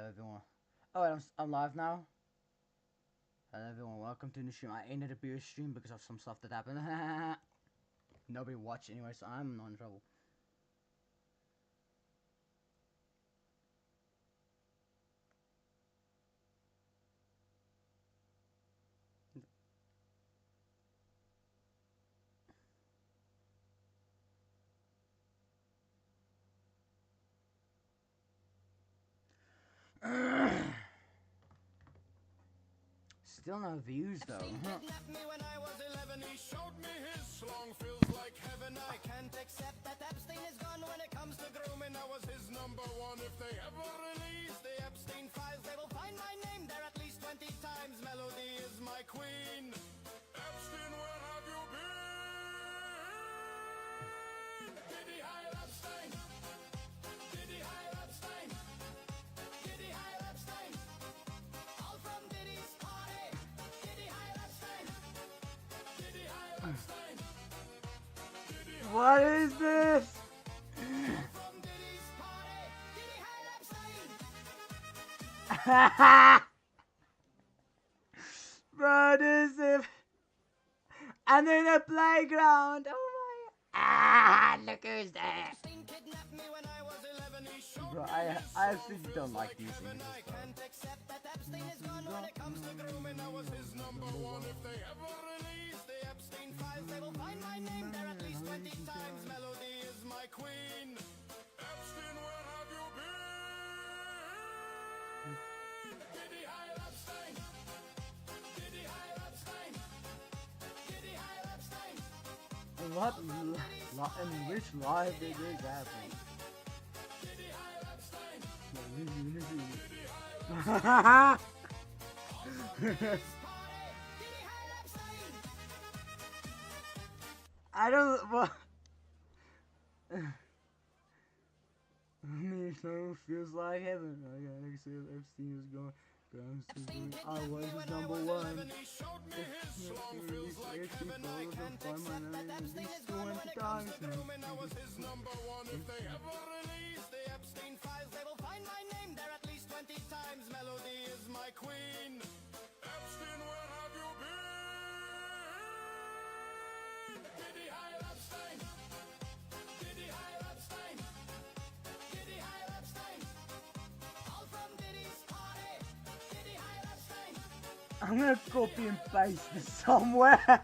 everyone. Oh, and I'm live now. Hello everyone, welcome to the stream. I ended up being a stream because of some stuff that happened. Nobody watched anyway, so I'm not in trouble. Still no views though. Kidnapped me when I was 11. He showed me his schlong. Feels like heaven. I can't accept that Epstein is gone. When it comes to grooming, I was his number one. If they ever release the Epstein files, they will find my name there at least 20 times. Melody is my queen. Epstein, where have you been? Diddy Heil Epstein. Diddy Heil Epstein. Diddy Heil Epstein. All from Diddy's party. Diddy Heil Epstein. Diddy Heil Epstein. What is this? All from Diddy's party. Diddy Heil Epstein. Bro, this is. I'm in a playground. Oh my. Ah, look who's there. Epstein kidnapped me when I was 11. He showed Bro, me I his actually schlong. don't Feels like these heaven. images, I bro. can't accept that Epstein is gone. When it comes to grooming, I was his number one. If they ever release the Epstein files, they will find my name there at least 20 times. Melody is my queen. Epstein, where have you been? Diddy Heil Epstein. Diddy Heil Epstein. Diddy Heil Epstein. What? In which live did this happen? Diddy Heil Epstein. I don't. What? Me so feels like heaven. I gotta accept Epstein is gone. I was his number one. He showed me his schlong. Feels Feels like heaven. I can't accept that Epstein is gone. When it comes to grooming, I was his number one. If they ever release the Epstein files, they will find my name there at least 20 times. Melody is my queen. Epstein, where have you been? Diddy Heil Epstein. Diddy Heil Epstein. Diddy Heil Epstein. All from Diddy's party. Diddy Heil Epstein. I'm gonna copy and paste this somewhere.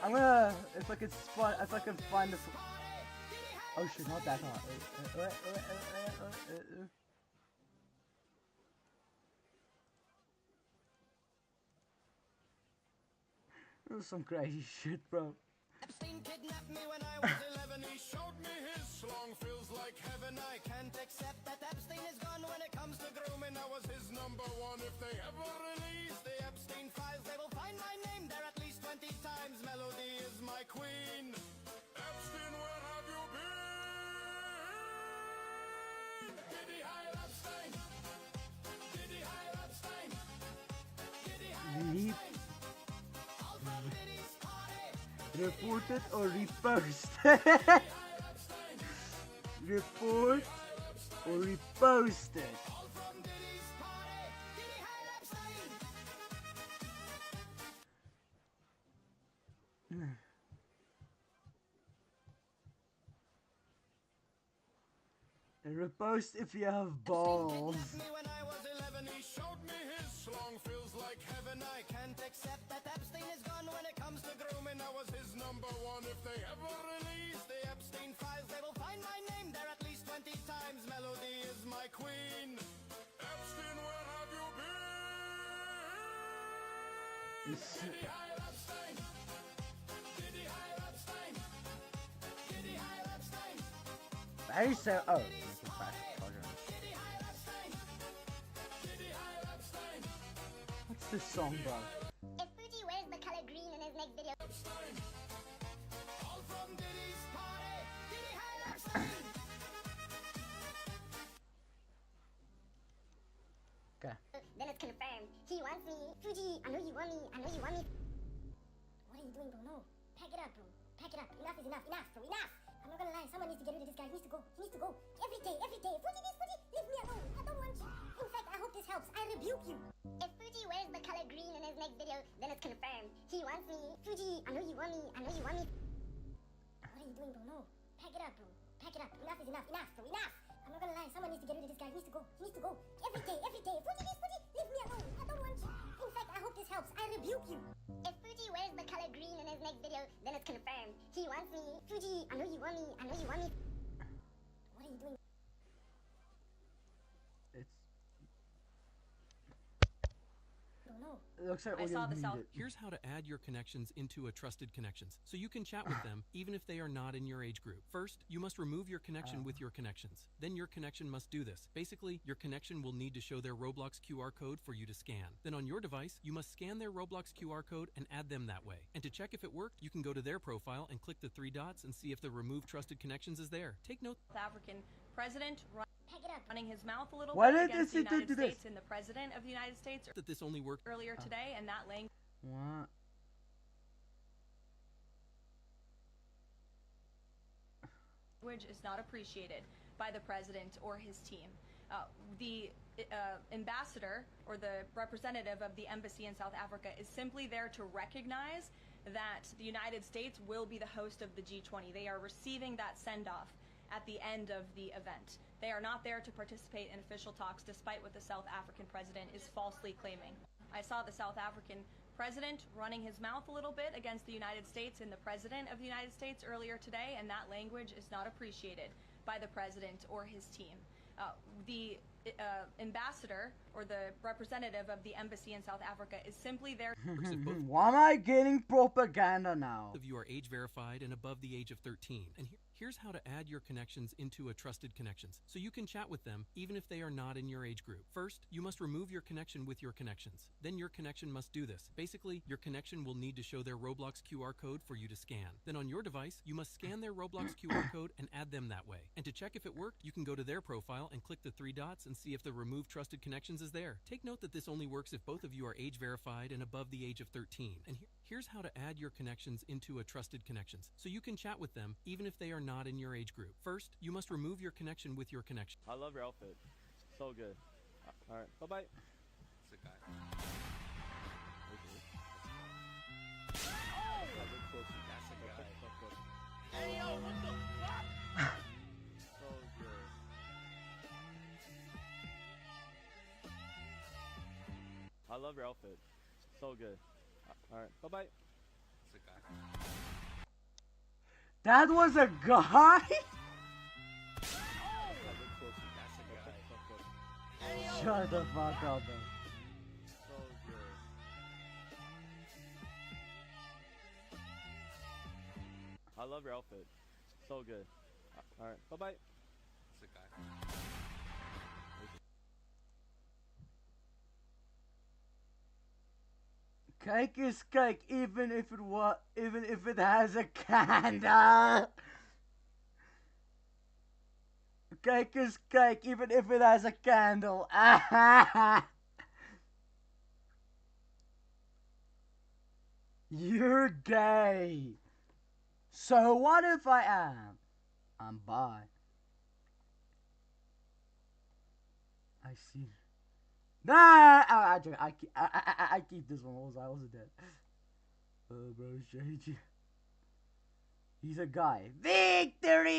I'm gonna, if I can find this. Oh shit, not that hard. This is some crazy shit, bro. Epstein kidnapped me when I was 11. He showed me his schlong. Feels like heaven. I can't accept that Epstein is gone. When it comes to grooming, I was his number one. If they ever release the Epstein files, they will find my name there at least 20 times. Melody is my queen. Epstein, where have you been? Diddy Heil Epstein. Diddy Heil Epstein. Diddy Heil Leave, Epstein. All from Diddy's party. reported or reposted. Report or reposted. All from Diddy's party. Diddy Heil Epstein. Repost if you have balls. Kidnapped me when I was 11. He showed me his schlong. Feels like heaven. I can't accept that Epstein is gone. When it comes to grooming, I was his number one. If they ever release the Epstein files, they will find my name there at least 20 times. Melody is my queen. Epstein, where have you been? Diddy Heil Epstein. Diddy Heil Epstein. Diddy Heil Epstein. How do you say? Oh. Diddy Heil Epstein. Diddy Heil Epstein. What's this song, bro? If Fuji wears the color green in his next video, Epstein. All from Diddy's party. Diddy Heil Epstein. Okay. then it's confirmed. He wants me. Fuji, I know you want me. I know you want me. What are you doing, bro? No. Pack it up, bro. Pack it up. Enough is enough. Enough, bro. Enough. I'm not gonna lie. Someone needs to get rid of this guy. He needs to go. He needs to go. Every day. Every day. Fuji this, Fuji. Leave me alone. I don't want you. next video, then it's confirmed. He wants me. Fuji, I know you want me. I know you want me. What are you doing, bro? No. Pack it up, bro. Pack it up. Enough is enough. Enough, bro. Enough. I'm not gonna lie. Someone needs to get rid of this guy. He needs to go. He needs to go. Every day, every day. Fuji, Fuji, leave me alone. I don't want you. In fact, I hope this helps. I rebuke you. If Fuji wears the color green in his next video, then it's confirmed. He wants me. Fuji, I know you want me. I know you want me. What are you doing? No. It looks like I saw the muted. Here's how to add your connections into a trusted connections, so you can chat with them even if they are not in your age group. First, you must remove your connection with your connections. Then your connection must do this. Basically, your connection will need to show their Roblox QR code for you to scan. Then on your device, you must scan their Roblox QR code and add them that way. And to check if it worked, you can go to their profile and click the 3 dots and see if the remove trusted connections is there. Take note. South African president running his mouth a little Why bit did against the this do United this? States and the president of the United States That this only worked earlier today, and that What? language is not appreciated by the president or his team. The ambassador or the representative of the embassy in South Africa is simply there to recognize that the United States will be the host of the G20. They are receiving that send-off at the end of the event. They are not there to participate in official talks, despite what the South African president is falsely claiming. I saw the South African president running his mouth a little bit against the United States and the president of the United States earlier today, and that language is not appreciated by the president or his team. The ambassador or the representative of the embassy in South Africa is simply there. Why am I getting propaganda now? Of you are age verified and above the age of 13. And here's how to add your connections into a trusted connections, so you can chat with them even if they are not in your age group. First, you must remove your connection with your connections. Then your connection must do this. Basically, your connection will need to show their Roblox QR code for you to scan. Then on your device, you must scan their Roblox QR code and add them that way. And to check if it worked, you can go to their profile and click the 3 dots and see if the remove trusted connections is there. Take note that this only works if both of you are age verified and above the age of 13. And here's how to add your connections into a trusted connections, so you can chat with them even if they are not in your age group. First, you must remove your connection with your connection. I love your outfit. So good. Alright, bye-bye. It's a guy. That's a guy. Hey, yo, what the fuck? So good. I love your outfit. So good. Alright, bye-bye. It's a guy. That was a guy? That's a guy. Shut the fuck up, man. So good. I love your outfit. So good. Alright, bye-bye. It's a guy. Cake is cake, even if it has a candle. Cake is cake, even if it has a candle. You're gay. So what if I am? I'm bi. I see. Nah, I keep this one. I was dead. Bro, shady. He's a guy. Victory!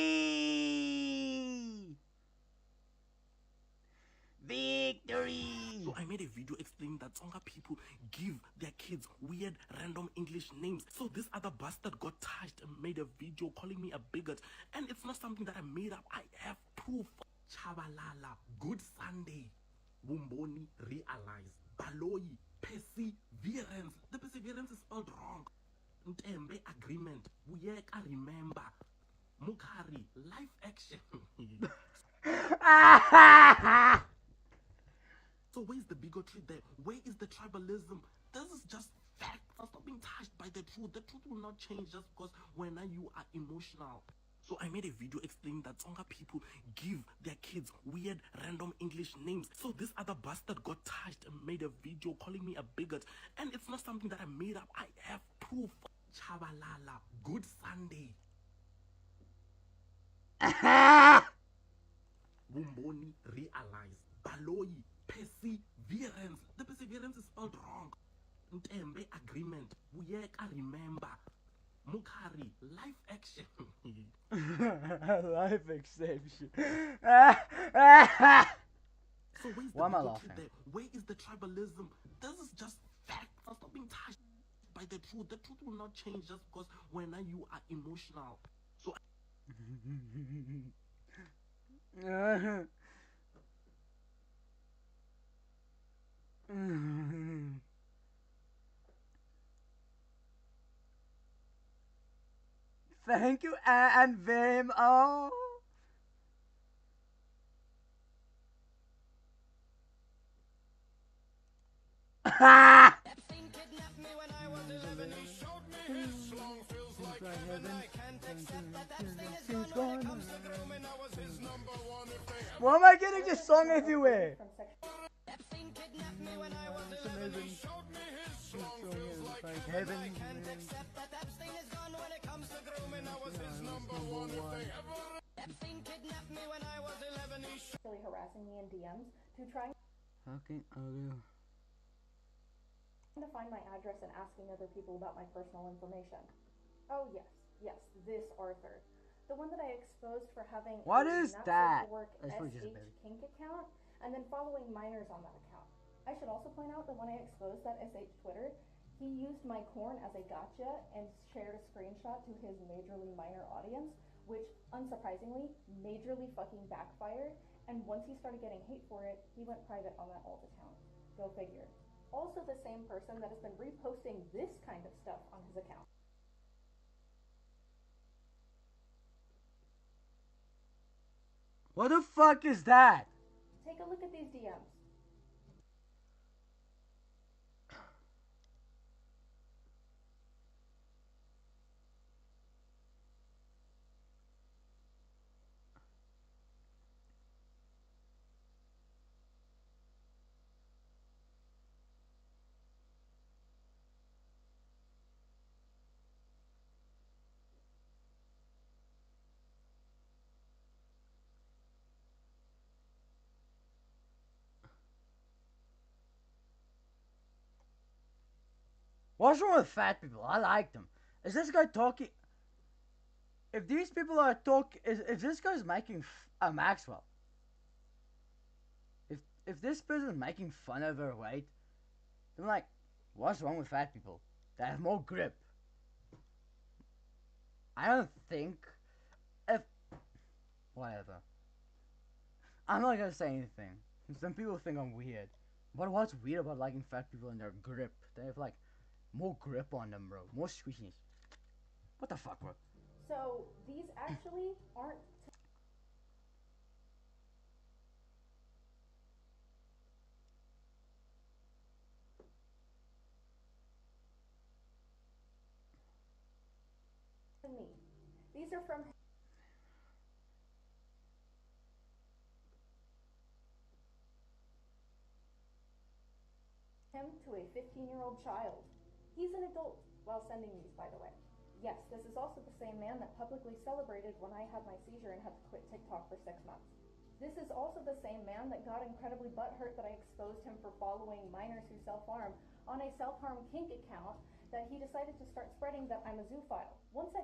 Victory! So I made a video explaining that Tsonga people give their kids weird random English names. So this other bastard got touched and made a video calling me a bigot. And it's not something that I made up. I have proof. Chabalala, Good Sunday. Bumboni, realize. Baloyi, perseverance. The perseverance is spelled wrong. Ntembe, agreement. Buyeka, remember. Mukari, life action. So where's the bigotry there? Where is the tribalism? This is just fact. Stop being touched by the truth. The truth will not change just because when you are emotional. So I made a video explaining that Tsonga people give their kids weird random English names. So this other bastard got touched and made a video calling me a bigot. And it's not something that I made up. I have proof. Chabalala, Good Sunday. Bumboni, realize. Baloyi, perseverance. The perseverance is spelled wrong. Ntembe agreement. Uyeka remember. Mukari, live action. Life exception. So where's the Why am I bigotry laughing? there? Where is the tribalism? This is just fact. Stop being touched by the truth. The truth will not change just because when you are emotional. So Thank you and very much. Oh. Epstein kidnapped me when I was 11. He showed me his schlong. Feels like heaven. I can't accept that Epstein is gone. When it comes to grooming, I was his number one. If they ever Why am I getting this song everywhere? Epstein kidnapped me when I was 11. He showed me his schlong. Feels like heaven. I can't accept that Epstein is gone. When it comes to grooming, I was his number one. If they ever Epstein kidnapped me when I was 11. He Really harassing me in DMs to try Fucking ugly. to find my address and asking other people about my personal information. Oh yes, this Arthur. The one that I exposed for having What a is not that? safe for work That's probably just a SH baby. kink account and then following minors on that account. I should also point out that when I exposed that SH Twitter, he used my corn as a gotcha and shared a screenshot to his majorly minor audience, which unsurprisingly majorly fucking backfired, and once he started getting hate for it, he went private on that alt account. Go figure. Also the same person that has been reposting this kind of stuff on his account. What the fuck is that? Take a look at these DMs. What's wrong with fat people? I like them. Is this guy talking? If these people are if this guy's making a Maxwell, if this person's making fun of her weight, then like, what's wrong with fat people? They have more grip. I don't think if whatever. I'm not gonna say anything. Some people think I'm weird, but what's weird about liking fat people and their grip? They have like more grip on them, bro. More squishiness. What the fuck, bro? So these actually aren't me. These are from him to a 15-year-old child. He's an adult while sending these, by the way. Yes, this is also the same man that publicly celebrated when I had my seizure and had to quit TikTok for 6 months. This is also the same man that got incredibly butthurt that I exposed him for following minors who self-harm on a self-harm kink account that he decided to start spreading that I'm a zoophile. Once I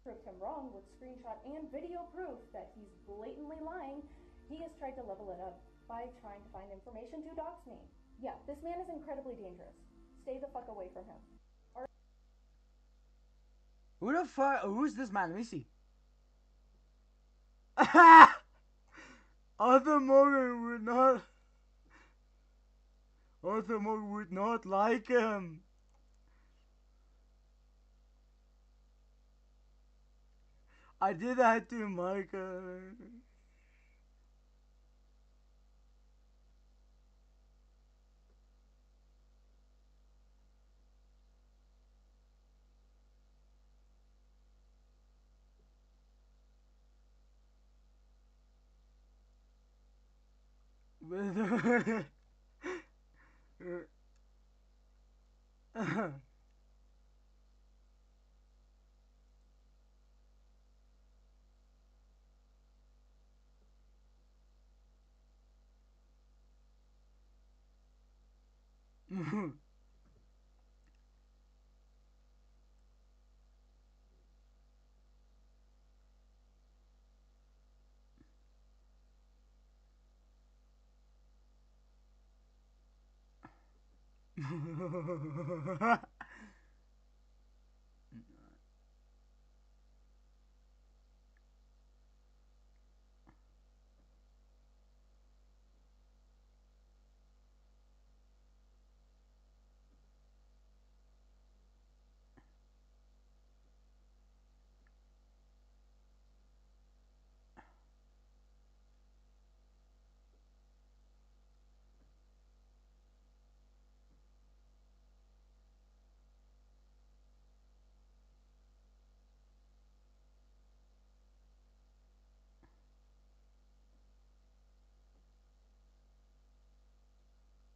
proved him wrong with screenshot and video proof that he's blatantly lying, he has tried to level it up by trying to find information to dox me. Yeah, this man is incredibly dangerous. Stay the fuck away from him. Who the fuck? Who's this man? Let me see. Arthur Morgan would not. Arthur Morgan would not like him. I did that to Michael.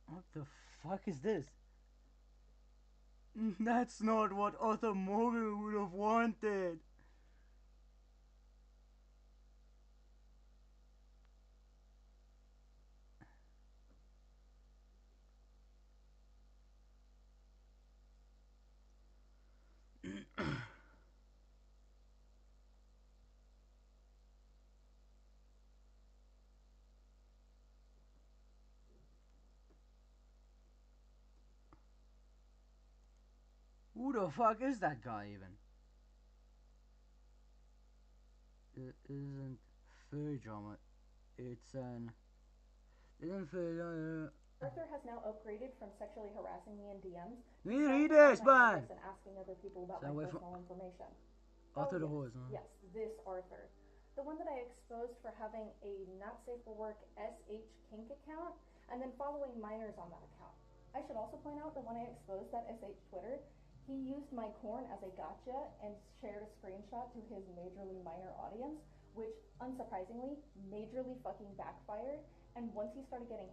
What the fuck is this? That's not what Arthur Morgan would have wanted. Who the fuck is that guy even? It isn't furry drama. It's an. Isn't furry drama. Arthur has now upgraded from sexually harassing me in DMs You need to read this, man! and asking other people about Stay my away personal information. Arthur the yes. horse, huh? Yes, this Arthur. The one that I exposed for having a not safe for work SH kink account and then following minors on that account. I should also point out that when I exposed that SH Twitter, he used my corn as a gotcha and shared a screenshot to his majorly minor audience, which unsurprisingly majorly fucking backfired. And once he started getting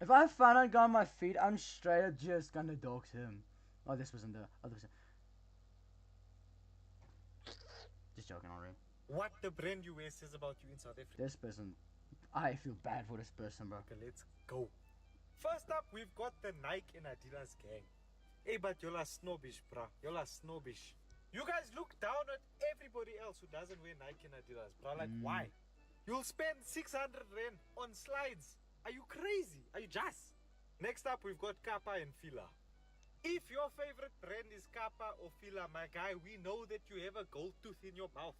if I find out guy on my feet, I'm straight up just gonna dox him. Oh, this wasn't the other person. Just joking already. What the brand you wear says about you in South Africa. This person, I feel bad for this person, bro. Okay, let's go. First up, we've got the Nike and Adidas gang. Hey, but y'all are snobbish, bruh. Y'all are snobbish. You guys look down at everybody else who doesn't wear Nike and Adidas, bruh. Like, why? You'll spend 600 rand on slides. Are you crazy? Are you just? Next up, we've got Kappa and Fila. If your favorite brand is Kappa or Fila, my guy, we know that you have a gold tooth in your mouth.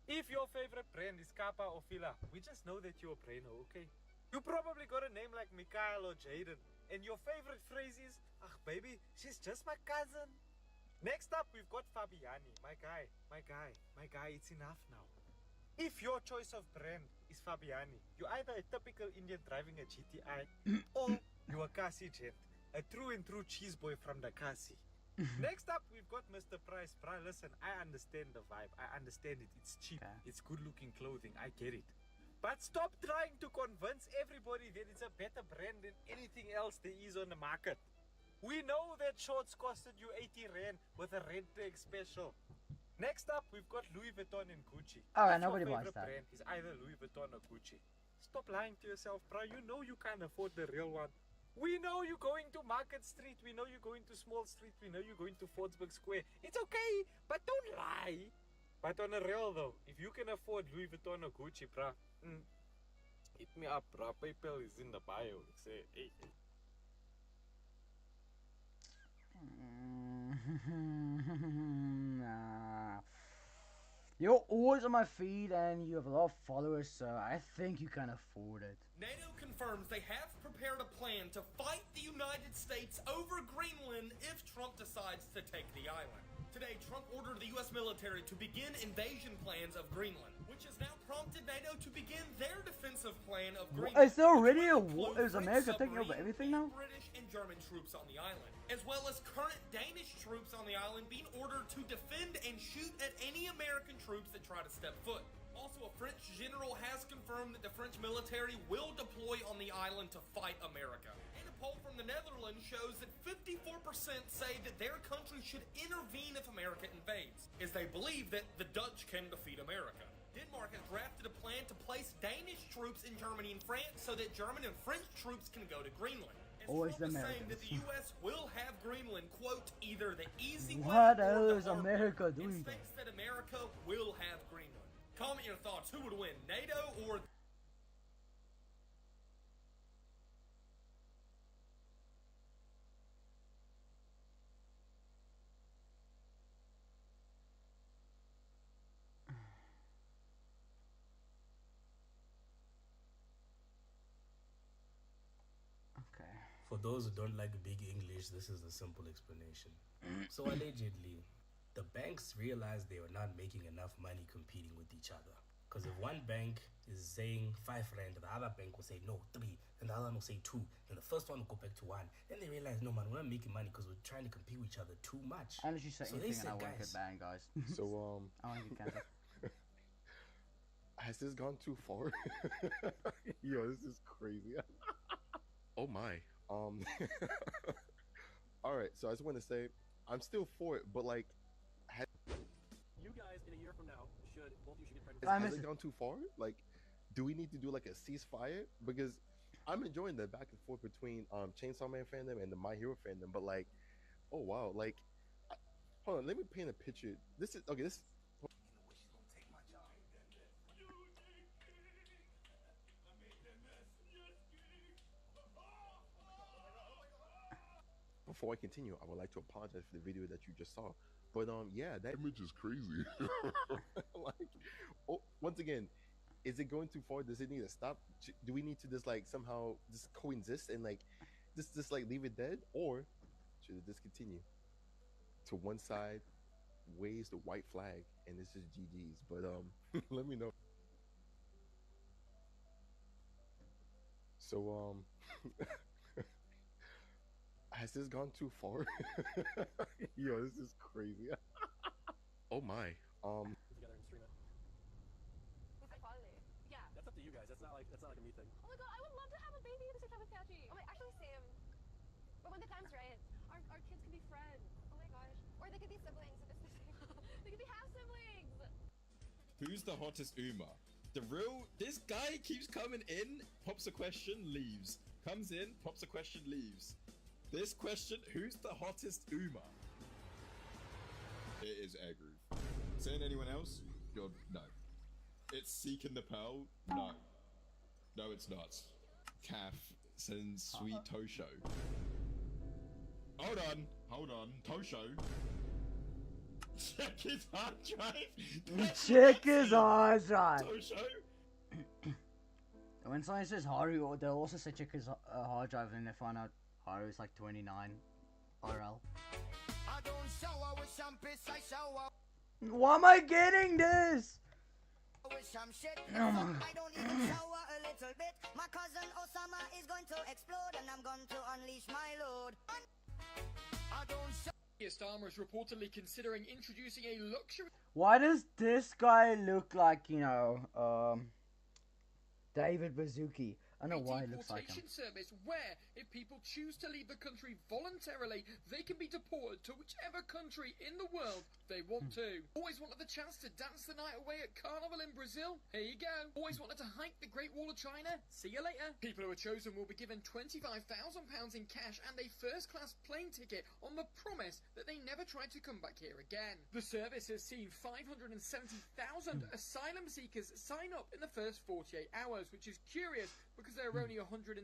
If your favorite brand is Kappa or Fila, we just know that you're a brainer, okay? You probably got a name like Mikhail or Jaden, and your favorite phrase is, "Ach, baby, she's just my cousin." Next up, we've got Fabiani. My guy, it's enough now. If your choice of brand is Fabiani, you're either a typical Indian driving a GTI or you're a Kasi gent, a true and true cheese boy from the Kasi. Next up, we've got Mr. Price. Bro, listen, I understand the vibe. I understand it. It's cheap. Okay. It's good looking clothing. I get it. But stop trying to convince everybody that it's a better brand than anything else there is on the market. We know that shorts costed you 80 rand with a rent tag special. Next up, we've got Louis Vuitton and Gucci. Alright, If your nobody buys favorite that. brand is either Louis Vuitton or Gucci. Stop lying to yourself, bro. You know you can't afford the real one. We know you're going to Market Street. We know you're going to Small Street. We know you're going to Fordsburg Square. It's okay, but don't lie. But on the real though, if you can afford Louis Vuitton or Gucci, bro, hit me up, bro. PayPal is in the bio. Say, hey. Nah. You're always on my feed and you have a lot of followers, so I think you can afford it. NATO confirms they have prepared a plan to fight the United States over Greenland if Trump decides to take the island. Today, Trump ordered the U.S. military to begin invasion plans of Greenland, which has now prompted NATO to begin their defensive plan of Greenland. Is there already which a will war? include Is America French taking over submarine, everything now? British and German troops on the island, as well as current Danish troops on the island being ordered to defend and shoot at any American troops that try to step foot. Also, a French general has confirmed that the French military will deploy on the island to fight America. And a poll from the Netherlands shows that 54% say that their country should intervene if America invades, as they believe that the Dutch can defeat America. Denmark has drafted a plan to place Danish troops in Germany and France so that German and French troops can go to Greenland. As Always Trump the is saying that Americans. the U.S. will have Greenland, quote, either the easy way What or the is hard America way. doing It states that America will have Greenland. Comment your thoughts. Who would win, NATO or For those who don't like big English, this is a simple explanation. So allegedly, the banks realized they were not making enough money competing with each other. Because if one bank is saying 5 rand, the other bank will say no, 3, and the other one will say 2, and the first one will go back to 1. Then they realize, no man, we're not making money because we're trying to compete with each other too much. I literally said So they anything and I said, won't get guys, banned, guys. So I won't get cancelled. has this gone too far? Yo, this is crazy. Oh my. All right, so I just want to say I'm still for it, but like, You guys, in a year from now, both you should get pregnant. I has miss it it. gone too far? Like, do we need to do like a ceasefire? Because I'm enjoying the back and forth between Chainsaw Man fandom and the My Hero fandom, but like, oh wow, like, hold on, let me paint a picture. This is okay. This. Before I continue, I would like to apologize for the video that you just saw. But yeah, that image is crazy. Like, oh, once again, is it going too far? Does it need to stop? Do we need to just like somehow just coexist and like just like leave it dead, or should it just continue? To one side waves the white flag, and this is GG's. But let me know. So has this gone too far? Yo, this is crazy. Oh my. Together and stream it. Who's the father? Yeah. That's up to you guys. That's not like a me thing. Oh my god, I would love to have a baby at the same time with Patchy. Oh my, actually same. But when the time's right, our kids could be friends. Oh my gosh. Or they could be siblings if it's the same. They could be half siblings. Who's the hottest Uma? This guy keeps coming in, pops a question, leaves. Comes in, pops a question, leaves. This question, who's the hottest Uma? It is Egru. Saying anyone else? God, no. It's Seeking the Pearl? No. No, it's not. Calf sends Sweet Tosho. Hold on, Tosho. Check his hard drive. Check his hard drive. Tosho. When someone says Haru, they'll also say check his hard drive, and they find out Haru is like 29 RL. I don't shower with champis, I shower Why am I getting this? with some shit. Oh my I don't even shower a little bit. My cousin Osama is going to explode, and I'm going to unleash my load. I don't shower. Starmer is reportedly considering introducing a luxury. Why does this guy look like, you know, David Bazuki? I don't know why he looks like him. Deportation service where, if people choose to leave the country voluntarily, they can be deported to whichever country in the world they want to. Always wanted the chance to dance the night away at Carnival in Brazil? Here you go. Always wanted to hike the Great Wall of China? See you later. People who are chosen will be given £25,000 in cash and a first-class plane ticket on the promise that they never try to come back here again. The service has seen 570,000 asylum seekers sign up in the first 48 hours, which is curious because there are only 110,000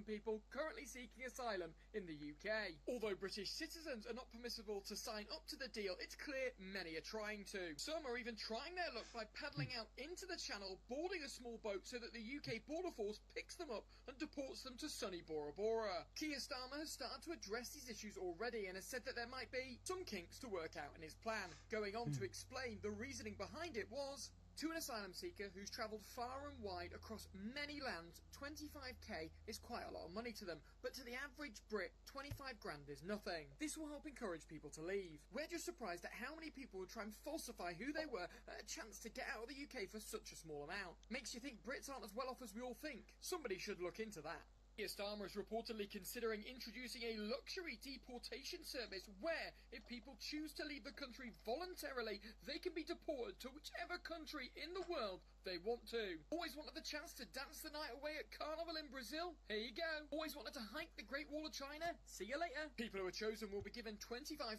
people currently seeking asylum in the UK. Although British citizens are not permissible to sign up to the deal, it's clear many are trying to. Some are even trying their luck by paddling out into the channel, boarding a small boat so that the UK Border Force picks them up and deports them to sunny Bora Bora. Keir Starmer has started to address these issues already and has said that there might be some kinks to work out in his plan, going on to explain the reasoning behind it was: to an asylum seeker who's travelled far and wide across many lands, 25k is quite a lot of money to them, but to the average Brit, 25 grand is nothing. This will help encourage people to leave. We're just surprised at how many people would try and falsify who they were at a chance to get out of the UK for such a small amount. Makes you think Brits aren't as well off as we all think. Somebody should look into that. Keir Starmer is reportedly considering introducing a luxury deportation service where, if people choose to leave the country voluntarily, they can be deported to whichever country in the world they want to. Always wanted the chance to dance the night away at Carnival in Brazil? Here you go. Always wanted to hike the Great Wall of China? See you later. People who are chosen will be given £25,000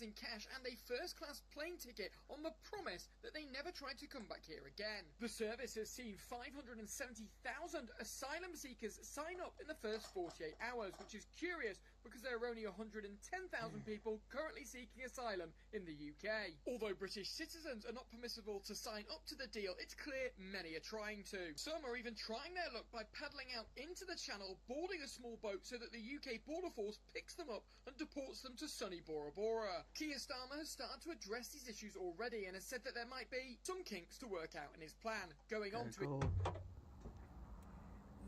in cash and a first-class plane ticket on the promise that they never try to come back here again. The service has seen 570,000 asylum seekers sign sign up in the first 48 hours, which is curious because there are only 110,000 people currently seeking asylum in the UK. Although British citizens are not permissible to sign up to the deal, it's clear many are trying to. Some are even trying their luck by paddling out into the channel, boarding a small boat so that the UK Border Force picks them up and deports them to sunny Bora Bora. Keir Starmer has started to address these issues already and has said that there might be some kinks to work out in his plan. Going on to Cool.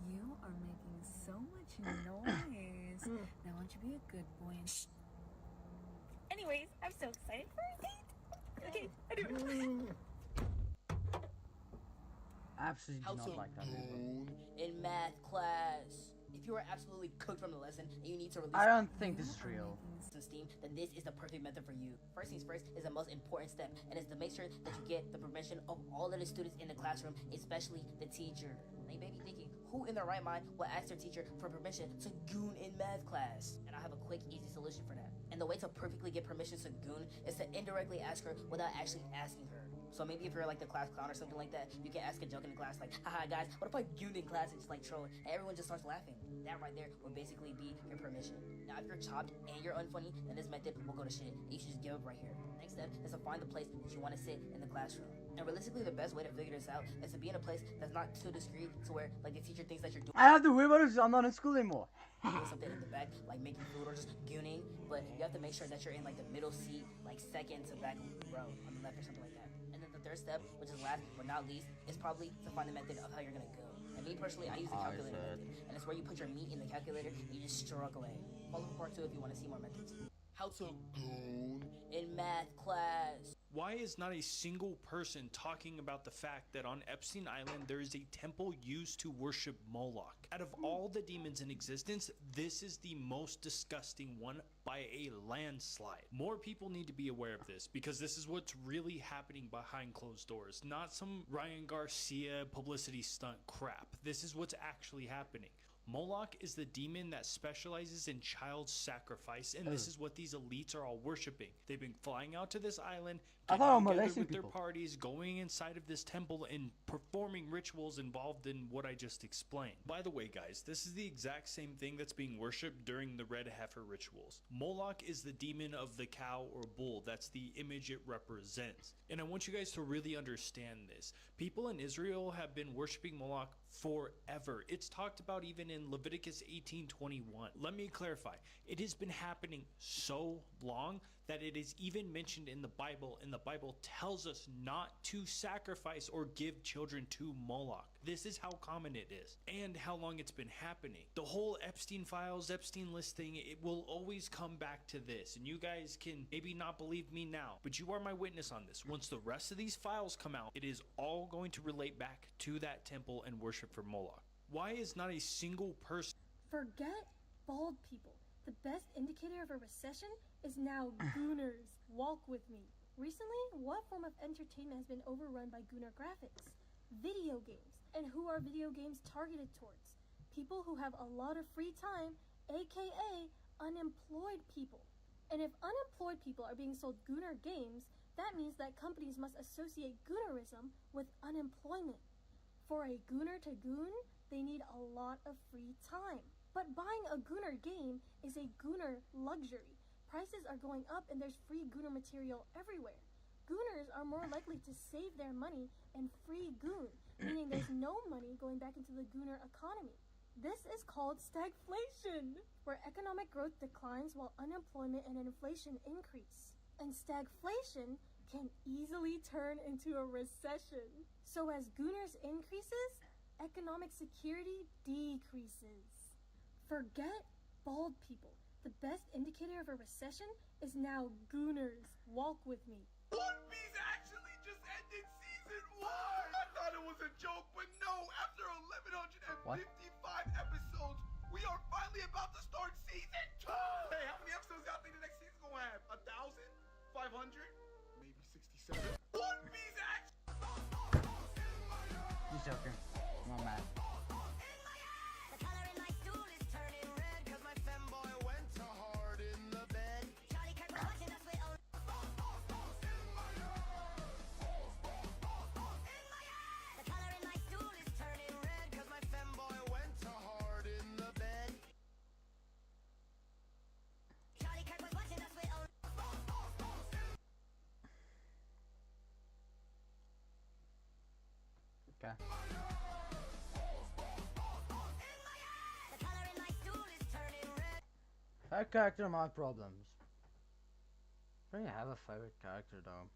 You are making so much noise. Now why don't you be a good boy and Anyways, I'm so excited for our date. Okay, I do it. I absolutely do not like that video. In math class. If you are absolutely cooked from the lesson and you need to release I don't think this is real. some steam, then this is the perfect method for you. First things first is the most important step, and is to make sure that you get the permission of all of the students in the classroom, especially the teacher. Now you may be thinking, who in their right mind will ask their teacher for permission to goon in math class? And I have a quick, easy solution for that. And the way to perfectly get permission to goon is to indirectly ask her without actually asking her. So maybe if you're like the class clown or something like that, you can ask a joke in the class like, haha guys, what if I gooned in class and just like troll, and everyone just starts laughing? That right there will basically be your permission. Now if you're chopped and you're unfunny, then this method will go to shit, and you should just give up right here. Next step is to find the place that you want to sit in the classroom. And realistically, the best way to figure this out is to be in a place that's not too discreet to where like the teacher thinks that you're doing I have to worry about it because I'm not in school anymore. something in the back, like making food or just gooning, but you have to make sure that you're in like the middle seat, like second to back row on the left or something like that. And then the third step, which is last but not least, is probably to find the method of how you're gonna go. And me personally, I use the calculator method, and it's where you put your meat in the calculator and you just stroke away. Follow part 2 if you want to see more methods. How to goon in math class. Why is not a single person talking about the fact that on Epstein Island there is a temple used to worship Moloch? Out of all the demons in existence, this is the most disgusting one by a landslide. More people need to be aware of this because this is what's really happening behind closed doors, not some Ryan Garcia publicity stunt crap. This is what's actually happening. Moloch is the demon that specializes in child sacrifice, and this is what these elites are all worshiping. They've been flying out to this island, getting together with their parties, going inside of this temple, and performing rituals involved in what I just explained. By the way, guys, this is the exact same thing that's being worshipped during the red heifer rituals. Moloch is the demon of the cow or bull. That's the image it represents. And I want you guys to really understand this. People in Israel have been worshiping Moloch forever. It's talked about even in Leviticus 18:21. Let me clarify. It has been happening so long that it is even mentioned in the Bible, and the Bible tells us not to sacrifice or give children to Moloch. This is how common it is and how long it's been happening. The whole Epstein files, Epstein listing, it will always come back to this, and you guys can maybe not believe me now, but you are my witness on this. Once the rest of these files come out, it is all going to relate back to that temple and worship for Moloch. Why is not a single person... Forget bald people. The best indicator of a recession is now gooners. Walk with me. Recently, what form of entertainment has been overrun by gooner graphics? Video games. And who are video games targeted towards? People who have a lot of free time, aka unemployed people. And if unemployed people are being sold gooner games, that means that companies must associate goonerism with unemployment. For a gooner to goon, they need a lot of free time. But buying a gooner game is a gooner luxury. Prices are going up and there's free gooner material everywhere. Gooners are more likely to save their money and free goon, meaning there's no money going back into the gooner economy. This is called stagflation, where economic growth declines while unemployment and inflation increase. And stagflation can easily turn into a recession. So as gooners increases, economic security decreases. Forget bald people. The best indicator of a recession is now gooners. Walk with me. One Piece actually just ended season 1! I thought it was a joke, but no, after 1155 episodes, we are finally about to start season 2! Hey, how many episodes y'all think the next season gonna have? 1,000? 500? Maybe 67? One Piece actually... He's joking. I'm not mad. Okay. Favorite character, my problems. I don't really have a favorite character though.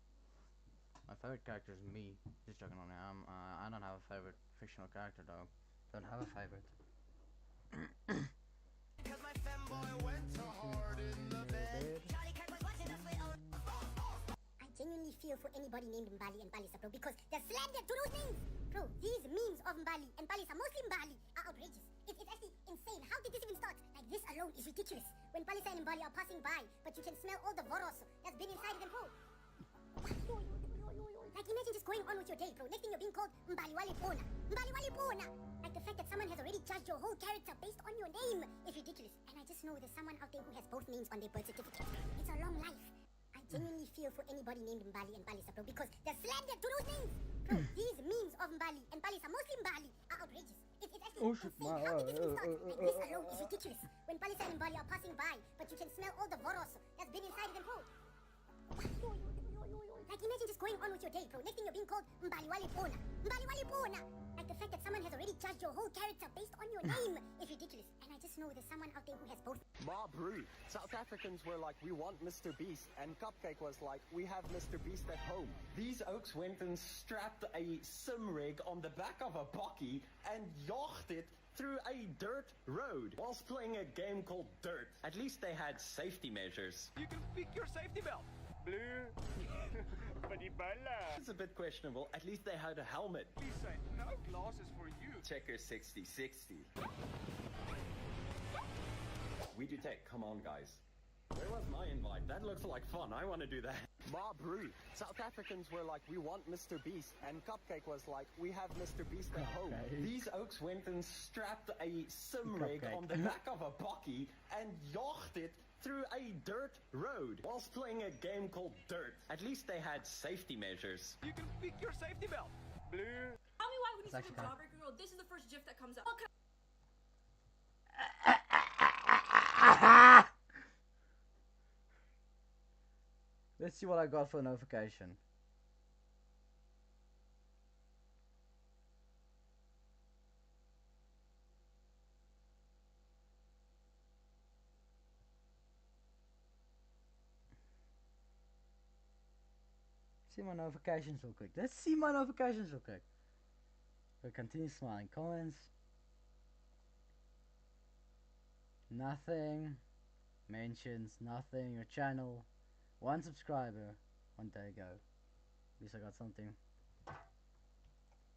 My favorite character is me. Just joking on him. I don't have a favorite fictional character though. Don't have a favorite. I genuinely feel for anybody named Mbali and Balisa, bro, because they're slandered to those names. Bro, these memes of Mbali and Balisa, mostly Mbali, are outrageous. It's actually insane. How did this even start? Like, this alone is ridiculous. When Balisa and Mbali are passing by, but you can smell all the voroso that's been inside them, bro. Like, imagine just going on with your day, bro. Next thing you're being called Mbali Wali Pona. Mbali Wali Pona. Like, the fact that someone has already judged your whole character based on your name is ridiculous. And I just know there's someone out there who has both names on their birth certificate. It's a long life. I genuinely feel for anybody named Mbali and Balisa, bro, because they're slandered to those names. Bro, these memes of Mbali and Balisa, mostly Mbali, are outrageous. It's actually insane. How did this even start? Like, this alone is ridiculous. When Balisa and Mbali are passing by, but you can smell all the voroso that's been inside them, bro. Like, imagine just going on with your day, bro. Next thing you're being called Mbali Wali Pona. Mbali Wali Pona. Like, the fact that someone has already judged your whole character based on your name is ridiculous. And I just know there's someone out there who has both. Bob Roo. South Africans were like, we want Mr. Beast. And Cupcake was like, we have Mr. Beast at home. These oaks went and strapped a sim rig on the back of a bakkie and yacht it through a dirt road whilst playing a game called Dirt. At least they had safety measures. You can pick your safety belt. Blue. It's a bit questionable. At least they had a helmet. Please say, no glasses for you. Checker 6060. We do tech. Come on, guys. Where was my invite? That looks like fun. I want to do that. Bob Roo. South Africans were like, we want Mr. Beast. And Cupcake was like, we have Mr. Beast at home. These oaks went and strapped a sim rig on the back of a bakkie and yacht it through a dirt road whilst playing a game called Dirt. At least they had safety measures. You can pick your safety belt. Blue. Tell me why when you search a Jawbreaker girl, this is the first GIF that comes up. Okay. Let's see what I got for a notification. See my notifications real quick. Let's see my notifications real quick. So continue smiling. Comments. Nothing. Mentions. Nothing. Your channel. 1 subscriber. 1 day ago. At least I got something. What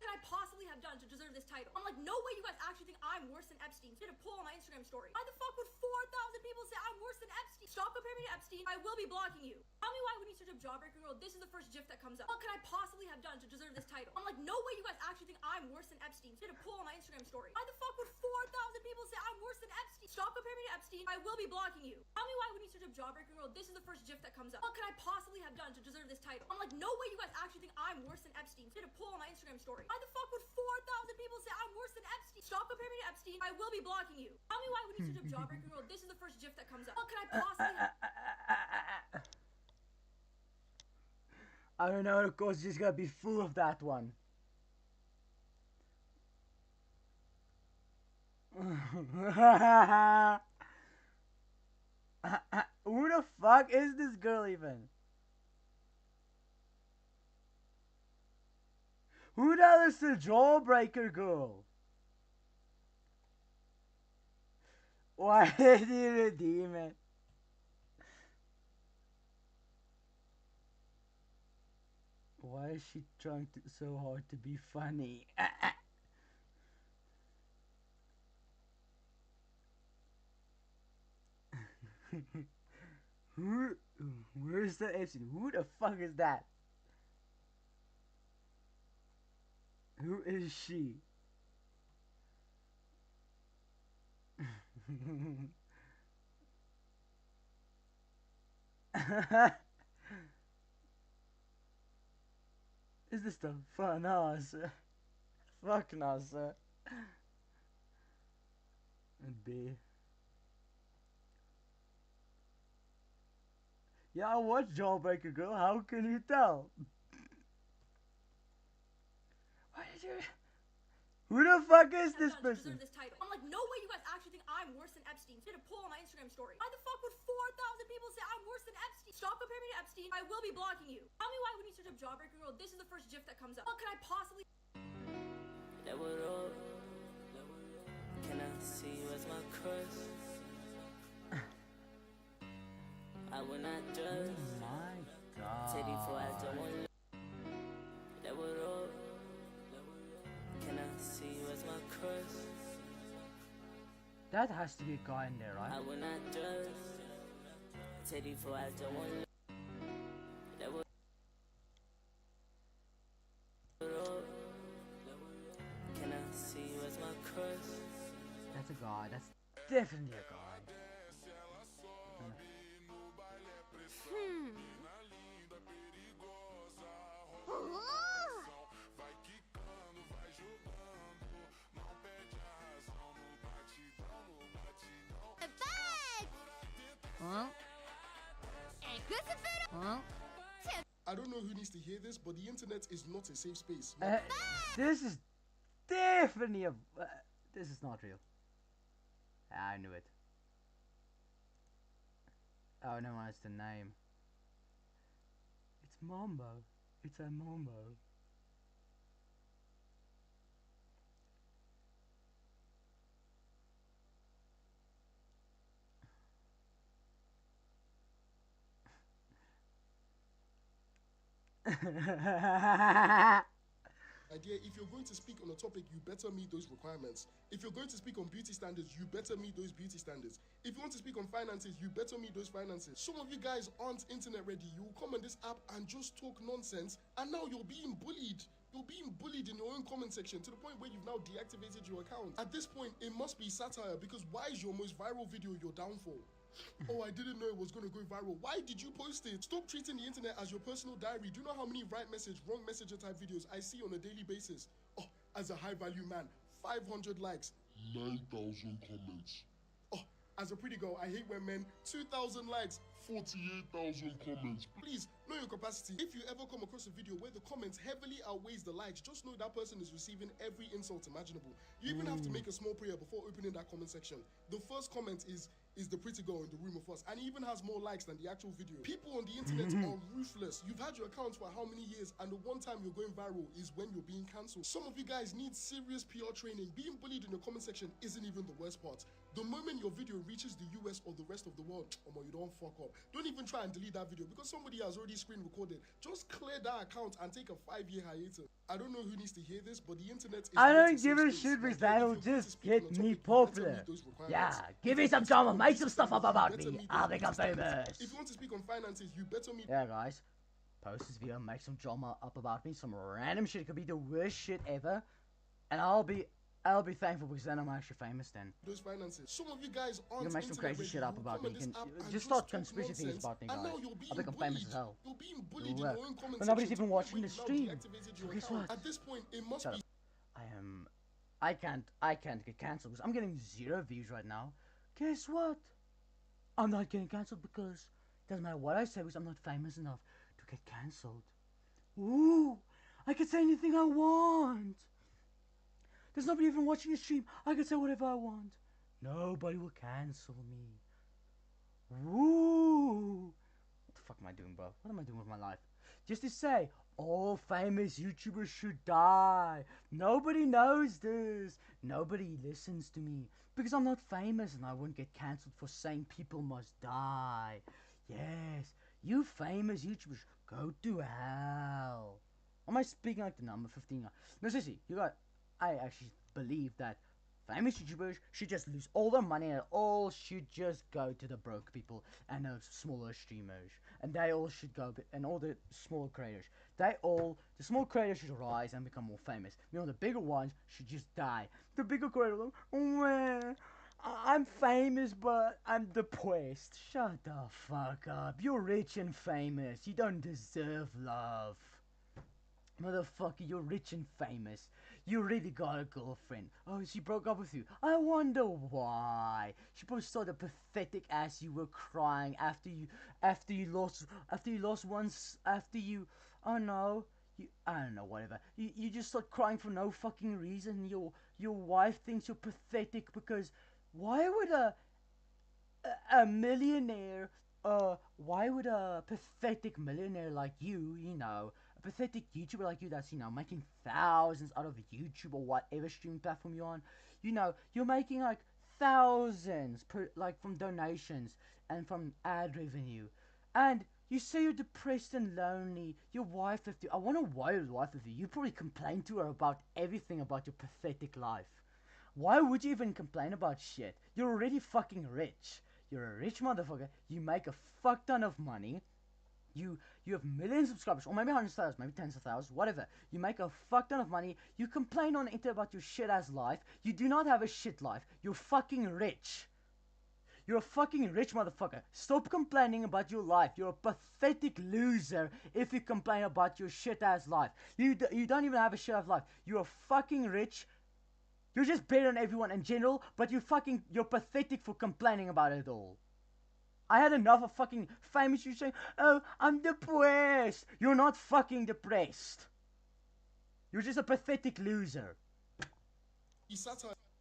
could I possibly have done to deserve this title? I'm like, no way you guys actually think I'm worse than Epstein. Did a poll on my Instagram story. Why the fuck would 4,000 people say I'm worse than Epstein? Stop comparing me to Epstein. I will be blocking you. Tell me why when you search up Jawbreaker girl, this is the first GIF that comes up. What could I possibly have done to deserve this title? I'm like, no way you guys actually think I'm worse than Epstein. Did a poll on my Instagram story. Why the fuck would 4,000 people say I'm worse than Epstein? Stop comparing me to Epstein. I will be blocking you. Tell me why when you search up Jawbreaker girl, this is the first GIF that comes up. What could I possibly have done to deserve this title? I'm like, no way you guys actually think I'm worse than Epstein. Did a poll on my Instagram story. Why the fuck would 4,000 people say I'm worse than Epstein? Stop comparing me to Epstein. I will be blocking you. Tell me why when you search up Jawbreaker girl, this is the first GIF that comes up. What could I possibly have... I don't know, of course, just gotta be full of that one. Who the fuck is this girl even? Who the hell is the Jawbreaker girl? Why did you redeem it? Why is she trying so hard to be funny? Where's the Epstein? Who the fuck is that? Who is she? Is this the fun? No, sir. Fuck no, sir. And B. Yeah, I watch Jawbreaker girl. How can you tell? Why did you? Who the fuck is this person? This title. I'm like, no way you guys actually think I'm worse than Epstein. Did a poll on my Instagram story. Why the fuck would 4,000 people say I'm worse than Epstein? Stop comparing me to Epstein. I will be blocking you. Tell me why when you search up Jawbreaker Girl, this is the first GIF that comes up. What could I possibly... Can I see you as my crush? I will not judge. Oh my Teddy for I don't god. want. Can I see you as my crush? That has to be a guy in there, right? I will not judge. Teddy for I don't want. Can I see you as my crush? That's a guy. That's definitely a guy. I don't know who needs to hear this, but the internet is not a safe space. This is definitely a... this is not real. I knew it. Oh no, it's the name. It's Mambo. It's a Mambo. Idea, if you're going to speak on a topic, you better meet those requirements. If you're going to speak on beauty standards, you better meet those beauty standards. If you want to speak on finances, you better meet those finances. Some of you guys aren't internet ready. You will come on this app and just talk nonsense, and now you're being bullied. You're being bullied in your own comment section to the point where you've now deactivated your account. At this point, it must be satire, because why is your most viral video your downfall? Oh, I didn't know it was going to go viral. Why did you post it? Stop treating the internet as your personal diary. Do you know how many right message, wrong messenger type videos I see on a daily basis? Oh, as a high value man, 500 likes, 9,000 comments. Oh, as a pretty girl, I hate when men, 2,000 likes, 48,000 comments. Please, know your capacity. If you ever come across a video where the comments heavily outweighs the likes, just know that person is receiving every insult imaginable. You even have to make a small prayer before opening that comment section. The first comment is the pretty girl in the room of us, and he even has more likes than the actual video. People on the internet are ruthless. You've had your account for how many years, and the one time you're going viral is when you're being cancelled. Some of you guys need serious PR training. Being bullied in the comment section isn't even the worst part. The moment your video reaches the US or the rest of the world, you don't fuck up. Don't even try and delete that video, because somebody has already screen recorded. Just clear that account and take a 5-year hiatus. I don't know who needs to hear this, but the internet is... I don't give a shit because that'll just get me popular. Yeah, give me some drama, make some stuff up about me. I'll become famous. If you want to speak on finances, you better meet... Yeah, guys. Post this video, make some drama up about me, some random shit. It could be the worst shit ever. And I'll be thankful, because then I'm actually famous then. Those finances. Some of you guys aren't... You can make some crazy shit up about me. You can just start conspiracy theories about me, guys. I'll become famous as hell. You're being bullied in your own comment But nobody's section even watching the stream. So Guess what? At this point, it must be... I can't get cancelled because I'm getting 0 views right now. Guess what? I'm not getting cancelled because it doesn't matter what I say, because I'm not famous enough to get cancelled. Ooh, I can say anything I want. There's nobody even watching the stream. I can say whatever I want. Nobody will cancel me. Ooh. What the fuck am I doing, bro? What am I doing with my life? Just to say, all famous YouTubers should die. Nobody knows this. Nobody listens to me. Because I'm not famous and I won't get cancelled for saying people must die. Yes, you famous YouTubers, go to hell. Am I speaking like the number 15? No, seriously, I actually believe that famous YouTubers should just lose all their money and it all should just go to the broke people and the smaller streamers. And they all should go, and all the small creators. The small creators should rise and become more famous. The bigger ones should just die. The bigger creators, I'm famous, but I'm depressed. Shut the fuck up. You're rich and famous. You don't deserve love. Motherfucker, you're rich and famous. You really got a girlfriend. Oh, she broke up with you. I wonder why. She probably saw the pathetic ass you were crying after you lost once, oh no, I don't know, whatever. You just start crying for no fucking reason. Your wife thinks you're pathetic because why would a millionaire, why would a pathetic millionaire like you know, a pathetic YouTuber like you that's, making thousands out of YouTube or whatever streaming platform you're on, you're making like thousands from donations and from ad revenue, and you say you're depressed and lonely. Your wife left you. I want a wild wife with you. You probably complain to her about everything about your pathetic life. Why would you even complain about shit? You're already fucking rich. You're a rich motherfucker. You make a fuck ton of money. You have millions of subscribers, or maybe hundreds of thousands, maybe tens of thousands, whatever. You make a fuck ton of money. You complain on the internet about your shit ass life. You do not have a shit life. You're fucking rich. You're a fucking rich motherfucker. Stop complaining about your life. You're a pathetic loser if you complain about your shit ass life. You don't even have a shit ass life. You're fucking rich. You're just better than everyone in general, but you're pathetic for complaining about it all. I had enough of fucking famous you saying, oh, I'm depressed. You're not fucking depressed. You're just a pathetic loser.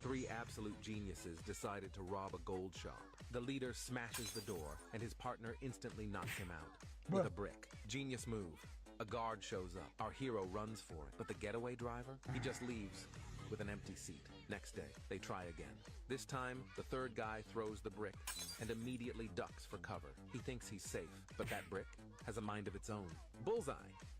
Three absolute geniuses decided to rob a gold shop. The leader smashes the door, and his partner instantly knocks him out with a brick. Genius move. A guard shows up. Our hero runs for it, but the getaway driver, he just leaves with an empty seat. Next day, they try again. This time, the third guy throws the brick and immediately ducks for cover. He thinks he's safe, but that brick has a mind of its own. Bullseye.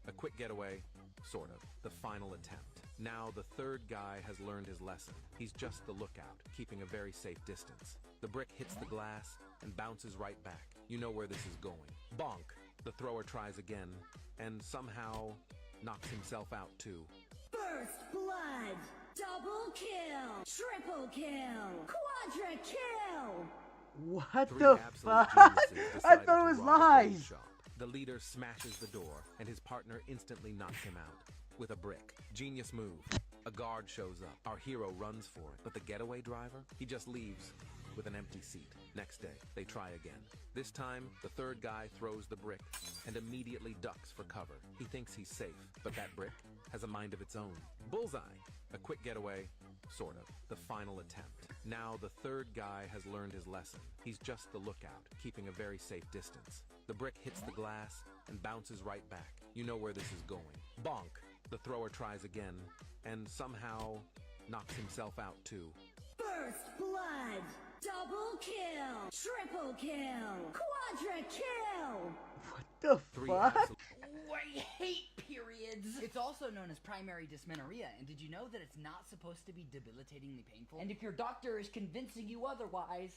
A quick getaway, sort of. The final attempt. Now the third guy has learned his lesson. He's just the lookout, keeping a very safe distance. The brick hits the glass and bounces right back. You know where this is going. Bonk. The thrower tries again and somehow knocks himself out too. First blood! Double kill! Triple kill! Quadra kill! What Three the absolute fuck? geniuses I decided thought to it was rob a gold lies. shop. The leader smashes the door, and his partner instantly knocks him out with a brick. Genius move. A guard shows up. Our hero runs for it, but the getaway driver, he just leaves with an empty seat. Next day, they try again. This time, the third guy throws the brick and immediately ducks for cover. He thinks he's safe, but that brick has a mind of its own. Bullseye. A quick getaway, sort of. The final attempt. Now the third guy has learned his lesson. He's just the lookout, keeping a very safe distance. The brick hits the glass and bounces right back. You know where this is going. Bonk. The thrower tries again and somehow knocks himself out too. First blood! Double kill! Triple kill! Quadra kill! What the Three fuck? absolute- I hate periods. It's also known as primary dysmenorrhea, and did you know that it's not supposed to be debilitatingly painful? And if your doctor is convincing you otherwise,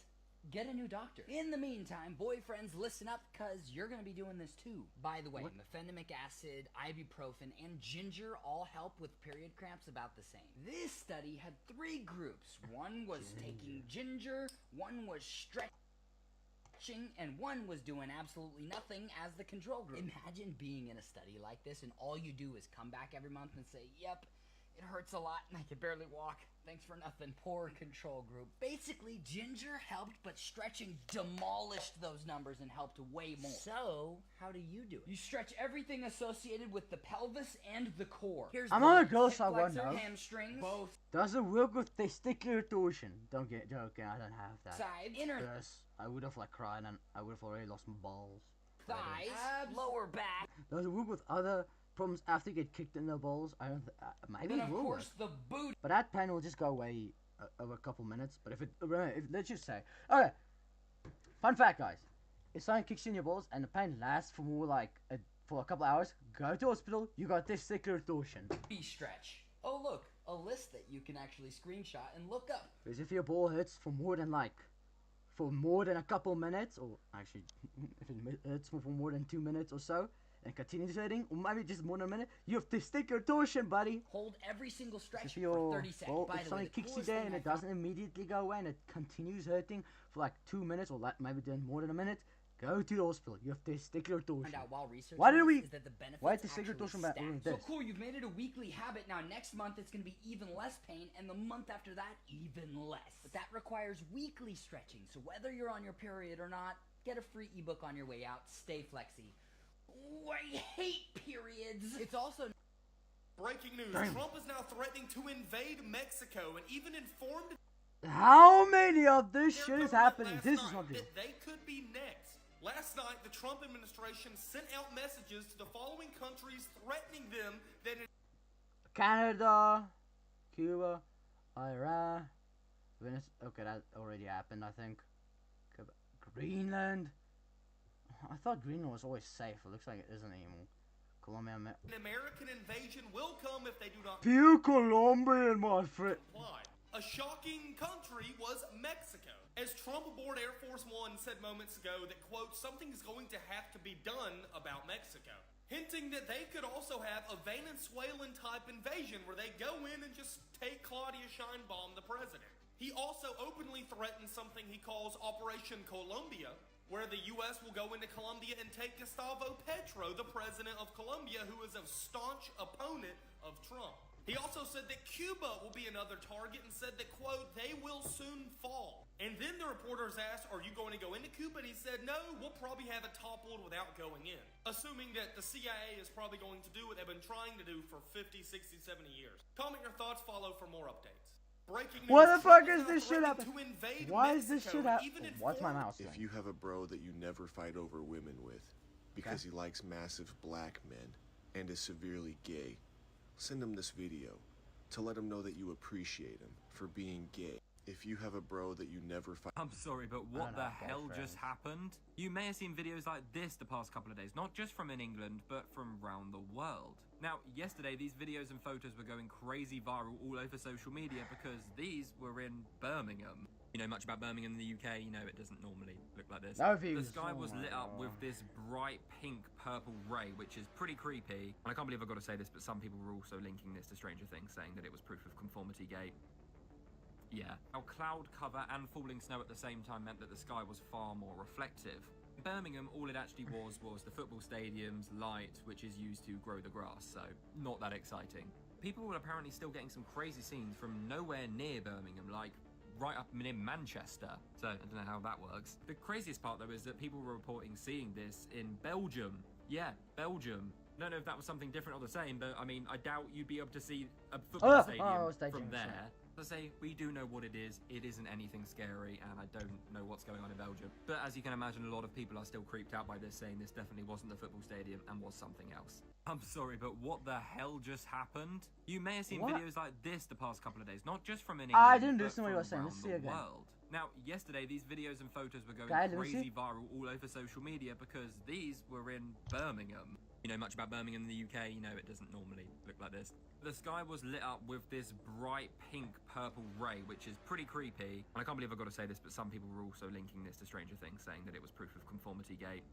get a new doctor. In the meantime, boyfriends, listen up, cause you're gonna be doing this too. By the way, mefenamic acid, ibuprofen, and ginger all help with period cramps about the same. This study had 3 groups. One was taking ginger, one was stretching, and one was doing absolutely nothing as the control group. Imagine being in a study like this and all you do is come back every month and say, yep, it hurts a lot and I can barely walk. Thanks for nothing. Poor control group. Basically, ginger helped, but stretching demolished those numbers and helped way more. So, how do you do it? You stretch everything associated with the pelvis and the core. Here's I'm the on a list. girl, Hip so I won't flexor, know. hamstrings, both Does it work with testicular torsion? Don't get joking, I don't have that. sides, inner Yes, I would have cried and I would have already lost my balls. thighs, lower back. Does it work with other problems after you get kicked in the balls? I don't. Maybe And it of will course work. the booty. But that pain will just go away over a couple minutes. But if let's just say, okay, fun fact, guys, if someone kicks you in your balls and the pain lasts for more for a couple hours, go to hospital. You got testicular torsion. Stretch. Oh look, a list that you can actually screenshot and look up. Because if your ball hurts for more than a couple minutes, or actually, if it hurts for more than 2 minutes or so, and continues hurting, or maybe just more than a minute, you have testicular torsion, buddy. Hold every single stretch If for 30 seconds. well, By if the way, something the kicks you coolest there thing and I it found- doesn't immediately go away and it continues hurting for 2 minutes or maybe then more than a minute, go to the hospital. You have testicular torsion. Found out while researching Why did this we? is that the benefits Why testicular actually torsion stack. about So this? cool, you've made it a weekly habit. Now next month it's going to be even less pain, and the month after that even less. But that requires weekly stretching. So whether you're on your period or not, get a free ebook on your way out. Stay flexy. I hate periods. It's also Breaking news, Damn. Trump is now threatening to invade Mexico and even informed How many of this shit is happening? This is not real. that they could be next. Last night, the Trump administration sent out messages to the following countries threatening them that Canada, Cuba, Iran, Venezuela. Okay, that already happened, I think. Greenland. I thought Greenland was always safe. It looks like it isn't anymore. Colombia. an American invasion will come if they do not Pure Colombian, my friend. comply. A shocking country was Mexico. As Trump aboard Air Force One said moments ago that, quote, something's going to have to be done about Mexico. Hinting that they could also have a Venezuelan-type invasion where they go in and just take Claudia Sheinbaum, the president. He also openly threatened something he calls Operation Colombia, where the U.S. will go into Colombia and take Gustavo Petro, the president of Colombia, who is a staunch opponent of Trump. He also said that Cuba will be another target and said that, quote, they will soon fall. And then the reporters asked, are you going to go into Cuba? And he said, no, we'll probably have it toppled without going in. Assuming that the CIA is probably going to do what they've been trying to do for 50, 60, 70 years. Comment your thoughts, follow for more updates. Breaking news, What the fuck Trump is this shit threatening happening? to invade Why is this shit Mexico and even happening? What's my mouse If doing? you have a bro that you never fight over women with because he likes massive black men and is severely gay, send him this video to let him know that you appreciate him for being gay. If you have a bro that you never fight... I'm sorry, but what the hell just happened? You may have seen videos like this the past couple of days, not just from in England, but from around the world. Now, yesterday, these videos and photos were going crazy viral all over social media because these were in Birmingham. You know much about Birmingham in the UK, you know it doesn't normally look like this. No The views. sky Oh was my lit up God. with this bright pink purple ray, which is pretty creepy. And I can't believe I've got to say this, but some people were also linking this to Stranger Things, saying that it was proof of conformity gate. Yeah. Our cloud cover and falling snow at the same time meant that the sky was far more reflective. In Birmingham, all it actually was the football stadium's light, which is used to grow the grass, so not that exciting. People were apparently still getting some crazy scenes from nowhere near Birmingham, like right up near Manchester, so I don't know how that works. The craziest part though is that people were reporting seeing this in Belgium. Yeah, Belgium. I don't know if that was something different or the same, but I mean, I doubt you'd be able to see a football stadium from there. As I say, we do know what it is. It isn't anything scary, and I don't know what's going on in Belgium. But as you can imagine, a lot of people are still creeped out by this, saying this definitely wasn't the football stadium and was something else. I'm sorry, but what the hell just happened? You may have seen What? videos like this the past couple of days, not just from in I England, didn't but listen to what you from were saying. Let's around see the again. world. Now, yesterday, these videos and photos were going Guys, let me crazy see. viral all over social media because these were in Birmingham. You know much about Birmingham in the UK, you know it doesn't normally look like this. The sky was lit up with this bright pink purple ray, which is pretty creepy. And I can't believe I've got to say this, but some people were also linking this to Stranger Things, saying that it was proof of conformity gate.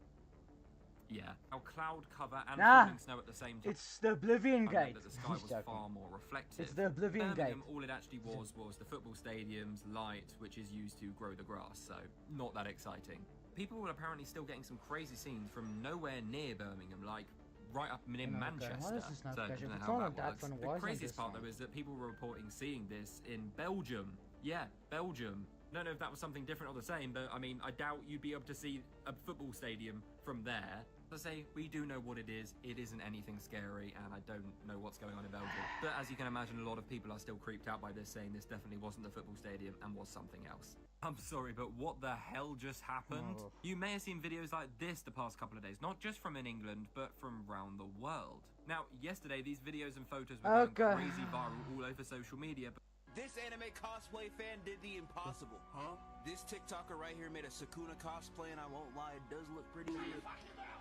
Yeah. Our cloud cover and falling snow at the same time. It's the Oblivion I meant Gate. that the sky was Joking. far more reflective. It's the Oblivion Birmingham, Gate. all it actually was the football stadium's light, which is used to grow the grass, so not that exciting. People were apparently still getting some crazy scenes from nowhere near Birmingham, like right up near Okay, Manchester. why is this So I notification? don't know It's how not that on that works. phone, why The is it craziest this part one? though is that people were reporting seeing this in Belgium. Yeah, Belgium. I don't know if that was something different or the same, but I mean, I doubt you'd be able to see a football stadium from there. As I say, we do know what it is. It isn't anything scary, and I don't know what's going on in Belgium. But as you can imagine, a lot of people are still creeped out by this, saying this definitely wasn't the football stadium and was something else. I'm sorry, but what the hell just happened? Oh. You may have seen videos like this the past couple of days, not just from in England, but from around the world. Now, yesterday, these videos and photos were going crazy viral all over social media. This anime cosplay fan did the impossible. Huh? This TikToker right here made a Sakuna cosplay, and I won't lie, it does look pretty good.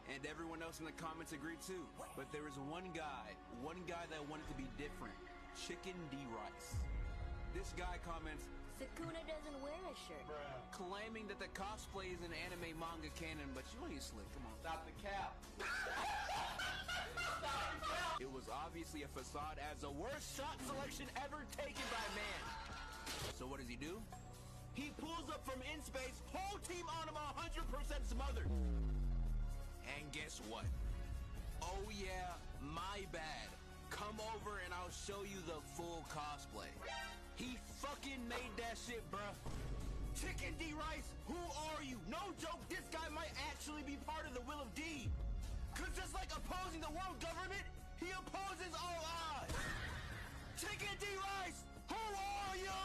And everyone else in the comments agreed too. But there is one guy that wanted to be different. Chicken D Rice. This guy comments, Sakuna doesn't wear a shirt. claiming that the cosplay is an anime manga canon, but you ain't slick. Come on. Stop the cap. It was obviously a facade as the worst shot selection ever taken by man. So what does he do? He pulls up from in space, whole team on him 100% smothered. And guess what? Oh yeah, my bad. Come over and I'll show you the full cosplay. He fucking made that shit, bruh. Chicken D Rice, who are you? No joke, this guy might actually be part of the Will of D. Cause just like opposing the world government, He opposes all odds. Chicken D. Rice, who are you?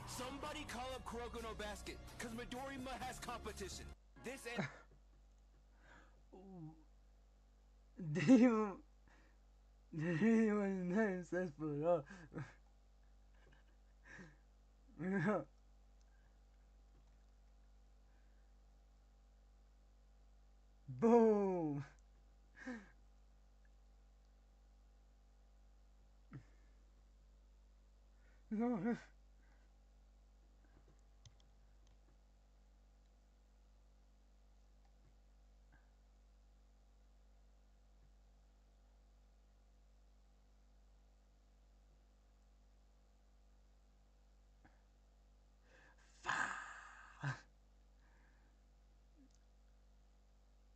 Somebody call up Kuroko no Basket, cause Midorima has competition. This and Didn't even name says for Boom. No.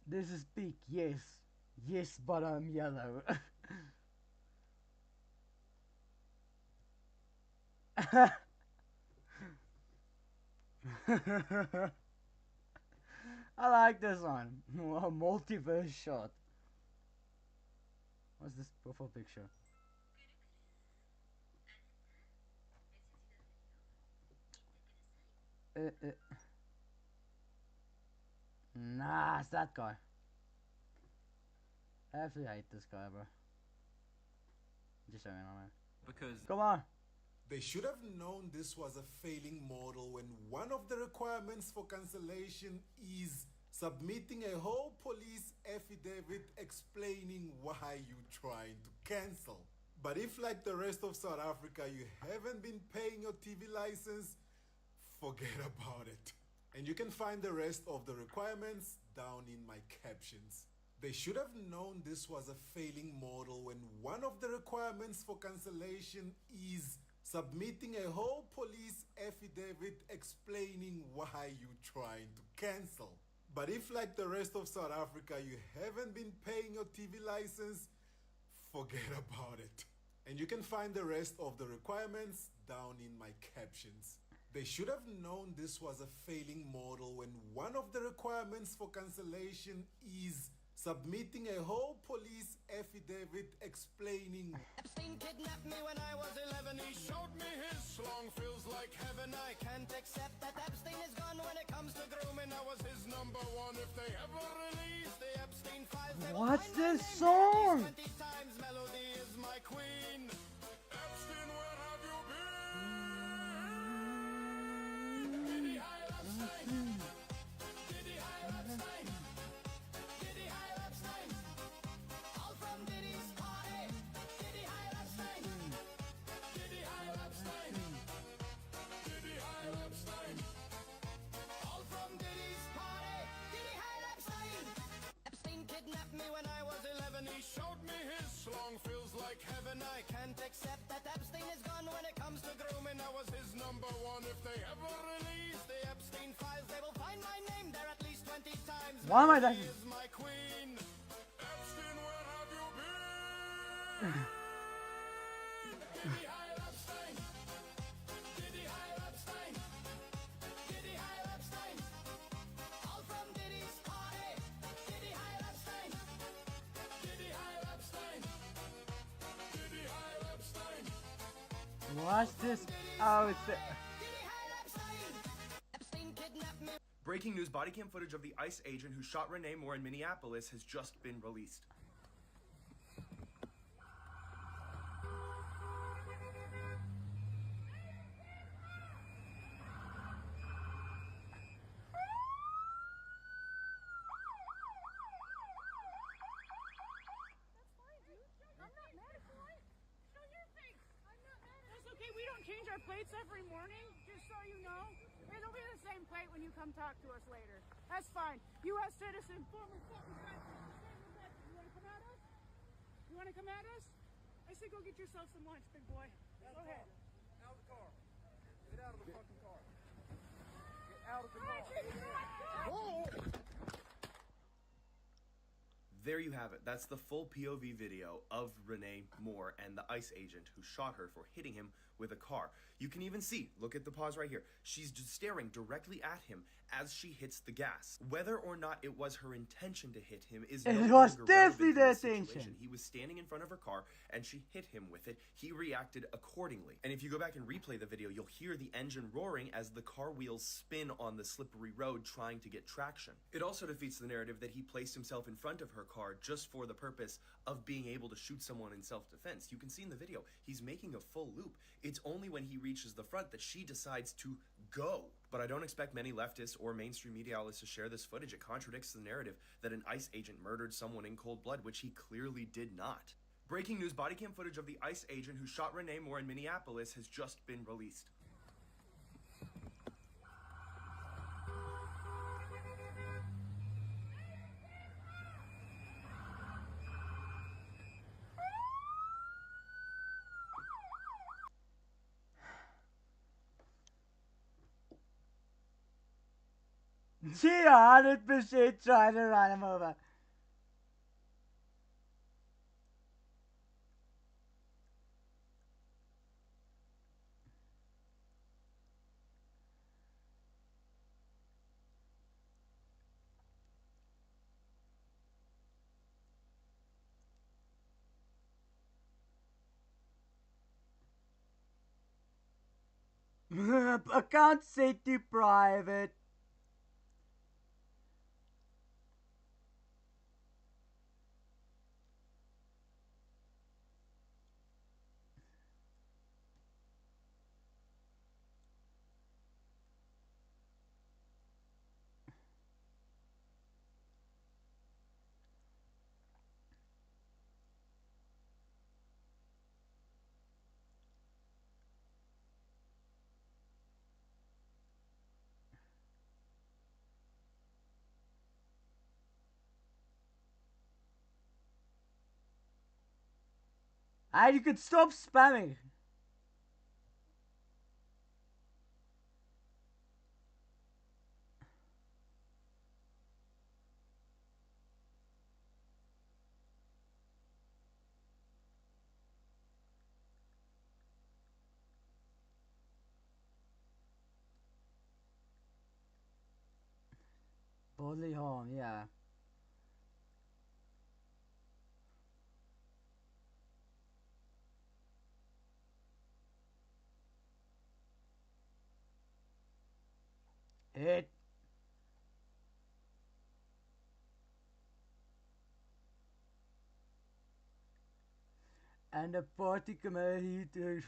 This is peak, yes. Yes, but I'm yellow. I like this one. A multiverse shot. What's this profile picture? Nah, it's that guy. I absolutely hate this guy, bro. Just showing on it. Because come on. They should have known this was a failing model when one of the requirements for cancellation is submitting a whole police affidavit explaining why you're trying to cancel. But if, like the rest of South Africa, you haven't been paying your TV license, forget about it. And you can find the rest of the requirements down in my captions. They should have known this was a failing model when one of the requirements for cancellation is submitting a whole police affidavit explaining why you're trying to cancel. But if, like the rest of South Africa, you haven't been paying your TV license, forget about it. And you can find the rest of the requirements down in my captions. They should have known this was a failing model when one of the requirements for cancellation is submitting a whole police affidavit explaining. Epstein kidnapped me when I was 11. He showed me his schlong. Feels like heaven. I can't accept that Epstein is gone. When it comes to grooming, I was his number one. If they ever release the Epstein files, they will What's find my this name song? 20 times. Melody is my queen. Epstein, where have you been? Diddy Heil Epstein. Diddy Heil Epstein. Diddy Heil Epstein. All from Diddy's party. Diddy Heil Epstein. Diddy Heil Epstein. Diddy Heil Epstein. All from Diddy's party. Diddy Heil Epstein. Epstein kidnapped me when I was 11. He showed me his schlong. Feels like heaven. I can't accept that Epstein is gone. When it comes to grooming, I was his number one. If they ever release the Epstein files, they will find my name there at least 20 times. Why am I Melody dying? is my queen. Epstein, where have you been? Diddy Heil Epstein. Diddy Heil Epstein. Diddy Heil Epstein. All from Diddy's party. Diddy Heil Epstein. Diddy Heil Epstein. Diddy Heil Epstein. What's this? Oh, it's the... Breaking news, body cam footage of the ICE agent who shot Renee Moore in Minneapolis has just been released. That's okay, we don't change our plates every morning, just so you know. It'll be the same plate when you come talk to us later. That's fine. U.S. citizen, former fucking president. You want to come at us? You want to come at us? I say go get yourself some lunch, big boy. Go ahead. Out of the car. Get out of the fucking car. Get out of the car. There you have it. That's the full POV video of Renee Moore and the ICE agent who shot her for hitting him with a car. You can even see, look at the pause right here. She's just staring directly at him as she hits the gas. Whether or not it was her intention to hit him is no It was longer definitely relevant the in this intention. situation. He was standing in front of her car and she hit him with it. He reacted accordingly. And if you go back and replay the video, you'll hear the engine roaring as the car wheels spin on the slippery road trying to get traction. It also defeats the narrative that he placed himself in front of her car just for the purpose of being able to shoot someone in self-defense. You can see in the video, he's making a full loop. It's only when he reaches the front that she decides to go. But I don't expect many leftists or mainstream media outlets to share this footage. It contradicts the narrative that an ICE agent murdered someone in cold blood, which he clearly did not. Breaking news, body cam footage of the ICE agent who shot Renee Moore in Minneapolis has just been released. She 100% tried to run him over. Account safety private. And you could stop spamming. Bodily harm, yeah. It. And a party committee to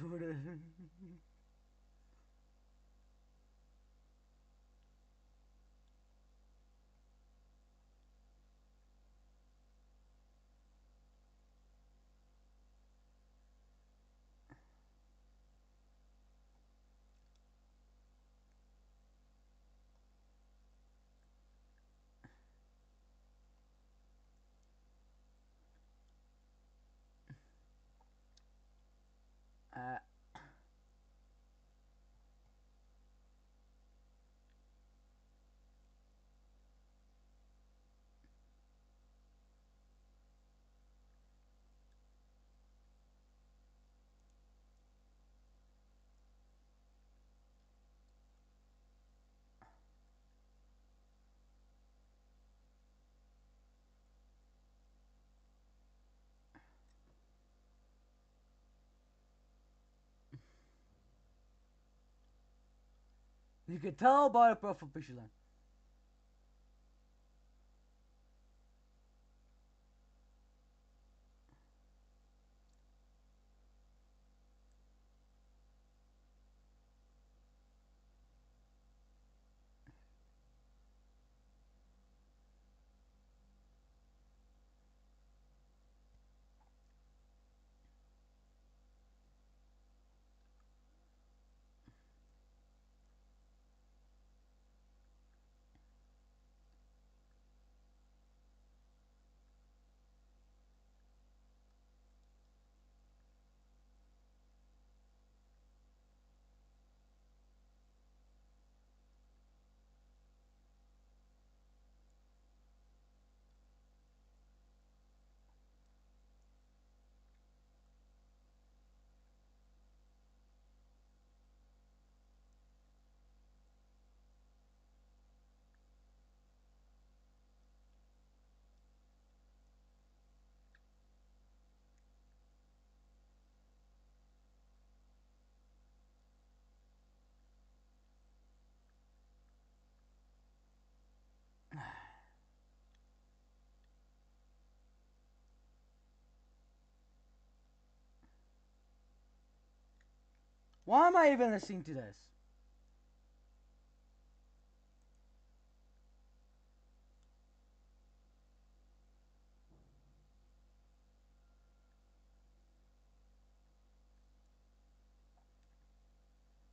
You can tell by the profile picture then. Why am I even listening to this?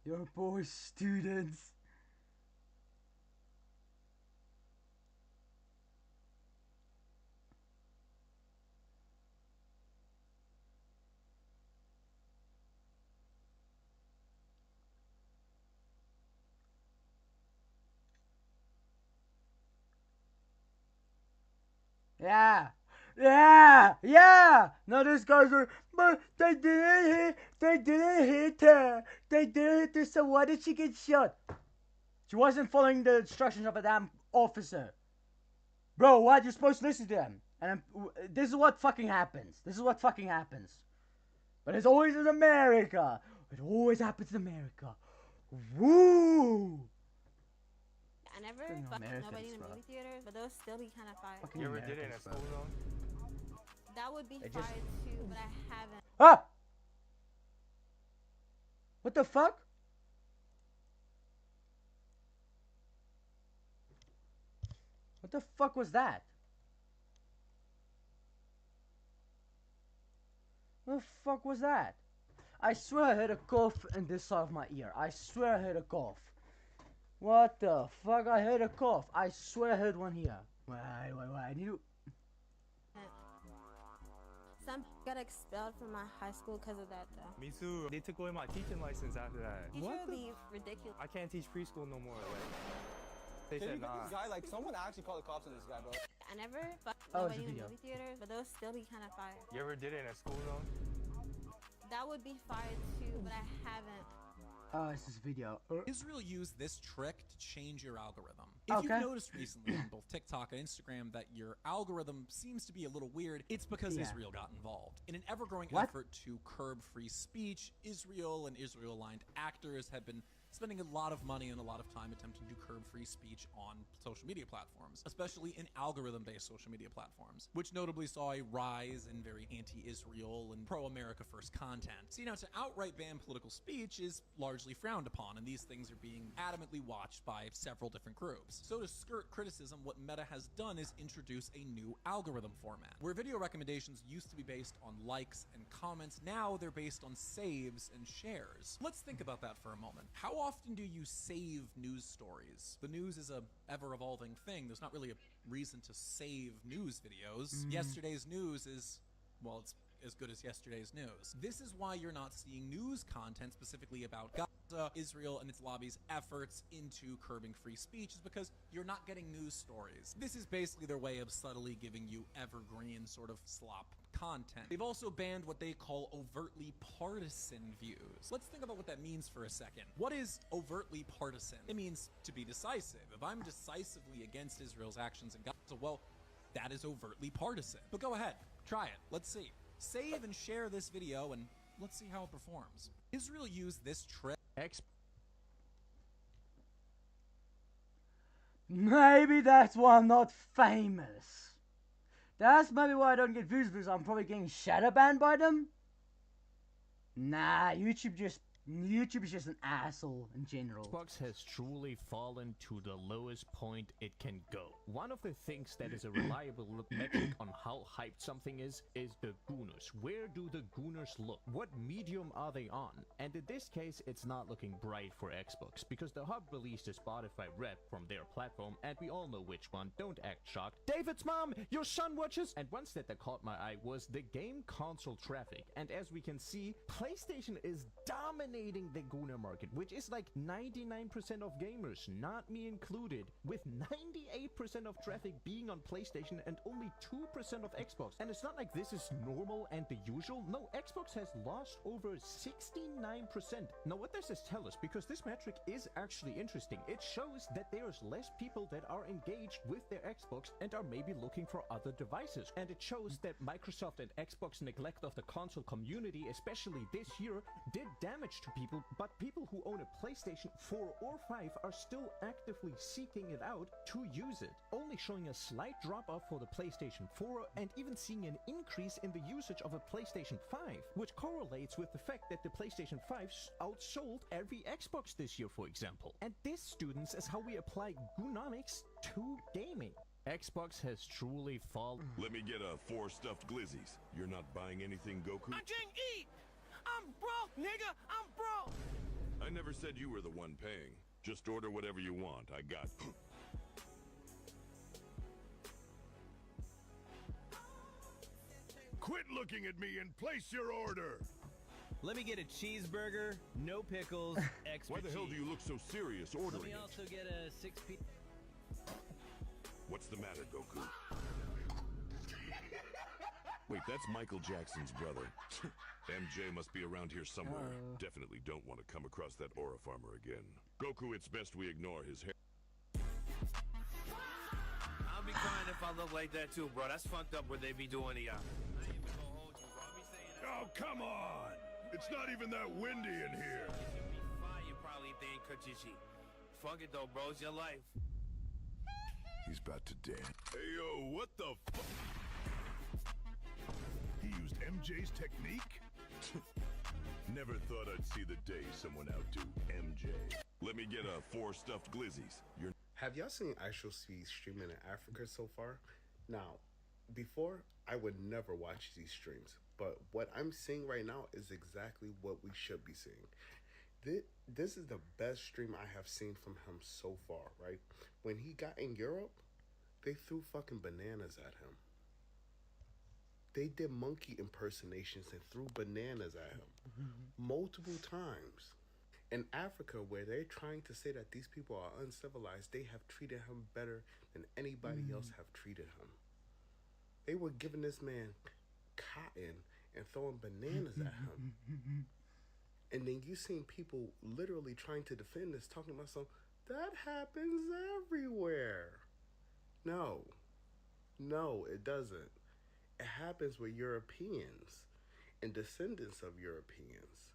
Your poor students. Yeah. Yeah. No, these guys are, but they didn't hit her. They didn't hit her, so why did she get shot? She wasn't following the instructions of a damn officer. Bro, what? You're supposed to listen to them. And this is what fucking happens. This is what fucking happens. But it's always in America. It always happens in America. Woo! I never fucked nobody in the movie theaters, but those still be kind of fire. Fucking You ever did it in a school zone? That would be fire too, but I haven't. Ah! What the fuck? What the fuck was that? What the fuck was that? I swear I heard a cough in this side of my ear. I swear I heard a cough. What the fuck? I heard a cough. I swear I heard one here. Wait. I need to... Some got expelled from my high school because of that though. Me too. They took away my teaching license after that. Teacher would be ridiculous. I can't teach preschool no more. Like, they Can said you get nah. this guy? Like, someone actually called the cops on this guy, bro. I never fucked Oh, nobody it's a in the video. movie theaters, but those still be kind of fire. You ever did it in a school zone? That would be fire too, but I haven't. Oh, it's this video. Israel used this trick to change your algorithm. If you've noticed recently on both TikTok and Instagram that your algorithm seems to be a little weird, it's because Israel got involved. In an ever-growing effort to curb free speech, Israel and Israel-aligned actors have been spending a lot of money and a lot of time attempting to curb free speech on social media platforms, especially in algorithm-based social media platforms, which notably saw a rise in very anti-Israel and pro-America first content. See, now to outright ban political speech is largely frowned upon, and these things are being adamantly watched by several different groups. So to skirt criticism, what Meta has done is introduce a new algorithm format, where video recommendations used to be based on likes and comments, now they're based on saves and shares. Let's think about that for a moment. How often do you save news stories? The news is a ever-evolving thing. There's not really a reason to save news videos. Yesterday's news is, well, it's as good as yesterday's news. This is why you're not seeing news content specifically about Gaza, Israel, and its lobby's efforts into curbing free speech, is because you're not getting news stories. This is basically their way of subtly giving you evergreen sort of slop content. They've also banned what they call overtly partisan views. Let's think about what that means for a second. What is overtly partisan? It means to be decisive. If I'm decisively against Israel's actions in Gaza, well, that is overtly partisan. But go ahead, try it. Let's see. Save and share this video and let's see how it performs. Israel used this trick. Maybe that's why I'm not famous. That's maybe why I don't get views, because I'm probably getting shadow banned by them. Nah, YouTube is just an asshole in general. Xbox has truly fallen to the lowest point it can go. One of the things that is a reliable metric on how hyped something is the Gooners. Where do the Gooners look? What medium are they on? And in this case, it's not looking bright for Xbox, because the hub released a Spotify rep from their platform, and we all know which one. Don't act shocked. David's mom, your son watches! And one stat that caught my eye was the game console traffic. And as we can see, PlayStation is dominating the Gooner market, which is like 99% of gamers, not me included, with 98% of traffic being on PlayStation and only 2% of Xbox. And it's not like this is normal and the usual. No, Xbox has lost over 69%. Now, what does this tell us? Because this metric is actually interesting. It shows that there's less people that are engaged with their Xbox and are maybe looking for other devices. And it shows that Microsoft and Xbox neglect of the console community, especially this year, did damage to people, but people who own a PlayStation 4 or 5 are still actively seeking it out to use it, only showing a slight drop-off for the PlayStation 4 and even seeing an increase in the usage of a PlayStation 5, which correlates with the fact that the PlayStation 5 outsold every Xbox this year, for example. And this, students, is how we apply Goonomics to gaming. Xbox has truly fallen. Let me get 4 stuffed glizzies. You're not buying anything, Goku? I can't eat! I'm broke, nigga! I'm broke! I never said you were the one paying. Just order whatever you want. I got you. Quit looking at me and place your order! Let me get a cheeseburger, no pickles, extra Why the hell do you look so serious ordering Let me it? also get a 6-piece. What's the matter, Goku? Wait, that's Michael Jackson's brother. MJ must be around here somewhere. Definitely don't want to come across that aura farmer again. Goku, it's best we ignore his hair. I'll be crying if I look like that too, bro. That's fucked up what they be doing to y'all. I ain't even gonna hold you, bro. I be saying that. Oh, come on! It's not even that windy in here. It should be fire probably if they ain't cut your shit. Fuck it though, bro. It's your life. He's about to dance. Hey, yo, what the f... He used MJ's technique? Never thought I'd see the day someone outdo MJ. Let me get 4 stuffed glizzies. Have y'all seen Actual Speed streaming in Africa so far? Now, before, I would never watch these streams. But what I'm seeing right now is exactly what we should be seeing. This is the best stream I have seen from him so far, right? When he got in Europe, they threw fucking bananas at him. They did monkey impersonations and threw bananas at him multiple times. In Africa, where they're trying to say that these people are uncivilized, they have treated him better than anybody else have treated him. They were giving this man cotton and throwing bananas at him. And then you seen people literally trying to defend this, talking about something that happens everywhere. No, it doesn't. It happens with Europeans and descendants of Europeans.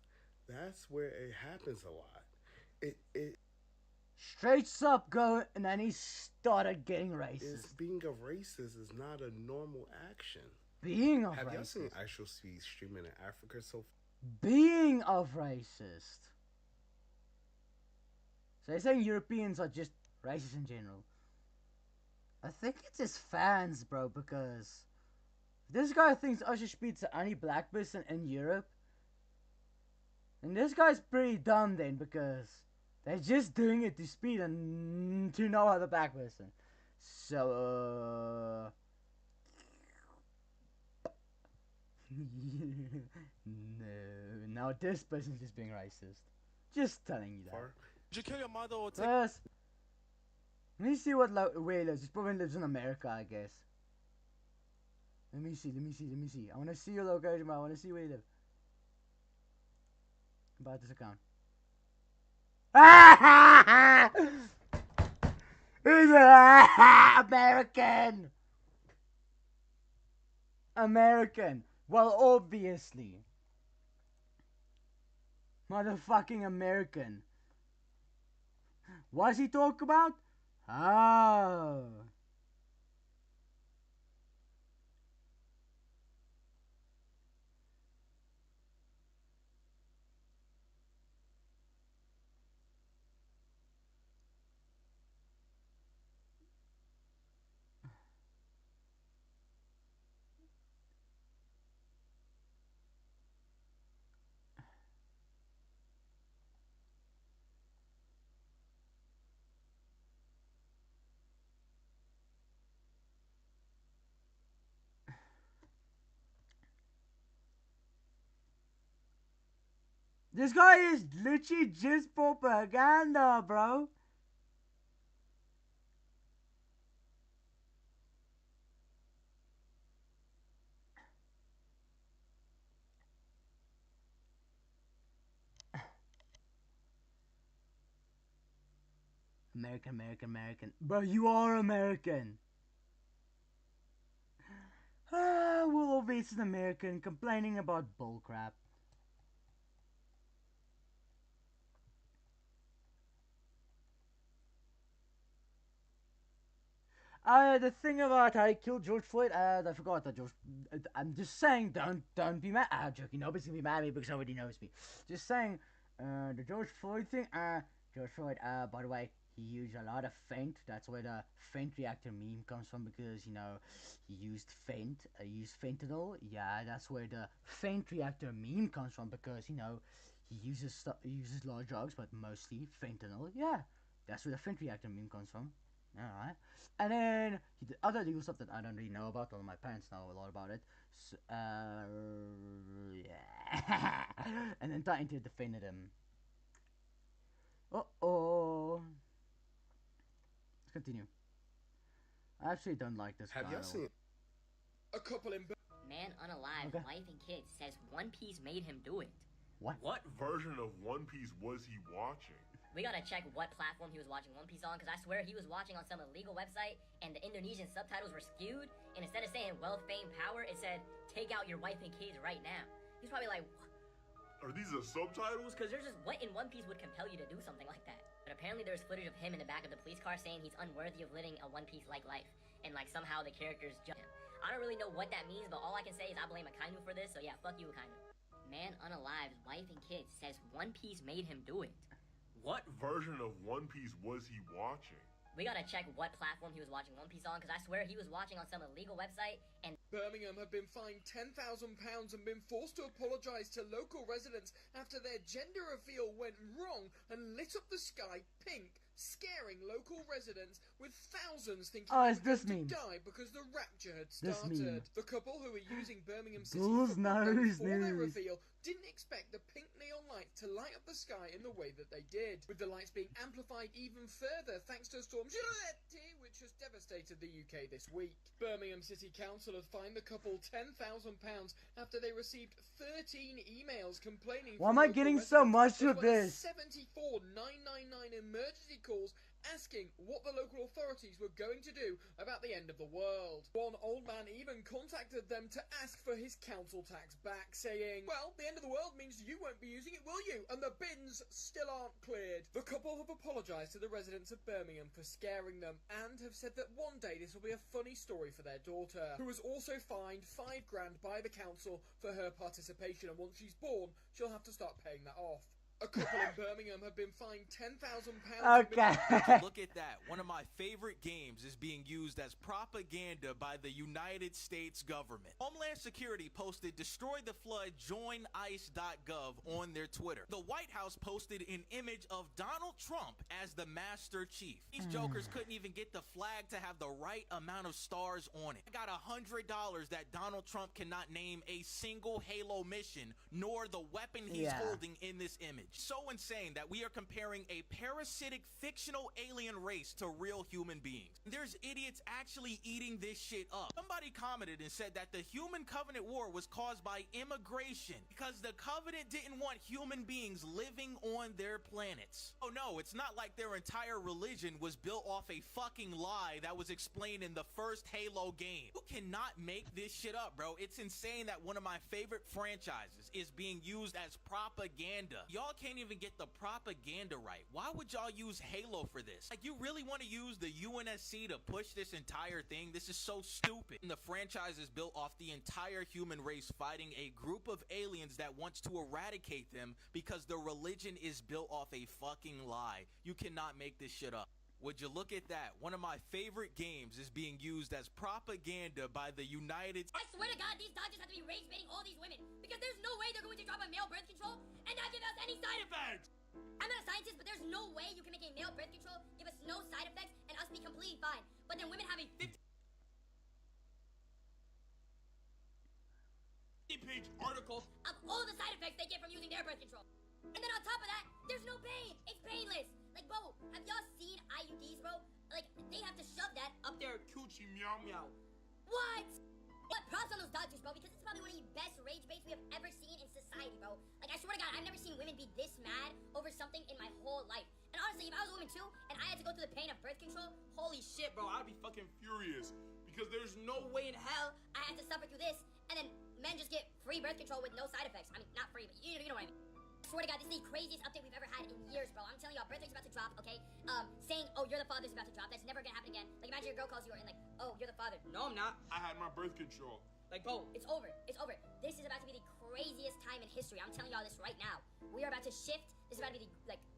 That's where it happens a lot. It straight up go, and then he started getting racist. Being a racist is not a normal action. Being a racist. Have y'all seen Actual Speed streaming in Africa so far? Being a racist. So you're saying Europeans are just racist in general? I think it's his fans, bro, because this guy thinks Usher Speed's the only black person in Europe. And this guy's pretty dumb then, because they're just doing it to Speed and to no other black person. So, no. Now this person's just being racist. Just telling you that. Did you kill your mother or take... First, let me see what where he lives. He probably lives in America, I guess. Let me see. I want to see your location, bro. I want to see where you live. About this account. American. Well, obviously. Motherfucking American. What's he talk about? Oh. This guy is literally just propaganda, bro. American. Bro, you are American. Well, obviously an American complaining about bullcrap. The thing about I killed George Floyd, I forgot that George. I'm just saying, don't be mad. I'm joking. Nobody's gonna be mad at me because nobody knows me. Just saying, the George Floyd thing. George Floyd. By the way, he used a lot of feint. That's where the feint reactor meme comes from because he used feint. Used fentanyl. Yeah, that's where the feint reactor meme comes from because he uses a lot of drugs, but mostly fentanyl. Yeah, that's where the feint reactor meme comes from. Alright. And then he did other legal stuff that I don't really know about, although my parents know a lot about it. So, yeah. And then Titan defended him. Uh-oh. Let's continue. I actually don't like this Have y'all seen a couple in man unalive, wife and kids says One Piece made him do it. What version of One Piece was he watching? We gotta check what platform he was watching One Piece on, because I swear he was watching on some illegal website, and the Indonesian subtitles were skewed, and instead of saying wealth, fame, power, it said, take out your wife and kids right now. He's probably like, Are these the subtitles? because there's just, what in One Piece would compel you to do something like that? But apparently there's footage of him in the back of the police car saying he's unworthy of living a One Piece-like life, and like somehow the characters judge him. I don't really know what that means, but all I can say is I blame Akainu for this, so yeah, fuck you, Akainu. Man unalive, wife and kids says One Piece made him do it. What version of One Piece was he watching? We gotta check what platform he was watching One Piece on, because I swear he was watching on some illegal website, and Birmingham have been fined £10,000 and been forced to apologise to local residents after their gender reveal went wrong and lit up the sky pink, scaring local residents with thousands thinking they were going to die because the rapture had started. The couple who were using Birmingham City for their reveal didn't expect the pink neon lights to light up the sky in the way that they did, with the lights being amplified even further thanks to Storm Giletti, which has devastated the UK this week. Birmingham City Council have fined the couple £10,000 after they received 13 emails complaining. Why am I getting so much of this? 74,999 emergency calls asking what the local authorities were going to do about the end of the world. One old man even contacted them to ask for his council tax back, saying, well, the end of the world means you won't be using it, will you? And the bins still aren't cleared. The couple have apologised to the residents of Birmingham for scaring them and have said that one day this will be a funny story for their daughter, who was also fined £5 grand by the council for her participation, and once she's born, she'll have to start paying that off. A couple in Birmingham have been fined £10,000. Okay. Look at that. One of my favorite games is being used as propaganda by the United States government. Homeland Security posted destroy the flood, join ice.gov on their Twitter. The White House posted an image of Donald Trump as the Master Chief. These jokers couldn't even get the flag to have the right amount of stars on it. I got $100 that Donald Trump cannot name a single Halo mission, nor the weapon he's holding in this image. So insane that we are comparing a parasitic fictional alien race to real human beings. There's idiots actually eating this shit up. Somebody commented and said that the Human Covenant War was caused by immigration because the Covenant didn't want human beings living on their planets. Oh no, it's not like their entire religion was built off a fucking lie that was explained in the first Halo game. You cannot make this shit up, bro. It's insane that one of my favorite franchises is being used as propaganda. Y'all can't even get the propaganda right. Why would y'all use Halo for this? Like, you really want to use the UNSC to push this entire thing? This is so stupid. And the franchise is built off the entire human race fighting a group of aliens that wants to eradicate them because the religion is built off a fucking lie. You cannot make this shit up. Would you look at that? One of my favorite games is being used as propaganda by the United States. I swear to God, these doctors have to be rage baiting all these women, because there's no way they're going to drop a male birth control and not give us any side effects. I'm not a scientist, but there's no way you can make a male birth control give us no side effects and us be completely fine, but then women have a 50-page article of all the side effects they get from using their birth control. And then on top of that, there's no pain. It's painless. Like, bro, have y'all seen IUDs, bro? Like, they have to shove that up their coochie meow meow. What? But props on those doctors, bro, because it's probably one of the best rage baits we have ever seen in society, bro. Like, I swear to God, I've never seen women be this mad over something in my whole life. And honestly, if I was a woman too, and I had to go through the pain of birth control, holy shit, bro, I'd be fucking furious. Because there's no way in hell I had to suffer through this, and then men just get free birth control with no side effects. I mean, not free, but you know what I mean. I swear to God, this is the craziest update we've ever had in years, bro. I'm telling y'all, birth rate's about to to drop, okay? Saying, oh, you're the father's about to drop. That's never gonna happen again. Like, imagine your girl calls you and like, oh, you're the father. No, I'm not. I had my birth control. Like, bro, it's over. It's over. This is about to be the craziest time in history. I'm telling y'all this right now. We are about to shift. This is about to be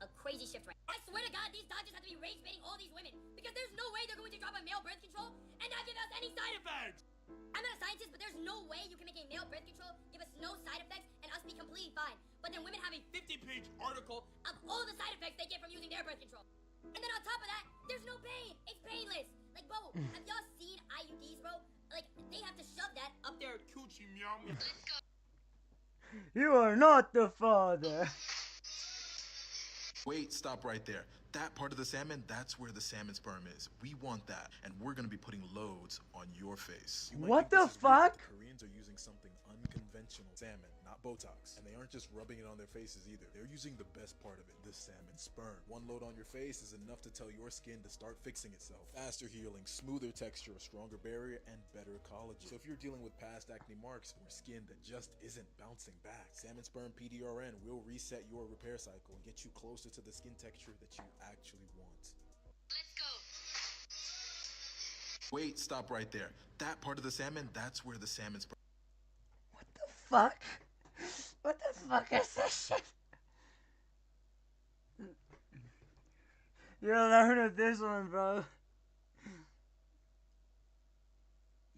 a crazy shift right now. I swear to God, these doctors have to be rage baiting all these women because there's no way they're going to drop a male birth control and not give us any side effects. I'm not a scientist, but there's no way you can make a male birth control give us no side effects and us be completely fine. But then women have a 50-page article of all the side effects they get from using their birth control. And then on top of that, there's no pain. It's painless. Like, bro, have y'all seen IUDs, bro? Like, they have to shove that up their coochie, meow. Let's go. You are not the father. Wait, stop right there. That part of the salmon, that's where the salmon sperm is. We want that, and we're gonna be putting loads on your face. What the fuck? Koreans are using something unconventional, salmon, not Botox. And they aren't just rubbing it on their faces either. They're using the best part of it, the salmon sperm. One load on your face is enough to tell your skin to start fixing itself. Faster healing, smoother texture, a stronger barrier, and better collagen. So if you're dealing with past acne marks or skin that just isn't bouncing back, salmon sperm PDRN will reset your repair cycle and get you closer to the skin texture that you actually want. Let's go. Wait, stop right there. That part of the salmon, that's where the salmon sperm. What the fuck? What the fuck is this shit? You'll learn of this one, bro.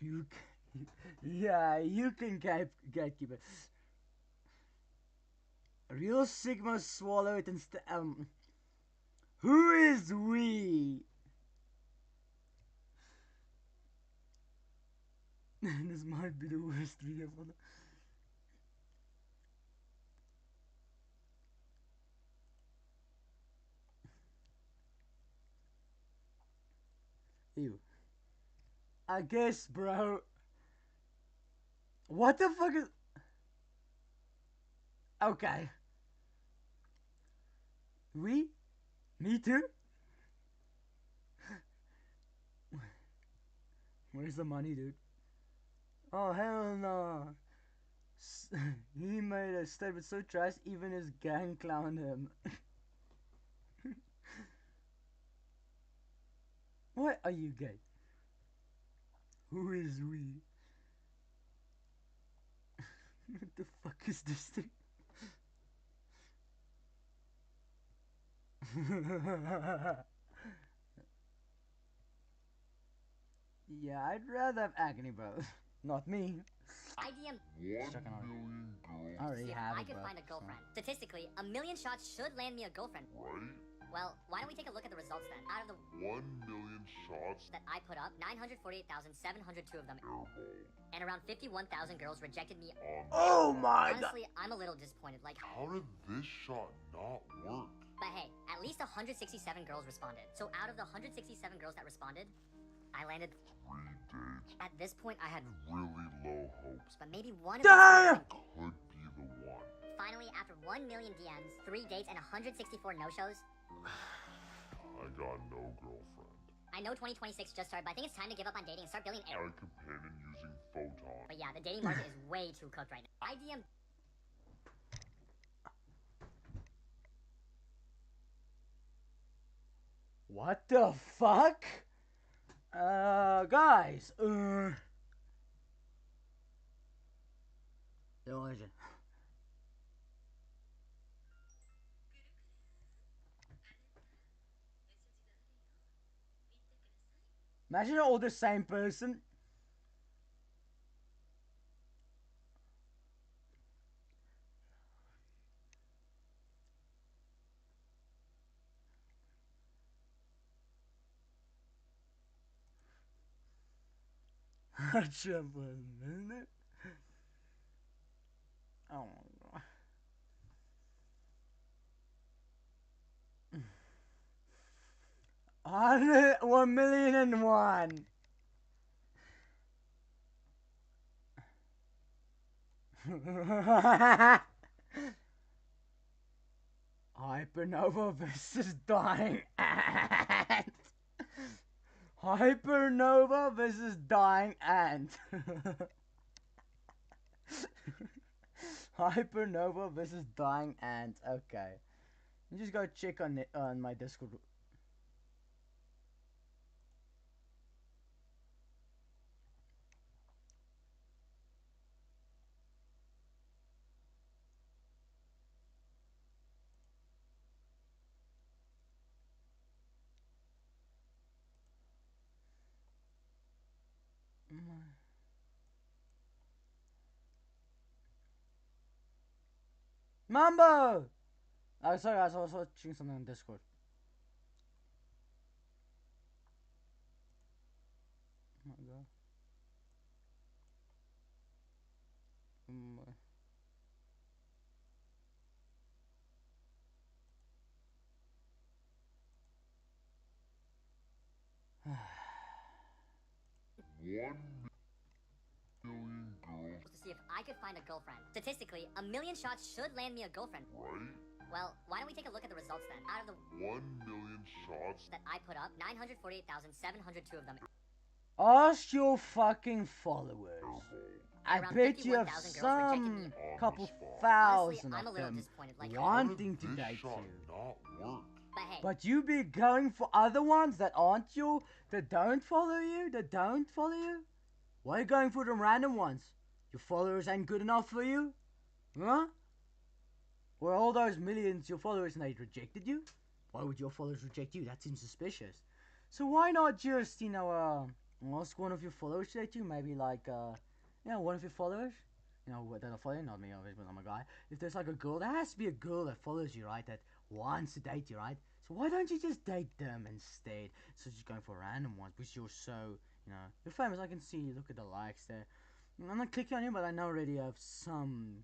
You can gatekeep it. Real Sigma swallow it instead. Who is we? This might be the worst video for them. Ew. I guess, bro. What the fuck is... Okay. We? Me too? Where's the money, dude? Oh, hell no. He made a statement so trash, even his gang clowned him. Why are you gay? Who is we? What the fuck is this thing? Yeah, I'd rather have acne, bro. Not me. IDM. I already have I it, could bro, find a girlfriend. Statistically, 1 million shots should land me a girlfriend. Right? Well, why don't we take a look at the results then? Out of the 1 million shots that I put up, 948,702 of them airball. And around 51,000 girls rejected me. Oh my god! Honestly, I'm a little disappointed. Like, how did this shot not work? But hey, at least 167 girls responded. So out of the 167 girls that responded, I landed 3 dates. At this point, I had really low hopes. But maybe one of them could be the one. Finally, after 1 million DMs, 3 dates, and 164 no-shows, I got no girlfriend. I know 2026 just started, but I think it's time to give up on dating and start building I companion using Photon. But yeah, the dating market is way too cooked right now. IDM. What the fuck? Guys. Imagine all the same person. Chill for a minute. Oh my god. 1,000,001. Hypernova versus dying ant. Hypernova versus dying ant. Hypernova versus dying ant. Okay. You just go check on my Discord. Mambo! Oh, sorry guys, I was watching something on Discord. Oh my god. To see if I could find a girlfriend. Statistically, 1 million shots should land me a girlfriend. Right? Well, why don't we take a look at the results then? Out of the 1 million shots that I put up, 948,702 of them. Ask your fucking followers. I bet you have some couple thousand of them wanting to date you. But you be going for other ones that aren't you, that don't follow you, Why are you going for the random ones? Your followers ain't good enough for you? Huh? Or all those millions your followers and they rejected you? Why would your followers reject you? That seems suspicious. So why not just, ask one of your followers to date you? Maybe like, one of your followers? That are following, not me, obviously, but I'm a guy. If there's like a girl, there has to be a girl that follows you, right? That wants to date you, right? So why don't you just date them instead? So just going for random ones, because you're so, you're famous. I can see, look at the likes there. I'm not clicking on you, but I know already have some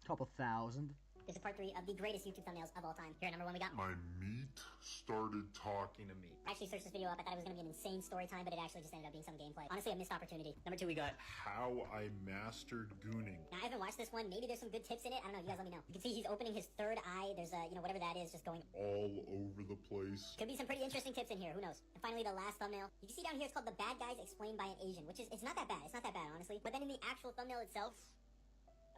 couple thousand. This is part 3 of the greatest YouTube thumbnails of all time. Here, number 1 we got. My meat started talking to me. I actually searched this video up. I thought it was going to be an insane story time, but it actually just ended up being some gameplay. Honestly, a missed opportunity. Number 2 we got. How I mastered gooning. Now, I haven't watched this one. Maybe there's some good tips in it. I don't know. You guys let me know. You can see he's opening his third eye. There's whatever that is, just going all over the place. Could be some pretty interesting tips in here. Who knows? And finally, the last thumbnail. You can see down here it's called The Bad Guys Explained by an Asian, which is, it's not that bad. It's not that bad, honestly. But then in the actual thumbnail itself,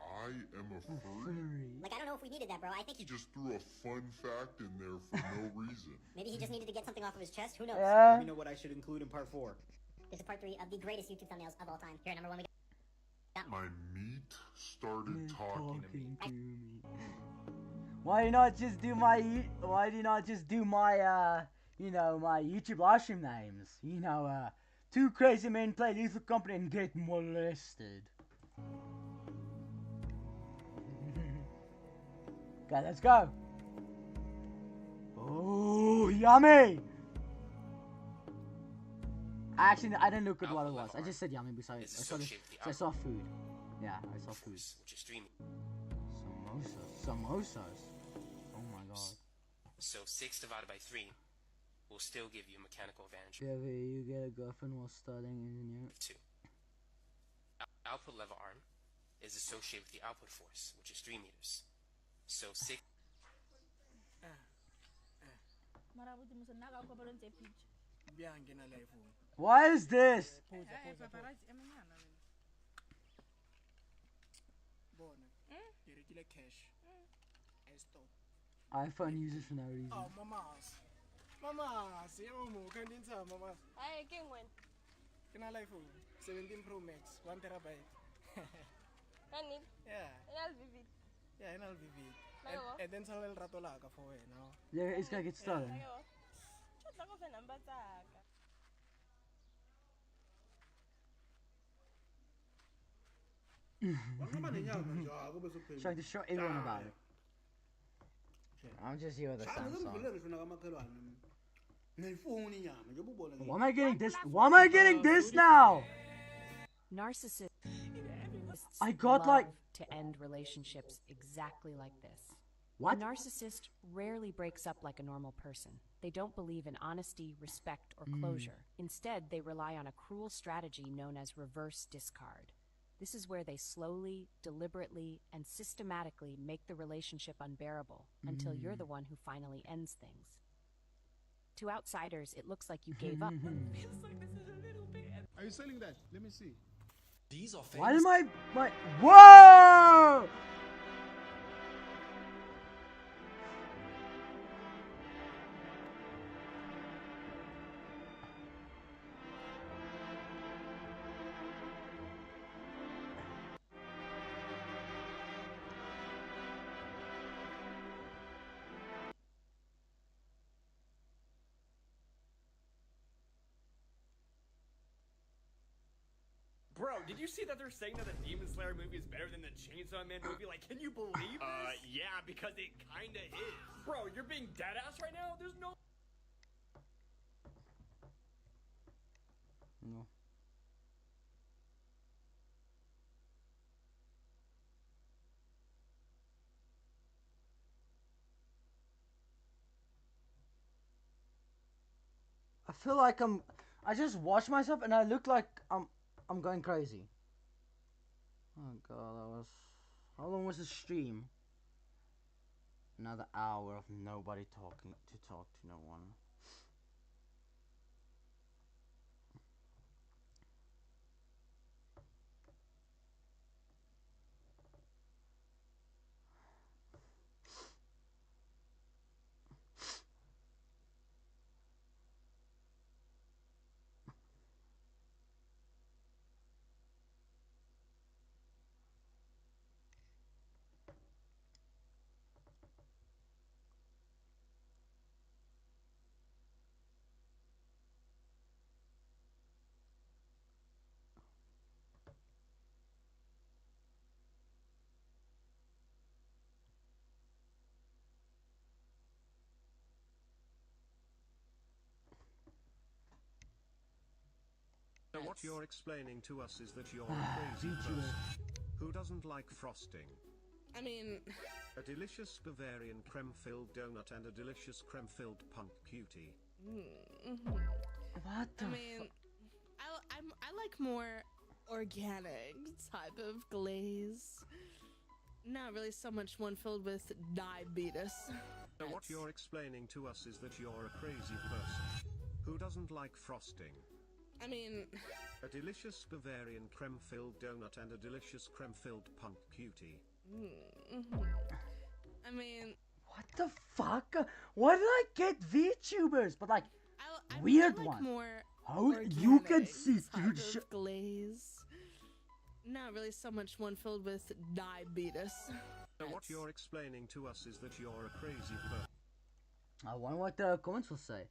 I am a furry. like, I don't know if we needed that, bro. I think He just threw a fun fact in there for no reason. Maybe he just needed to get something off of his chest. Who knows? Yeah. Let me know what I should include in part 4. This is part 3 of the greatest YouTube thumbnails of all time. Here, number 1 we got. My meat started talking to me. Why do you not just do my, my YouTube live stream names? Two crazy men play Lethal Company and get molested. Okay, let's go. Oh, yummy! Actually, I didn't look at what it was. I just said yummy because I saw food. Yeah, I saw food. Samosas. Oh my god. So 6 divided by 3 will still give you a mechanical advantage. Yeah, you get a girlfriend while studying engineering. 2. Output lever arm is associated with the output force, which is 3 meters. So 6. What is this? iPhone users for no reason. Oh, mamas. Mamas, can you tell mamas? Hey, can win. Can I like 17 Pro Max, 1 terabyte. Yeah. Yeah, and I'll be big. And then tell el rato la ka for now. Yeah, it's gonna get stolen. Trying to show everyone about it. I'm just here with the Samsung. Why am I getting this? Why am I getting this now? Narcissists I got like to end relationships exactly like this. What? A narcissist rarely breaks up like a normal person. They don't believe in honesty, respect, or closure. Instead, they rely on a cruel strategy known as reverse discard. This is where they slowly, deliberately, and systematically make the relationship unbearable until you're the one who finally ends things. To outsiders, it looks like you gave up. Feels like this is a little bit. Are you selling that? Let me see. These are Why am I Whoa! Bro, did you see that they're saying that the Demon Slayer movie is better than the Chainsaw Man movie? Like, can you believe this? Yeah, because it kinda is. Bro, you're being dead ass right now? There's no... No. I feel like I just watched myself and I look like I'm going crazy. Oh god, that was... How long was the stream? Another hour of nobody talking to talk to no one. So what you're explaining to us is that you're a crazy person who doesn't like frosting. I mean... A delicious Bavarian creme-filled donut and a delicious creme-filled punk cutie. What the I mean, I like more organic type of glaze. Not really so much one filled with diabetes. So what you're explaining to us is that you're a crazy person who doesn't like frosting. I mean... A delicious Bavarian creme-filled donut and a delicious creme-filled punk cutie. I mean... What the fuck? Why did I get VTubers? But like, weird like one. More How you can see through type of glaze. Not really so much one filled with diabetes. So what you're explaining to us is that you're a crazy person. I wonder what the comments will say.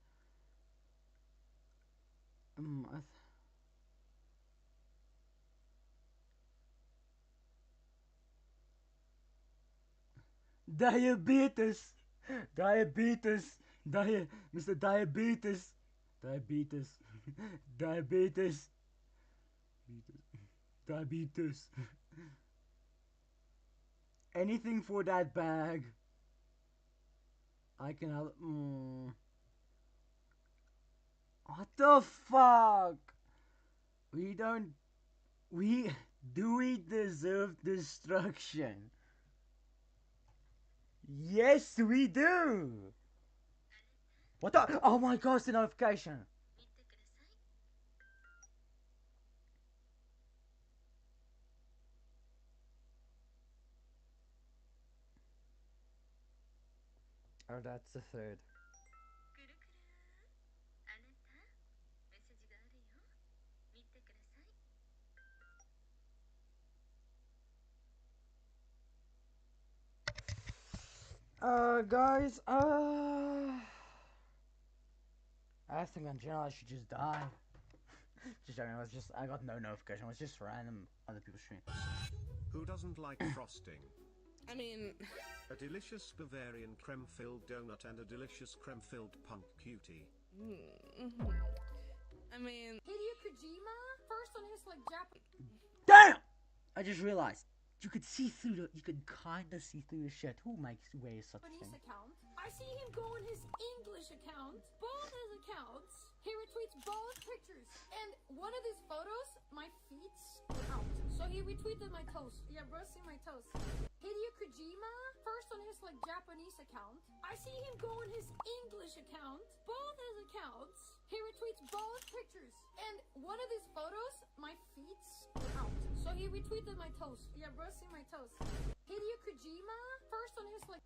Diabetes, diabetes, Mr. Diabetes, diabetes, diabetes, diabetes. Anything for that bag. I can help. What the fuck? We deserve destruction? Yes, we do. What the? Oh my gosh, the notification. Oh, that's the third. Guys, I think in general I should just die. Just joking, I got no notification, it was just random other people's stream. Who doesn't like frosting? I mean... A delicious Bavarian creme-filled donut and a delicious creme-filled punk cutie. I mean... Hideo Kojima? First on his, like, Damn! I just realized. You could see through the... You could kinda see through the shit. Who makes ways such a thing? Account. I see him go on his English account. Both his accounts. He retweets both pictures. And one of his photos, my feet's out. So he retweeted my toes. Yeah, bro, see my toes. Hideo Kojima? First on his, like, Japanese account. I see him go on his English account. Both his accounts. He retweets both pictures. And one of his photos, my feet's out. So he retweeted my toes. Yeah, bro, see my toes. Hideo Kojima? First on his, like...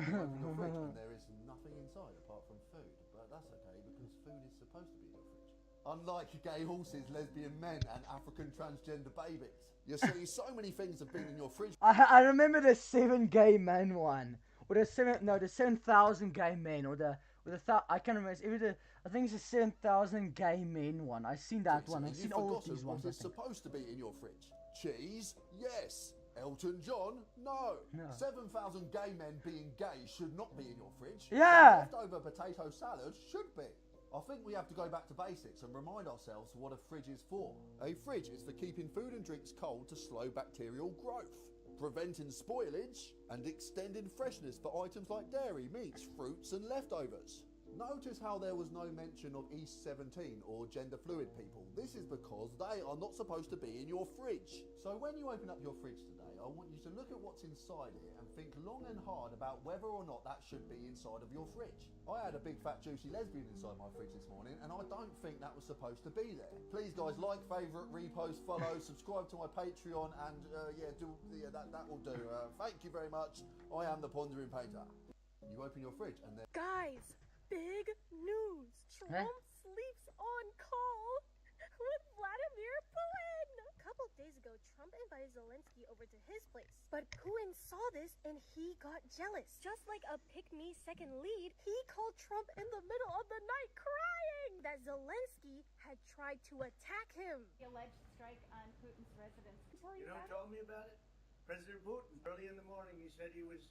And there is nothing inside apart from food, but that's okay because food is supposed to be in your fridge. Unlike gay horses, lesbian men, and African transgender babies. You see, so many things have been in your fridge. I remember the 7 gay men one. the 7,000 gay men or the I can't remember. It was I think it's the 7,000 gay men one. I've seen that one. I've seen all of these ones. What is supposed to be in your fridge? Cheese? Yes. Elton John? No. 7,000 gay men being gay should not be in your fridge. Yeah. Leftover potato salad should be. I think we have to go back to basics and remind ourselves what a fridge is for. A fridge is for keeping food and drinks cold to slow bacterial growth, preventing spoilage, and extending freshness for items like dairy, meats, fruits, and leftovers. Notice how there was no mention of East 17 or gender fluid people. This is because they are not supposed to be in your fridge. So when you open up your fridge today, I want you to look at what's inside it and think long and hard about whether or not that should be inside of your fridge. I had a big fat juicy lesbian inside my fridge this morning and I don't think that was supposed to be there. Please guys, like, favourite, repost, follow, subscribe to my Patreon and that will do. Thank you very much. I am the Pondering Painter. You open your fridge and then... Guys, big news. Trump sleeps on call with Vladimir Putin. A couple days ago, Trump invited Zelensky over to his place. But Putin saw this and he got jealous. Just like a pick-me second lead, he called Trump in the middle of the night crying that Zelensky had tried to attack him. The alleged strike on Putin's residence. You know who told me about it? President Putin. Early in the morning, he said he was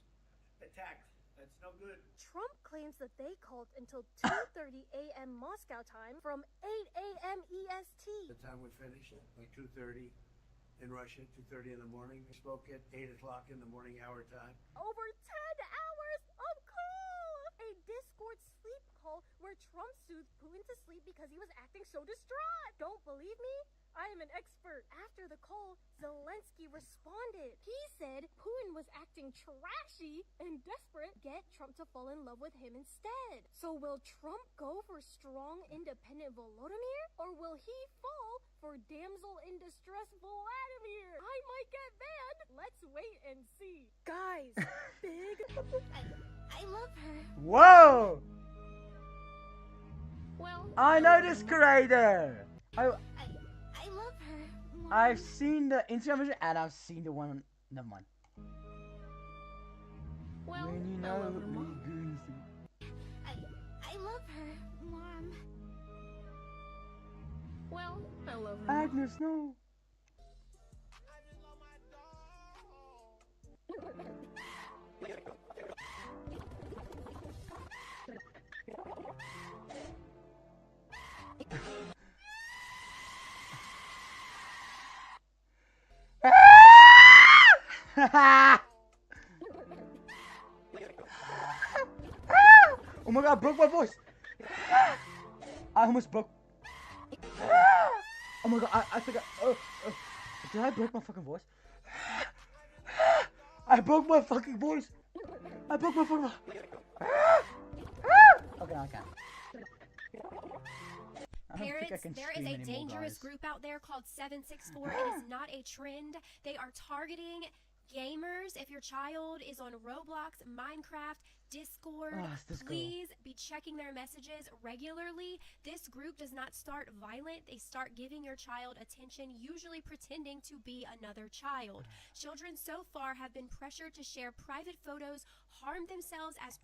attacked. That's no good. Trump claims that they called until 2:30 a.m. Moscow time from 8 a.m. EST. The time we finished, like 2:30 in Russia, 2:30 in the morning. We spoke at 8 o'clock in the morning our time. Over 10 hours of call! A Discord sleep call where Trump soothed Putin to sleep because he was acting so distraught. Don't believe me? I am an expert. After the call, Zelensky responded. He said Putin was acting trashy and desperate. Get Trump to fall in love with him instead. So will Trump go for strong, independent Volodymyr? Or will he fall for damsel in distress Vladimir? I might get banned. Let's wait and see. Guys, big... I love her. Whoa! Well, I know this creator. I love her. I've seen the Instagram version and I've seen the one. Never mind. Well, when you know I love her, Mom. Well, I love her. Agnes, no. Oh my god, I broke my voice. I almost broke. Oh my god, I forgot. Did I break my fucking voice? I broke my fucking voice. I broke my fucking voice. Okay, I can't. Parents, there is a dangerous group out there called 764. It is not a trend. They are targeting gamers. If your child is on Roblox, Minecraft, Discord, please be checking their messages regularly. This group does not start violent. They start giving your child attention, usually pretending to be another child. Children so far have been pressured to share private photos, harm themselves as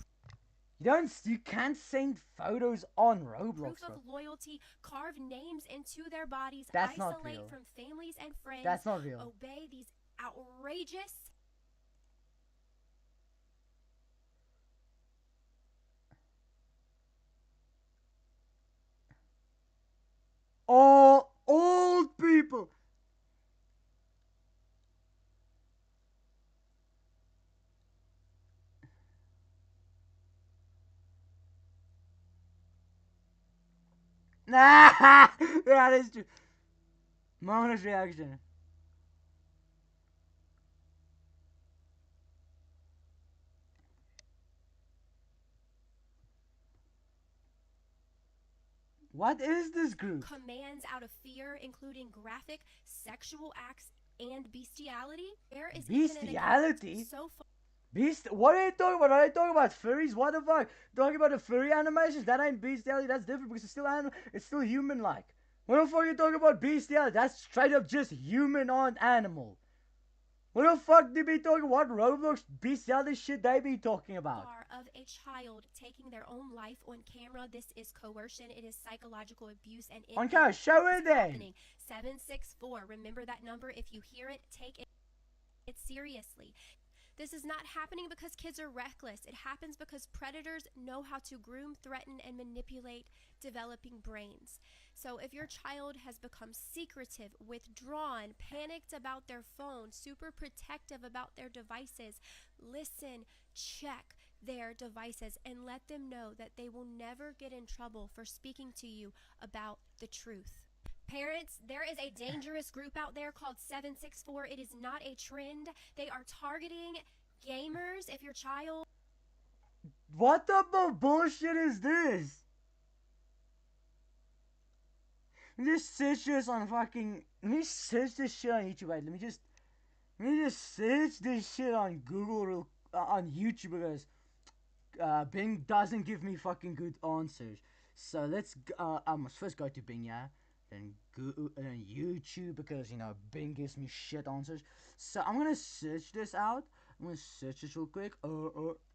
You can't send photos on Roblox. proof of loyalty, carve names into their bodies, That's not isolate real. from families and friends. That's not real. Obey these outrageous All old people. Nah, that is true. Mona's reaction. What is this group? commands out of fear, including graphic sexual acts and bestiality. There is even an Bestiality? account so far. Beast? What are you talking about? Are you talking about furries? What the fuck? Talking about the furry animations? That ain't bestiality. That's different because it's still animal. It's still human-like. What the fuck are you talking about bestiality? That's straight up just human on animal. What the fuck they be talking? What Roblox bestiality shit they be talking about? Of a child taking their own life on camera. This is coercion. It is psychological abuse, and it On camera, show it then. happening. 764. Remember that number. If you hear it, take it seriously. This is not happening because kids are reckless. It happens because predators know how to groom, threaten, and manipulate developing brains. So if your child has become secretive, withdrawn, panicked about their phone, super protective about their devices, listen, check their devices, and let them know that they will never get in trouble for speaking to you about the truth. Parents, there is a dangerous group out there called 764. It is not a trend. They are targeting gamers. If your child... What the bullshit is this? Let me just search this on fucking... Let me search this shit on YouTube. Wait, let me just search this shit on Google, on YouTube, because Bing doesn't give me fucking good answers. So let's... I must first go to Bing, yeah? Then Google, and then YouTube, because, you know, Bing gives me shit answers. So I'm gonna search this out. I'm gonna search this real quick.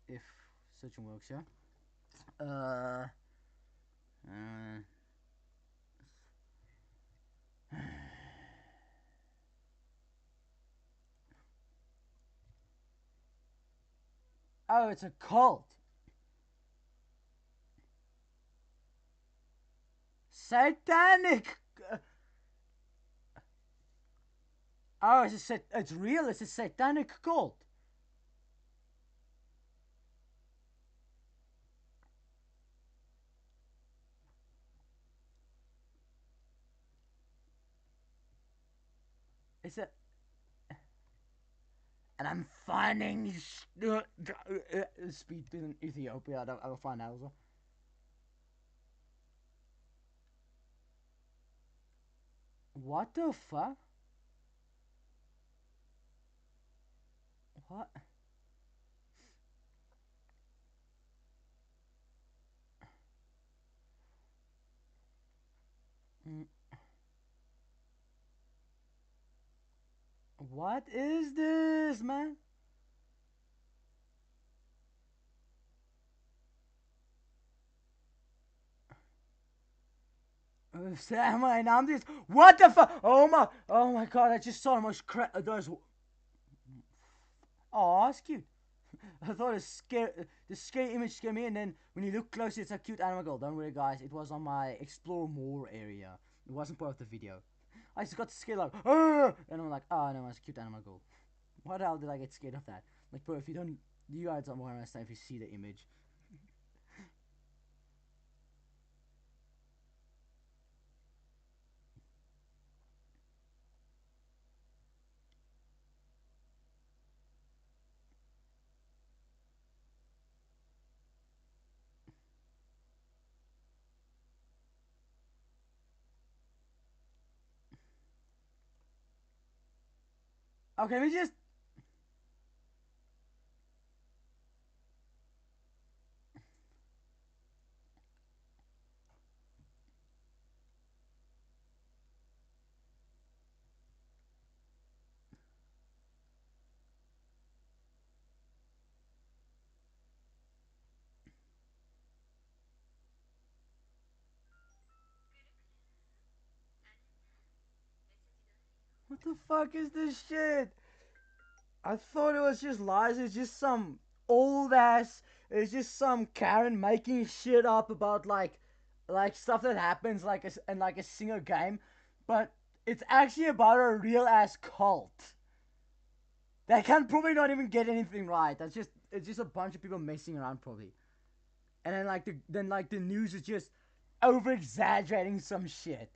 If searching works, yeah. Oh, it's a cult. Satanic. Oh, it's real. It's a satanic cult. It's a... And I'm finding speed in Ethiopia. I'll find out as well. What the fuck? What? What is this, man? Sam, and I'm just... What the fuck? Oh my god, I just saw the most those... Oh, it's cute. I thought the scary image scared me, and then when you look closer, it's a cute animal girl. Don't worry, guys. It was on my Explore More area. It wasn't part of the video. I just got scared, like, ah! And I'm like, oh no, it's a cute animal girl. What the hell did I get scared of that? Like, bro, if you don't... You guys don't want to understand if you see the image. Okay, let me just... What the fuck is this shit? I thought it was just lies. It's just some old ass... It's just some Karen making shit up about, like stuff that happens, in a single game. But it's actually about a real ass cult. They can probably not even get anything right. It's just a bunch of people messing around, probably. And then the news is just over exaggerating some shit.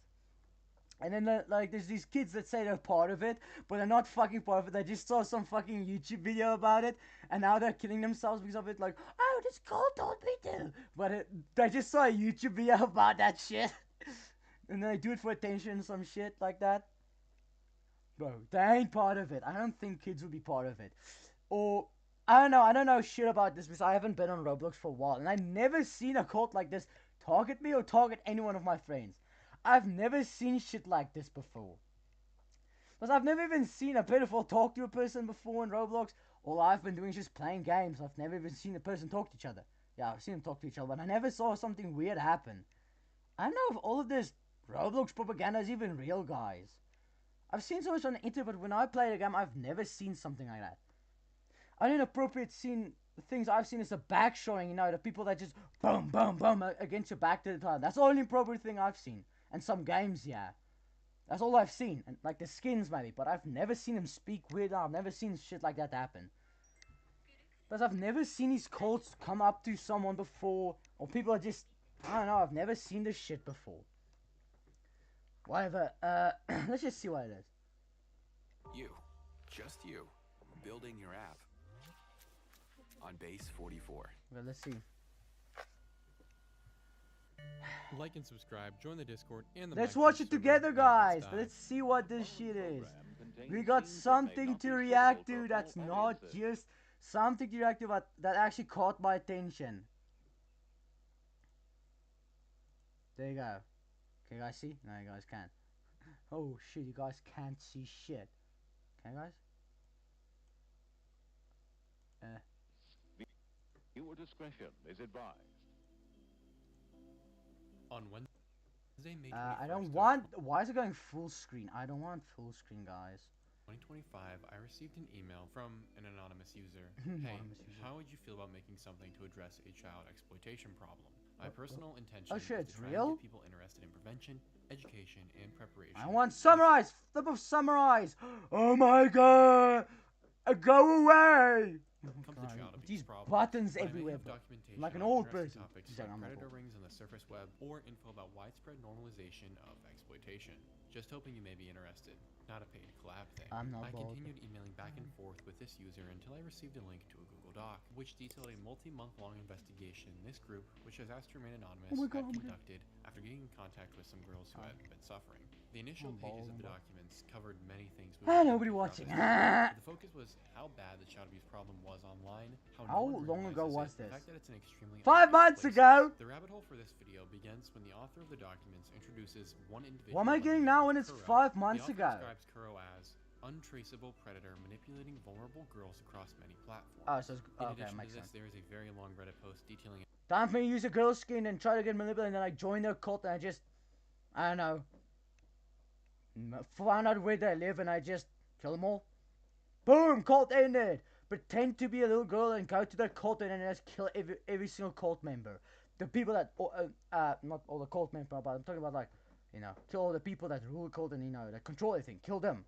And then there's these kids that say they're part of it, but they're not fucking part of it. They just saw some fucking YouTube video about it, and now they're killing themselves because of it. Like, oh, this cult told me to. But they just saw a YouTube video about that shit, and then they do it for attention and some shit like that. Bro, they ain't part of it. I don't think kids will be part of it. Or, I don't know shit about this because I haven't been on Roblox for a while, and I've never seen a cult like this target me or target any one of my friends. I've never seen shit like this before. Because I've never even seen a pedophile talk to a person before in Roblox. All I've been doing is just playing games. I've never even seen a person talk to each other. Yeah, I've seen them talk to each other, but I never saw something weird happen. I don't know if all of this Roblox propaganda is even real, guys. I've seen so much on the internet, but when I play the game, I've never seen something like that. Only inappropriate things I've seen is the back showing, you know, the people that just boom, boom, boom against your back to the time. That's the only inappropriate thing I've seen. And some games, yeah. That's all I've seen. And like the skins, maybe. But I've never seen them speak weird. I've never seen shit like that happen. Because I've never seen these cults come up to someone before. Or people are just... I don't know. I've never seen this shit before. Whatever. Let's just see what it is. You. Just you. Building your app. On base 44. Well, let's see. Like and subscribe, join the Discord and the Let's watch it together, guys. Let's see what this shit is. We got something to react to that's not just something to react to, but that actually caught my attention. There you go. Can you guys see? No, you guys can't. Oh shit, you guys can't see shit. Can you guys? Viewer discretion is advised. On Wednesday, May 21st, I don't want... Why is it going full screen? I don't want full screen, guys. 2025, I received an email from an anonymous user. Hey, how would you feel about making something to address a child exploitation problem? My personal intention is to try and get people interested in prevention, education, and preparation. I want summarize! Flip of summarize! Oh my god! Go away! These buttons everywhere, I'm like an old person. Predator rings on the surface web, or info about widespread normalization of exploitation. Just hoping you may be interested. Not a paid collab thing. I'm not I continued emailing back and forth with this user until I received a link to a Google Doc, which detailed a multi-month-long investigation this group, which has asked to remain anonymous, had conducted after getting in contact with some girls who had been suffering. The initial pages of the documents covered many things. Nobody watching. The focus was how bad the child abuse problem was online. How long ago was this? The fact that it's an extremely 5 months ago. The rabbit hole for this video begins when the author of the documents introduces one individual. What am I getting now when it's 5 months ago? Describes Kuro as untraceable predator manipulating vulnerable girls across many platforms. Oh, so in addition to this, there is a very long Reddit post detailing. Time for me to use a girl's skin and try to get manipulated, and then I join their cult and I don't know. Found out where they live and I just kill them all. Boom! Cult ended! Pretend to be a little girl and go to their cult and then just kill every single cult member. The people that, not all the cult members, but I'm talking about like, you know, kill all the people that rule the cult and, you know, that control everything. Kill them.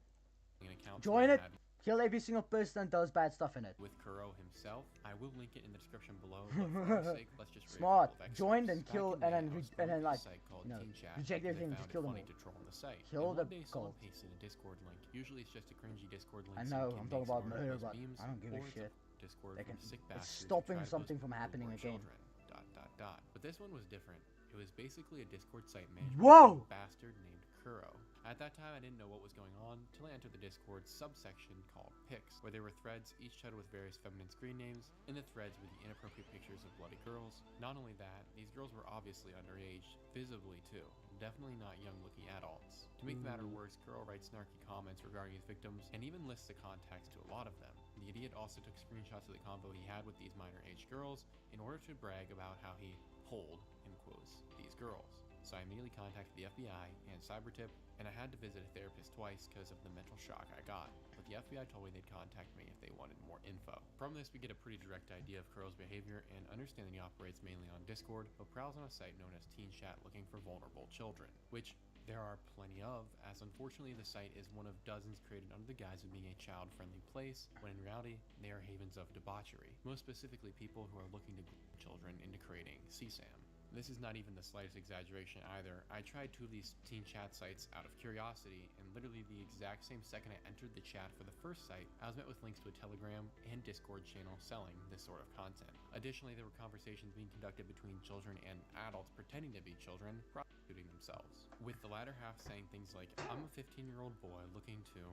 Join it. Kill every single person that does bad stuff in it. With Kuro himself, I will link it in the description below. But for our sake, let's just smart. Join and kill and then like, you know, reject everything and just kill them all. Kill the cult. Pasted a Discord link. Usually it's just a cringy Discord link. I know. I'm talking about murder, but I don't give a shit. Discord it's stopping something from happening again. But this one was different. It was basically a Discord site managed by a bastard named Kuro. At that time, I didn't know what was going on until I entered the Discord subsection called Pics, where there were threads, each titled with various feminine screen names. In the threads were the inappropriate pictures of bloody girls. Not only that, these girls were obviously underage, visibly too. Definitely not young-looking adults. To make the matter worse, Kuro writes snarky comments regarding his victims, and even lists the contacts to a lot of them. The idiot also took screenshots of the convo he had with these minor-aged girls in order to brag about how he pulled, in quotes, these girls. So I immediately contacted the FBI and Cybertip, and I had to visit a therapist twice because of the mental shock I got. But the FBI told me they'd contact me if they wanted more info. From this, we get a pretty direct idea of Kuro's behavior and understand that he operates mainly on Discord, but prowls on a site known as Teen Chat looking for vulnerable children, which there are plenty of, as unfortunately the site is one of dozens created under the guise of being a child-friendly place, when in reality, they are havens of debauchery. Most specifically, people who are looking to groom children into creating CSAM. This is not even the slightest exaggeration either. I tried 2 of these teen chat sites out of curiosity, and literally the exact same second I entered the chat for the first site, I was met with links to a Telegram and Discord channel selling this sort of content. Additionally, there were conversations being conducted between children and adults pretending to be children, prostituting themselves, with the latter half saying things like, I'm a 15-year-old boy looking to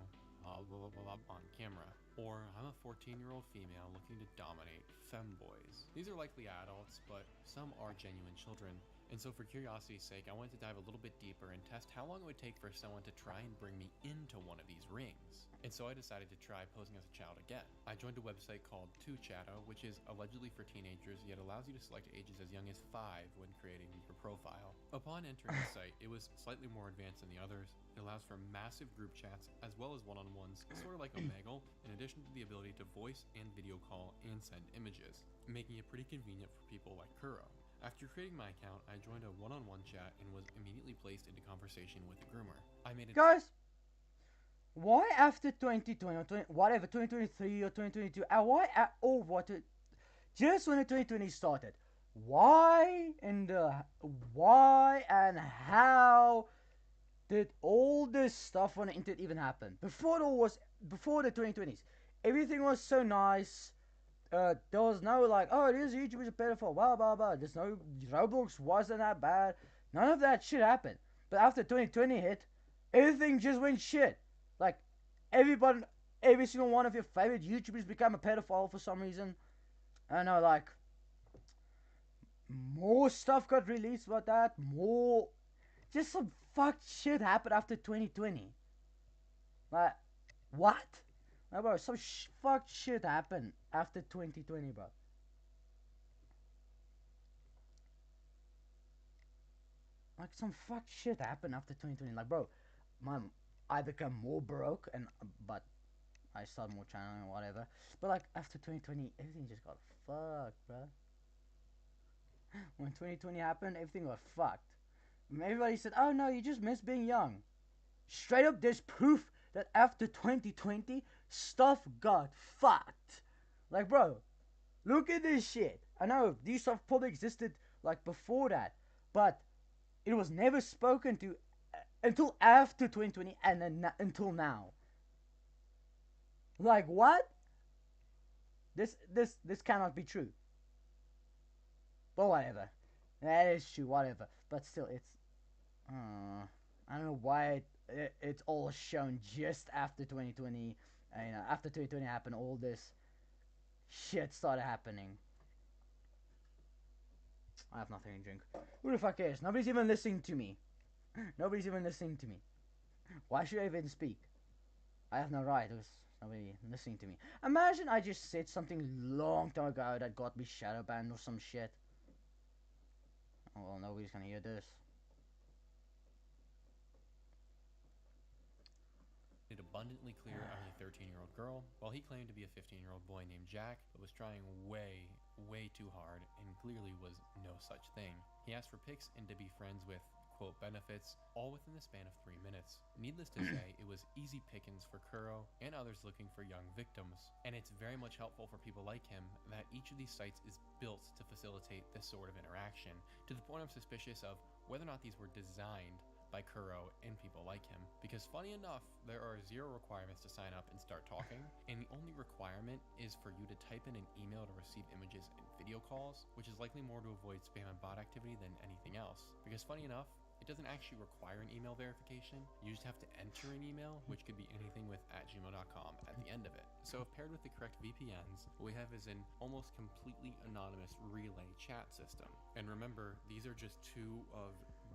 blah, blah, blah, on camera, or I'm a 14-year-old female looking to dominate femboys. These are likely adults, but some are genuine children, And so for curiosity's sake, I wanted to dive a little bit deeper and test how long it would take for someone to try and bring me into one of these rings. And so I decided to try posing as a child again. I joined a website called 2Chatto, which is allegedly for teenagers, yet allows you to select ages as young as 5 when creating your profile. Upon entering the site, it was slightly more advanced than the others. It allows for massive group chats as well as one-on-ones, sort of like Omegle, in addition to the ability to voice and video call and send images, making it pretty convenient for people like Kuro. After creating my account, I joined a one-on-one chat and was immediately placed into conversation with a groomer. I made it— Guys, why after 2020 or 2023 or 2022, just when the 2020 started, why and how did all this stuff on the internet even happen? Before the 2020s, everything was so nice. There was no like, oh, this YouTuber's a pedophile, blah blah blah. There's no Roblox wasn't that bad. None of that shit happened. But after 2020 hit, everything just went shit. Like every single one of your favorite YouTubers became a pedophile for some reason. I don't know, like more stuff got released about that. Just some fucked shit happened after 2020. Like, what? Like, bro, some fucked shit happened after 2020, bro. Like, some fucked shit happened after 2020. Like, bro, I become more broke, but I started more channeling and whatever. But, like, after 2020, everything just got fucked, bro. When 2020 happened, everything got fucked. Everybody said, oh, no, you just miss being young. Straight up, there's proof that after 2020, stuff got fucked. Like, bro, look at this shit. I know these stuff probably existed, like, before that. But it was never spoken to until after 2020 and then until now. Like, what? This cannot be true. But whatever. That is true, whatever. But still, it's... I don't know why it's all shown just after 2020. After 2020 happened, all this shit started happening. I have nothing to drink. Who the fuck cares? Nobody's even listening to me. Nobody's even listening to me. Why should I even speak? I have no right. There's nobody listening to me. Imagine I just said something long time ago that got me shadow banned or some shit. Oh, well, nobody's gonna hear this. It abundantly clear I was a 13-year-old girl, while he claimed to be a 15-year-old boy named Jack, but was trying way too hard and clearly was no such thing. He asked for pics and to be friends with, quote, benefits, all within the span of 3 minutes. Needless to say, it was easy pickings for Kuro and others looking for young victims. And it's very much helpful for people like him that each of these sites is built to facilitate this sort of interaction, to the point I'm suspicious of whether or not these were designed by Kuro and people like him. Because funny enough, there are 0 requirements to sign up and start talking, and the only requirement is for you to type in an email to receive images and video calls, which is likely more to avoid spam and bot activity than anything else. Because funny enough, it doesn't actually require an email verification. You just have to enter an email, which could be anything with @gmail.com at the end of it. So if paired with the correct VPNs, what we have is an almost completely anonymous relay chat system. And remember, these are just 2 of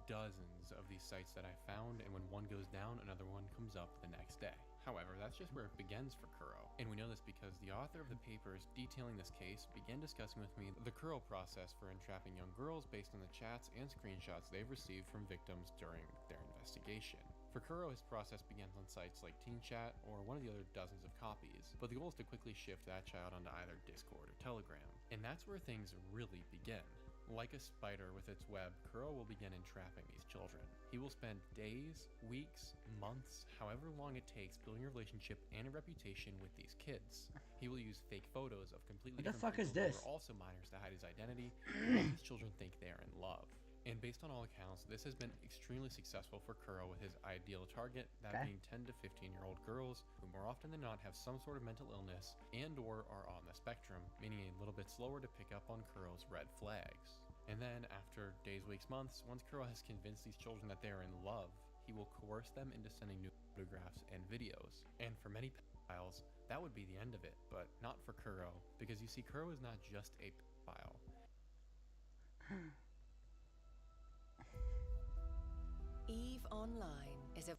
dozens of these sites that I found, and when one goes down, another one comes up the next day. However, that's just where it begins for Kuro. And we know this because the author of the papers detailing this case began discussing with me the Kuro process for entrapping young girls based on the chats and screenshots they've received from victims during their investigation. For Kuro, his process begins on sites like Teen Chat or one of the other dozens of copies, but the goal is to quickly shift that child onto either Discord or Telegram. And that's where things really begin. Like a spider with its web, Kuro will begin entrapping these children. He will spend days, weeks, months, however long it takes building a relationship and a reputation with these kids. He will use fake photos of completely different people who are also minors to hide his identity and make these children think they are in love. And based on all accounts, this has been extremely successful for Kuro with his ideal target, that being 10 to 15-year-old girls who more often than not have some sort of mental illness and or are on the spectrum, meaning a little bit slower to pick up on Kuro's red flags. And then after days, weeks, months, once Kuro has convinced these children that they are in love, he will coerce them into sending new photographs and videos. And for many pedophiles, that would be the end of it, but not for Kuro, because you see, Kuro is not just a pedophile. EVE Online is a...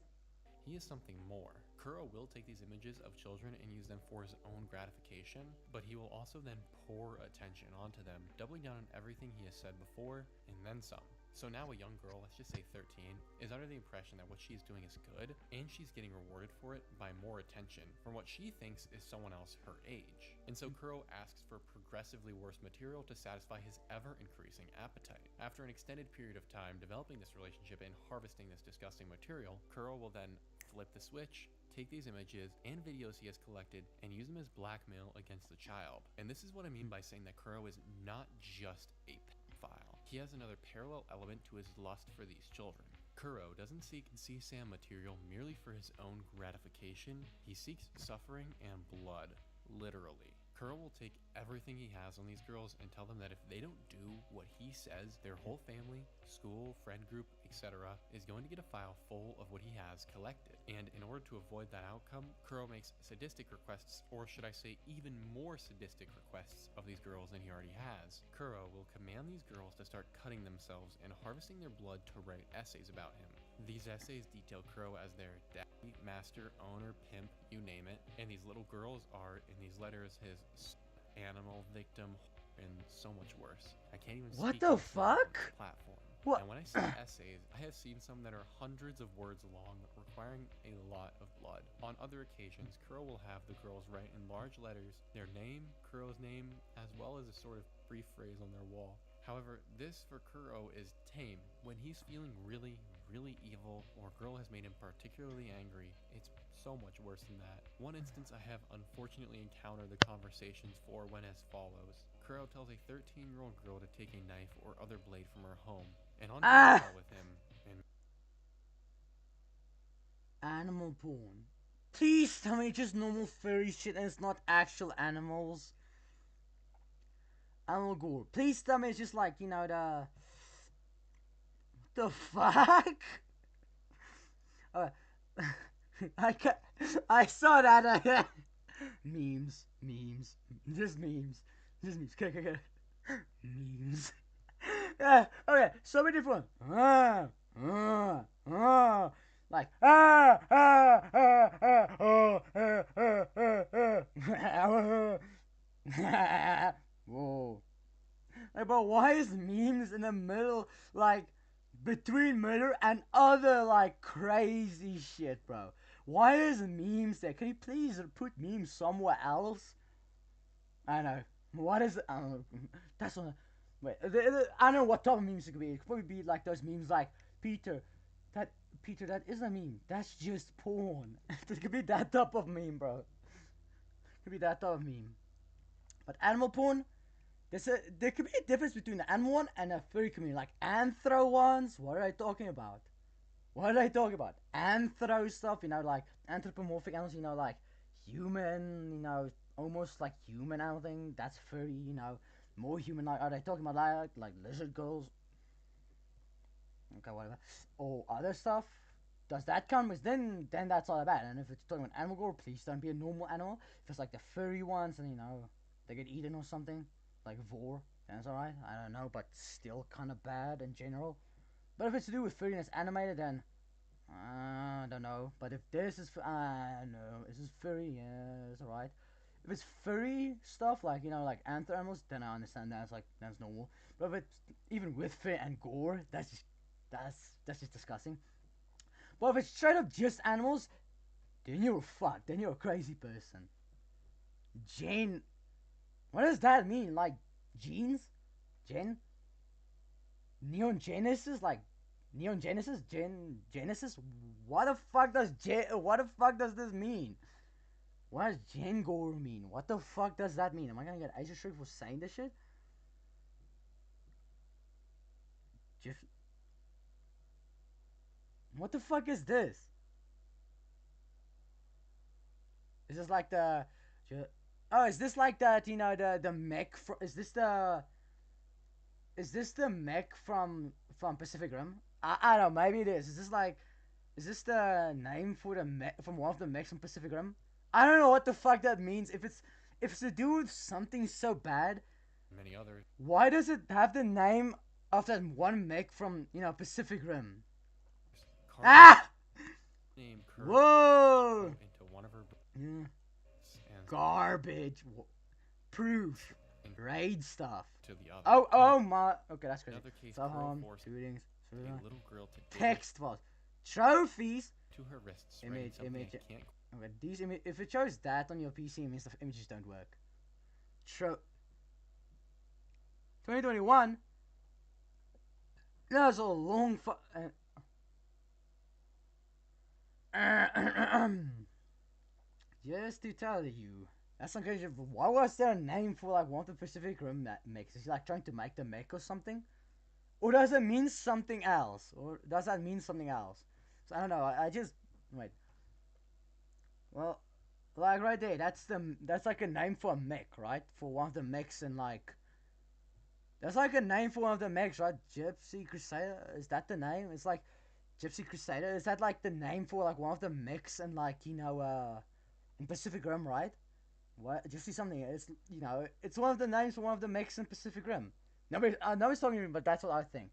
He is something more. Kuro will take these images of children and use them for his own gratification, but he will also then pour attention onto them, doubling down on everything he has said before, and then some. So now a young girl, let's just say 13, is under the impression that what she's doing is good, and she's getting rewarded for it by more attention from what she thinks is someone else her age. And so Kuro asks for progressively worse material to satisfy his ever-increasing appetite. After an extended period of time developing this relationship and harvesting this disgusting material, Kuro will then flip the switch, take these images and videos he has collected, and use them as blackmail against the child. And this is what I mean by saying that Kuro is not just a pedophile. He has another parallel element to his lust for these children. Kuro doesn't seek CSAM material merely for his own gratification. He seeks suffering and blood, literally. Kuro will take everything he has on these girls and tell them that if they don't do what he says, their whole family, school, friend group, etc. is going to get a file full of what he has collected. And in order to avoid that outcome, Kuro makes sadistic requests, or should I say even more sadistic requests of these girls than he already has. Kuro will command these girls to start cutting themselves and harvesting their blood to write essays about him. These essays detail Kuro as their daddy, master, owner, pimp, you name it, and these little girls are, in these letters, his animal, victim, and so much worse. I can't even What speak the on fuck? the platform. What? And when I say essays, I have seen some that are hundreds of words long, requiring a lot of blood. On other occasions, Kuro will have the girls write in large letters their name, Kuro's name, as well as a sort of brief phrase on their wall. However, this for Kuro is tame. When he's feeling really, really evil, or a girl has made him particularly angry, it's so much worse than that. One instance I have unfortunately encountered the conversations for went as follows. Kuro tells a 13-year-old girl to take a knife or other blade from her home, and on video with him, and Animal porn. Please tell me it's just normal furry shit and it's not actual animals. Animal gore. Please tell me it's just like, you know, the fuck? I saw that. Memes. Just memes. Okay. Memes. Yeah, okay, so many different ones. Like, whoa. Like, but why is memes in the middle, like, between murder and other, like, crazy shit, bro? Why is memes there? Can you please put memes somewhere else? I know. What is it? I don't know. That's what. Wait, I don't know what type of memes it could be. It could probably be like those memes like, Peter, that isn't a meme. That's just porn. It could be that type of meme, bro. It could be that type of meme. But animal porn, there could be a difference between the animal one and a furry community. Like anthro ones, what are I talking about? Anthro stuff, you know, like anthropomorphic animals, you know, like human, you know, almost like human animal thing. That's furry, you know, more human. Like, are they talking about like lizard girls? Okay, whatever. Or other stuff. Does that count? Because then that's all bad. And if it's talking about animal gore, please don't be a normal animal. If it's like the furry ones and, you know, they get eaten or something, like vor, then it's alright. I don't know, but still kind of bad in general. But if it's to do with furry and it's animated, then I don't know. But if this is, no, this is furry, yeah, it's alright. If it's furry stuff, like, you know, like anther animals, then I understand that. It's like, that's normal. But if it's even with fur and gore, that's just disgusting. But if it's straight up just animals, then you're fucked. Then you're a crazy person. Jane, what does that mean? Like genes? Gen? Neon Genesis? Like Neon Genesis? Genesis? What the fuck does this mean? What does Gen Gore mean? What the fuck does that mean? Am I gonna get Asia Strict for saying this shit? What the fuck is this? Is this like the... Oh, is this like that, you know, the mech from... Is this the mech from Pacific Rim? I don't know, maybe it is. Is this the name for the mech from one of the mechs from Pacific Rim? I don't know what the fuck that means. If it's to do with something so bad, many others. Why does it have the name of that one mech from, you know, Pacific Rim? Ah! Name Whoa! into one of her and garbage. Proof. Raid stuff. To the other. Oh my. Okay, that's crazy. Another case, Self-harm, forced shootings, a little girl to text was trophies. To her wrists. Image. Can't... Okay, these if it shows that on your PC, it means the images don't work. 2021. That's a long just to tell you, that's some crazy. Why was there a name for like one of the Pacific Rim mechs? Is he like trying to make the mech or something? Or does it mean something else? Or does that mean something else? So I don't know. I just wait. Well, like right there, that's like a name for a mech, right? For one of the mechs and like. That's like a name for one of the mechs, right? Gypsy Crusader? Is that the name? It's like Gypsy Crusader. Is that like the name for like one of the mechs and like, you know, in Pacific Rim, right? What? Gypsy something. It's, you know, it's one of the names for one of the mechs in Pacific Rim. Nobody's talking to me, but that's what I think.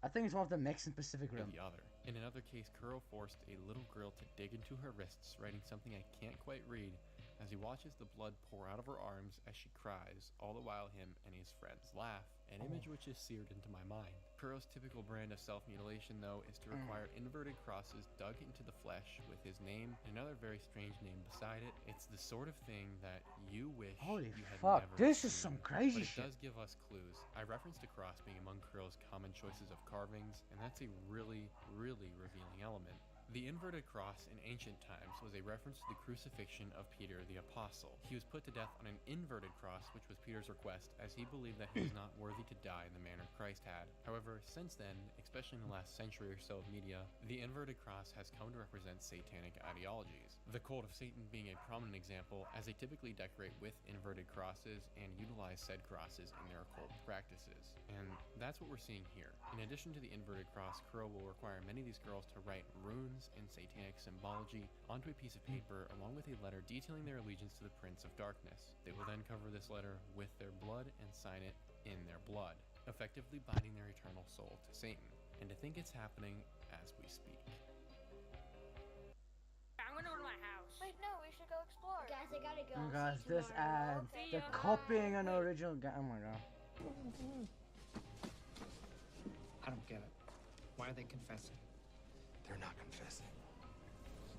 I think it's one of the mechs in Pacific Rim. The other. In another case, Kuro forced a little girl to dig into her wrists, writing something I can't quite read, as he watches the blood pour out of her arms as she cries, all the while him and his friends laugh, an image which is seared into my mind. Kuro's typical brand of self-mutilation, though, is to require inverted crosses dug into the flesh with his name and another very strange name beside it. It's the sort of thing that you wish Holy you had fuck, never this is seen, some crazy but it shit. does give us clues. I referenced a cross being among Kuro's common choices of carvings, and that's a really, really revealing element. The inverted cross in ancient times was a reference to the crucifixion of Peter the Apostle. He was put to death on an inverted cross, which was Peter's request, as he believed that he was not worthy to die in the manner Christ had. However, since then, especially in the last century or so of media, the inverted cross has come to represent satanic ideologies. The cult of Satan being a prominent example, as they typically decorate with inverted crosses and utilize said crosses in their occult practices. And that's what we're seeing here. In addition to the inverted cross, Kuro will require many of these girls to write runes and satanic symbology onto a piece of paper along with a letter detailing their allegiance to the Prince of Darkness. They will then cover this letter with their blood and sign it in their blood, effectively binding their eternal soul to Satan. And to think it's happening as we speak. I'm gonna go to my house. Wait, no, we should go explore. Guys, I gotta go. Oh my gosh, this ad. Okay, They're copying an original game. Oh my god. I don't get it. Why are they confessing? They're not confessing.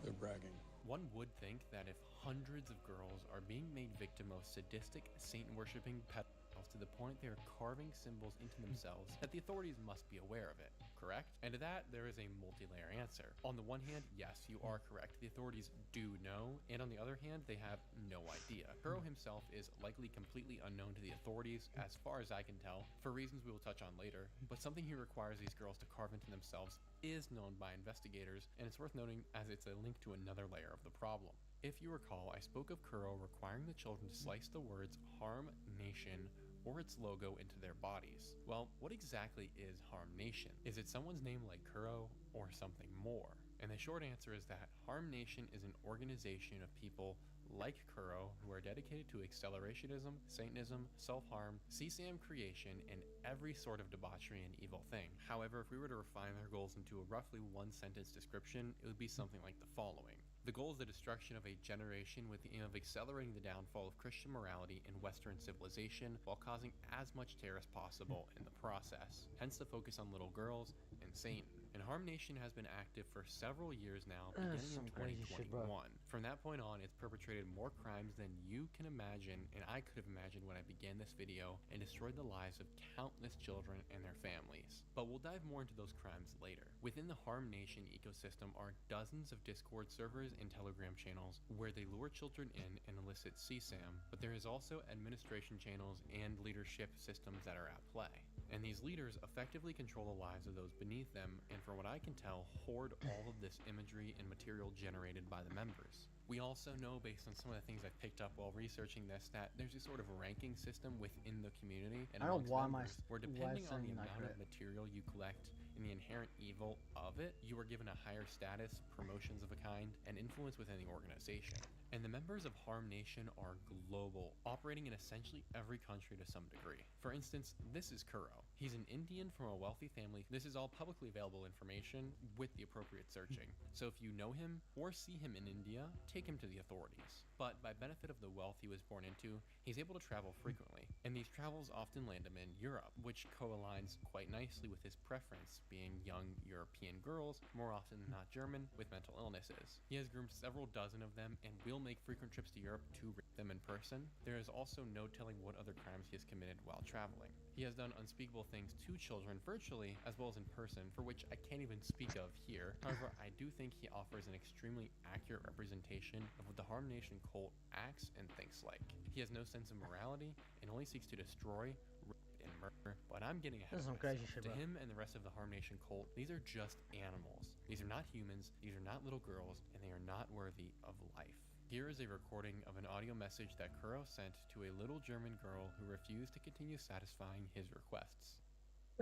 They're bragging. One would think that if hundreds of girls are being made victim of sadistic, Satan-worshipping pedophiles to the point they are carving symbols into themselves, that the authorities must be aware of it, correct? And to that, there is a multi-layer answer. On the one hand, yes, you are correct. The authorities do know, and on the other hand, they have no idea. Kuro himself is likely completely unknown to the authorities, as far as I can tell, for reasons we will touch on later, but something he requires these girls to carve into themselves is known by investigators, and it's worth noting as it's a link to another layer of the problem. If you recall, I spoke of Kuro requiring the children to slice the words Harm Nation or its logo into their bodies. Well, what exactly is Harm Nation? Is it someone's name like Kuro or something more? And the short answer is that Harm Nation is an organization of people like Kuro who are dedicated to accelerationism, Satanism, self-harm, CSAM creation, and every sort of debauchery and evil thing. However, if we were to refine their goals into a roughly one-sentence description, it would be something like the following. The goal is the destruction of a generation with the aim of accelerating the downfall of Christian morality and Western civilization while causing as much terror as possible in the process. Hence the focus on little girls and Satan. And Harm Nation has been active for several years now, beginning in 2021. From that point on, it's perpetrated more crimes than you can imagine, and I could have imagined when I began this video, and destroyed the lives of countless children and their families. But we'll dive more into those crimes later. Within the Harm Nation ecosystem are dozens of Discord servers and Telegram channels where they lure children in and elicit CSAM, but there is also administration channels and leadership systems that are at play. And these leaders effectively control the lives of those beneath them, and from what I can tell, hoard all of this imagery and material generated by the members. We also know, based on some of the things I've picked up while researching this, that there's a sort of ranking system within the community and amongst members, where depending on the amount of material you collect and the inherent evil of it, you are given a higher status, promotions of a kind, and influence within the organization. And the members of Harm Nation are global, operating operating in essentially every country to some degree. For instance, this is Kuro. He's an Indian from a wealthy family. This is all publicly available information with the appropriate searching. So if you know him or see him in India, take him to the authorities. But by benefit of the wealth he was born into, he's able to travel frequently, and these travels often land him in Europe, which co-aligns quite nicely with his preference, being young European girls, more often than not German, with mental illnesses. He has groomed several dozen of them and will make frequent trips to Europe to rape them in person. There is also no telling what other crimes he has committed while traveling. He has done unspeakable things to children virtually, as well as in person, for which I can't even speak of here. However, I do think he offers an extremely accurate representation of what the Harm Nation cult acts and thinks like. He has no sense of morality and only seeks to destroy, rape, and murder. But I'm getting ahead of myself. To him and the rest of the Harm Nation cult, these are just animals. These are not humans, these are not little girls, and they are not worthy of life. Here is a recording of an audio message that Kuro sent to a little German girl who refused to continue satisfying his requests.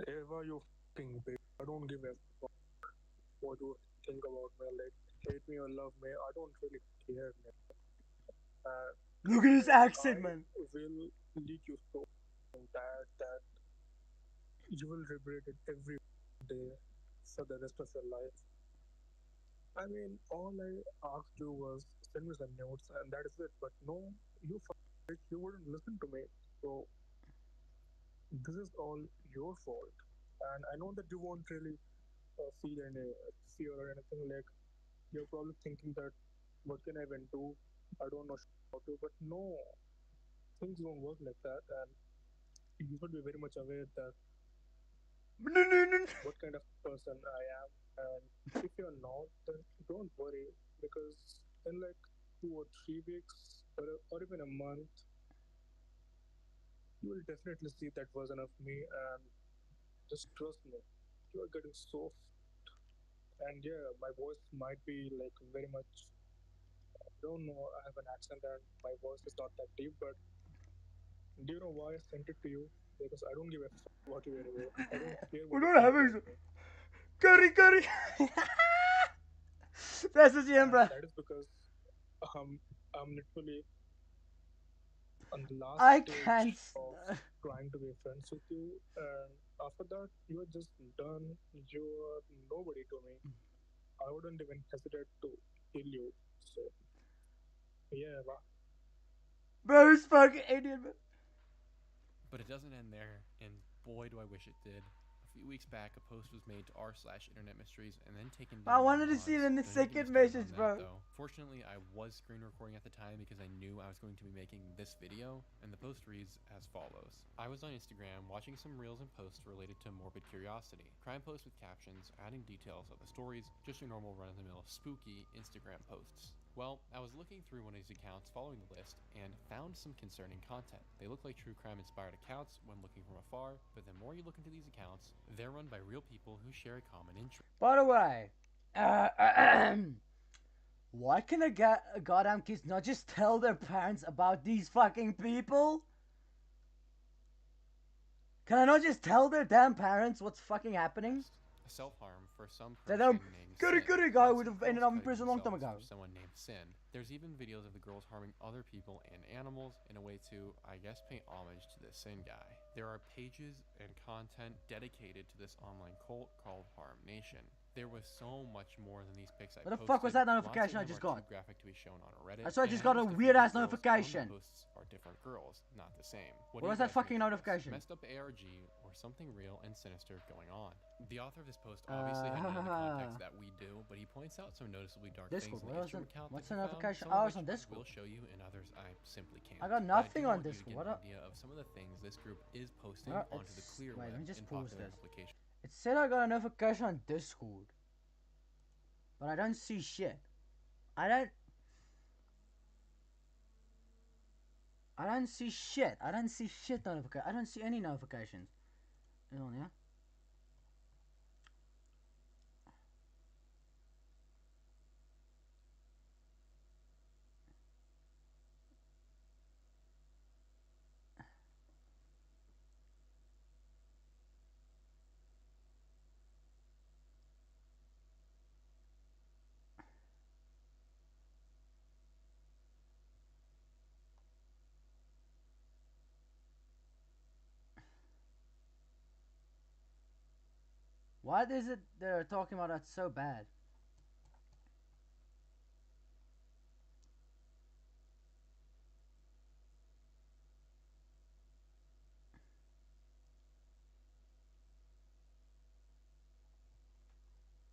Eva, you f***ing bitch. I don't give a fuck what you think about me. Like, hate me or love me, I don't really care, man. Look at his accent, man. I will leak you so bad that you will regret it every day for the rest of your life. I mean, all I asked you was send me some notes, and that is it. But no, you bitch, you wouldn't listen to me. So this is all your fault. And I know that you won't really feel any fear or anything. Like, you're probably thinking that what can I even do? I don't know how to. But no, things won't work like that. And you should be very much aware that what kind of person I am. And if you're not, then don't worry, because in like 2 or 3 weeks or even a month, you will definitely see that version of me. And just trust me, you are getting so and yeah, my voice might be like very much, I don't know, I have an accent and my voice is not that deep. But do you know why I sent it to you? Because I don't give a fuck about you anyway. I don't care what you think about me. Curry. That's the GM, bro. That is because I'm literally on the last stage of trying to be friends with you, and after that, you are just done. You are nobody to me. I wouldn't even hesitate to kill you. So, yeah, bro, he's fucking idiot, man. But it doesn't end there, and boy do I wish it did. A few weeks back, a post was made to r/Internet Mysteries and then taken down. I wanted to see it in the second message, bro. Fortunately, I was screen recording at the time because I knew I was going to be making this video, and the post reads as follows. I was on Instagram watching some reels and posts related to morbid curiosity. Crime posts with captions, adding details of the stories, just your normal run-of-the-mill spooky Instagram posts. Well, I was looking through one of these accounts following the list and found some concerning content. They look like true crime inspired accounts when looking from afar, but the more you look into these accounts, they're run by real people who share a common interest. By the way, why can the goddamn kids not just tell their parents about these fucking people? Can I not just tell their damn parents what's fucking happening? Self-harm for some That person named Goody guy would have ended up in prison a long time ago. Someone named Sin. There's even videos of the girls harming other people and animals in a way to, I guess, pay homage to the Sin guy. There are pages and content dedicated to this online cult called Harm Nation. There was so much more than these pics I posted. What the fuck was that notification I just got? Too graphic to be shown on Reddit. I just got a weird ass notification. Posts are different girls, not the same. What was that fucking notification? Messed up ARG or something real and sinister going on. The author of this post obviously had none of the context that we do, but he points out some noticeably dark Discord, things in the Instagram account. What's the notification? Oh, it's on Discord. We'll show you, and others I simply can't. I got nothing on Discord. What an idea of some of the things this group is posting onto the clear web let me just in pause popular this. applications. It said I got a notification on Discord, but I don't see shit. I don't see shit. I don't see shit notification. I don't see any notifications. Hold on, yeah. What is it they're talking about that's so bad?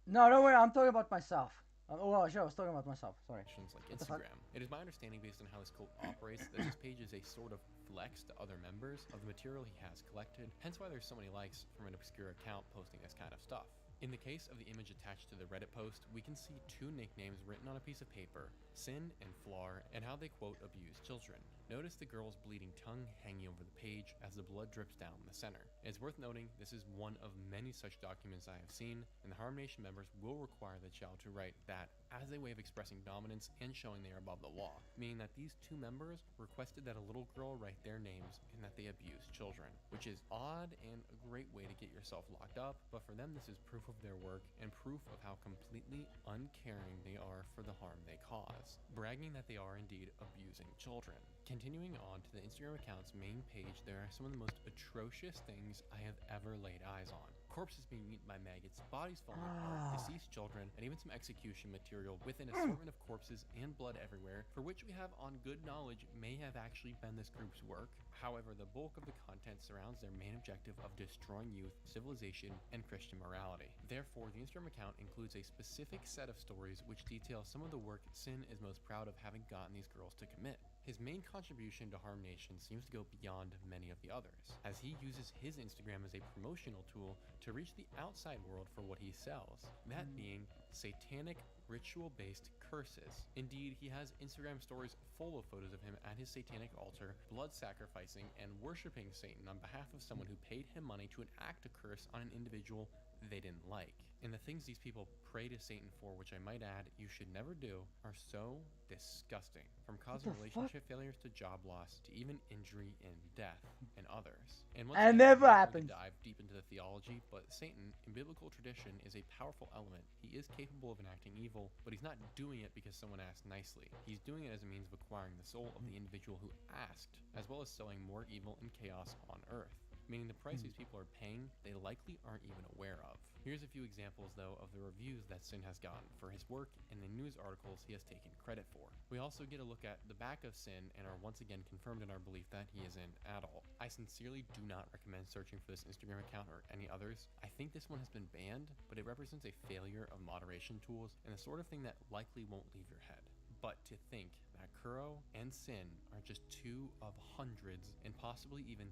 No, don't worry. I'm talking about myself. Well, sure, I was talking about myself. Sorry. Like Instagram. It is my understanding, based on how this cult operates, that this page is a sort of flex to other members of the material he has collected, hence why there's so many likes from an obscure account posting this kind of stuff. In the case of the image attached to the Reddit post, we can see two nicknames written on a piece of paper, Sin and Flar, and how they quote abuse children. Notice the girl's bleeding tongue hanging over the page as the blood drips down the center. It's worth noting this is one of many such documents I have seen, and the Harm Nation members will require the child to write that as a way of expressing dominance and showing they are above the law, meaning that these two members requested that a little girl write their names and that they abuse children, which is odd and a great way to get yourself locked up, but for them this is proof of their work and proof of how completely uncaring they are for the harm they cause, bragging that they are indeed abusing children. Continuing on to the Instagram account's main page, there are some of the most atrocious things I have ever laid eyes on. Corpses being eaten by maggots, bodies falling apart, deceased children, and even some execution material with an assortment of corpses and blood everywhere, for which we have on good knowledge may have actually been this group's work. However, the bulk of the content surrounds their main objective of destroying youth, civilization, and Christian morality. Therefore, the Instagram account includes a specific set of stories which detail some of the work Sin is most proud of having gotten these girls to commit. His main contribution to Harm Nation seems to go beyond many of the others, as he uses his Instagram as a promotional tool to reach the outside world for what he sells, that being satanic ritual-based curses. Indeed, he has Instagram stories full of photos of him at his satanic altar, blood sacrificing and worshipping Satan on behalf of someone who paid him money to enact a curse on an individual they didn't like. And the things these people pray to Satan for, which I might add you should never do, are so disgusting. From causing relationship failures to job loss to even injury and death and others. And once again, never happened. Dive deep into the theology, but Satan in biblical tradition is a powerful element. He is capable of enacting evil, but he's not doing it because someone asked nicely. He's doing it as a means of acquiring the soul of the individual who asked, as well as sowing more evil and chaos on earth. Meaning the price these people are paying, they likely aren't even aware of. Here's a few examples, though, of the reviews that Sin has gotten for his work and the news articles he has taken credit for. We also get a look at the back of Sin and are once again confirmed in our belief that he is an adult. I sincerely do not recommend searching for this Instagram account or any others. I think this one has been banned, but it represents a failure of moderation tools and the sort of thing that likely won't leave your head. But to think that Kuro and Sin are just two of hundreds and possibly even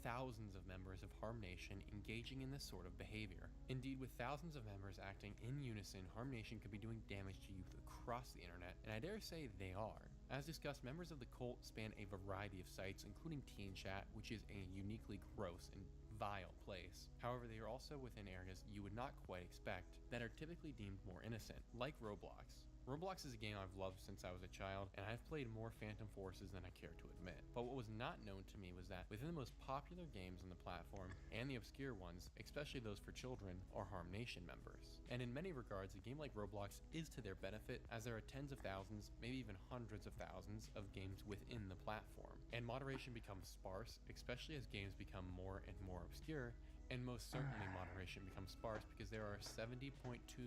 thousands of members of Harm Nation engaging in this sort of behavior. Indeed, with thousands of members acting in unison, Harm Nation could be doing damage to youth across the internet, and I dare say they are. As discussed, members of the cult span a variety of sites, including Teen Chat, which is a uniquely gross and vile place. However, they are also within areas you would not quite expect that are typically deemed more innocent, like Roblox. Roblox is a game I've loved since I was a child, and I've played more Phantom Forces than I care to admit. But what was not known to me was that within the most popular games on the platform, and the obscure ones, especially those for children, are Harm Nation members. And in many regards, a game like Roblox is to their benefit, as there are tens of thousands, maybe even hundreds of thousands, of games within the platform. And moderation becomes sparse, especially as games become more and more obscure, and most certainly moderation becomes sparse because there are 70.2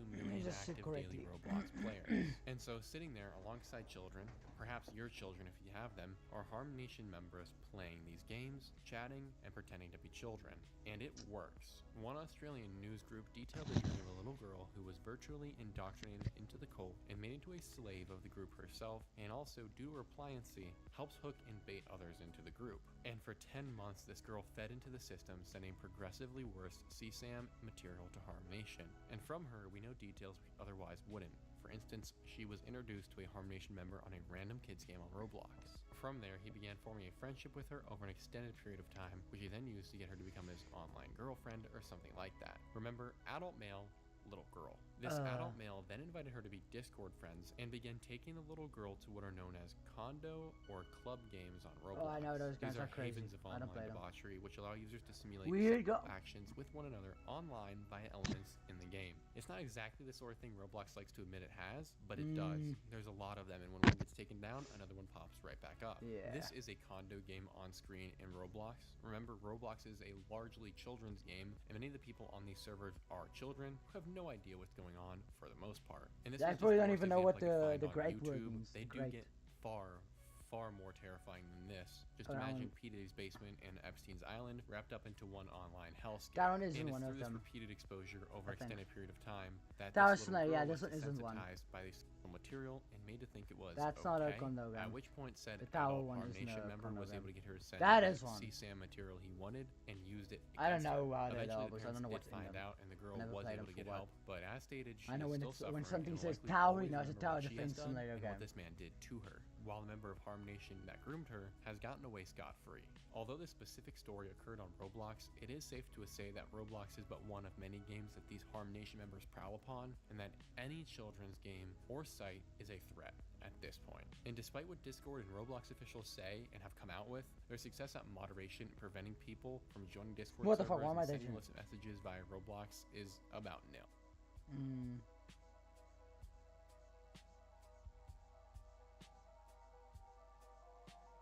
million active daily Roblox players. And so sitting there alongside children, perhaps your children if you have them, are Harm Nation members playing these games, chatting, and pretending to be children. And it works. One Australian news group detailed the journey of a little girl who was virtually indoctrinated into the cult and made into a slave of the group herself, and also, due to her pliancy, helps hook and bait others into the group. And for 10 months, this girl fed into the system, sending progressively worse CSAM material to Harm Nation. And from her, we know details we otherwise wouldn't. For instance, she was introduced to a Harm Nation member on a random kids game on Roblox. From there, he began forming a friendship with her over an extended period of time, which he then used to get her to become his online girlfriend or something like that. Remember, adult male, little girl. This adult male then invited her to be Discord friends and began taking the little girl to what are known as condo or club games on Roblox. Oh, I know those guys These are crazy. havens of online debauchery which allow users to simulate Weird actions with one another online via elements in the game. It's not exactly the sort of thing Roblox likes to admit it has, but it does. There's a lot of them, and when one gets taken down, another one pops right back up. Yeah. This is a condo game on screen in Roblox. Remember, Roblox is a largely children's game, and many of the people on these servers are children who have no idea what's going on for the most part. And this I probably don't even know what the great word means. They do get far more terrifying than this. Just imagine P. Diddy's basement and Epstein's island wrapped up into one online hellscape. That one isn't and one it's of through them. this repeated exposure over an extended period of time that That this was little girl this was one isn't one. desensitized by this material and made to think it was That's okay. not a condo game. At which point said The tower adult one Harm is Nation no member condo was able to game. get her to send That the is one. CSAM material he wanted and used it. I don't against know her. why they Eventually, doubles. the I don't know parents what's did in find them. out, and the girl Never was played able them to get for help. But as stated, she I know is when still it's when suffering something and will says likely tower, always you know it's a remember tower what she has defense done simulator and game. what this man did to her. While a member of Harm Nation that groomed her has gotten away scot-free. Although this specific story occurred on Roblox, it is safe to say that Roblox is but one of many games that these Harm Nation members prowl upon, and that any children's game or site is a threat at this point. And despite what Discord and Roblox officials say and have come out with, their success at moderation and preventing people from joining Discord What the fuck? servers Why am I and sending ditching? illicit messages via Roblox is about nil.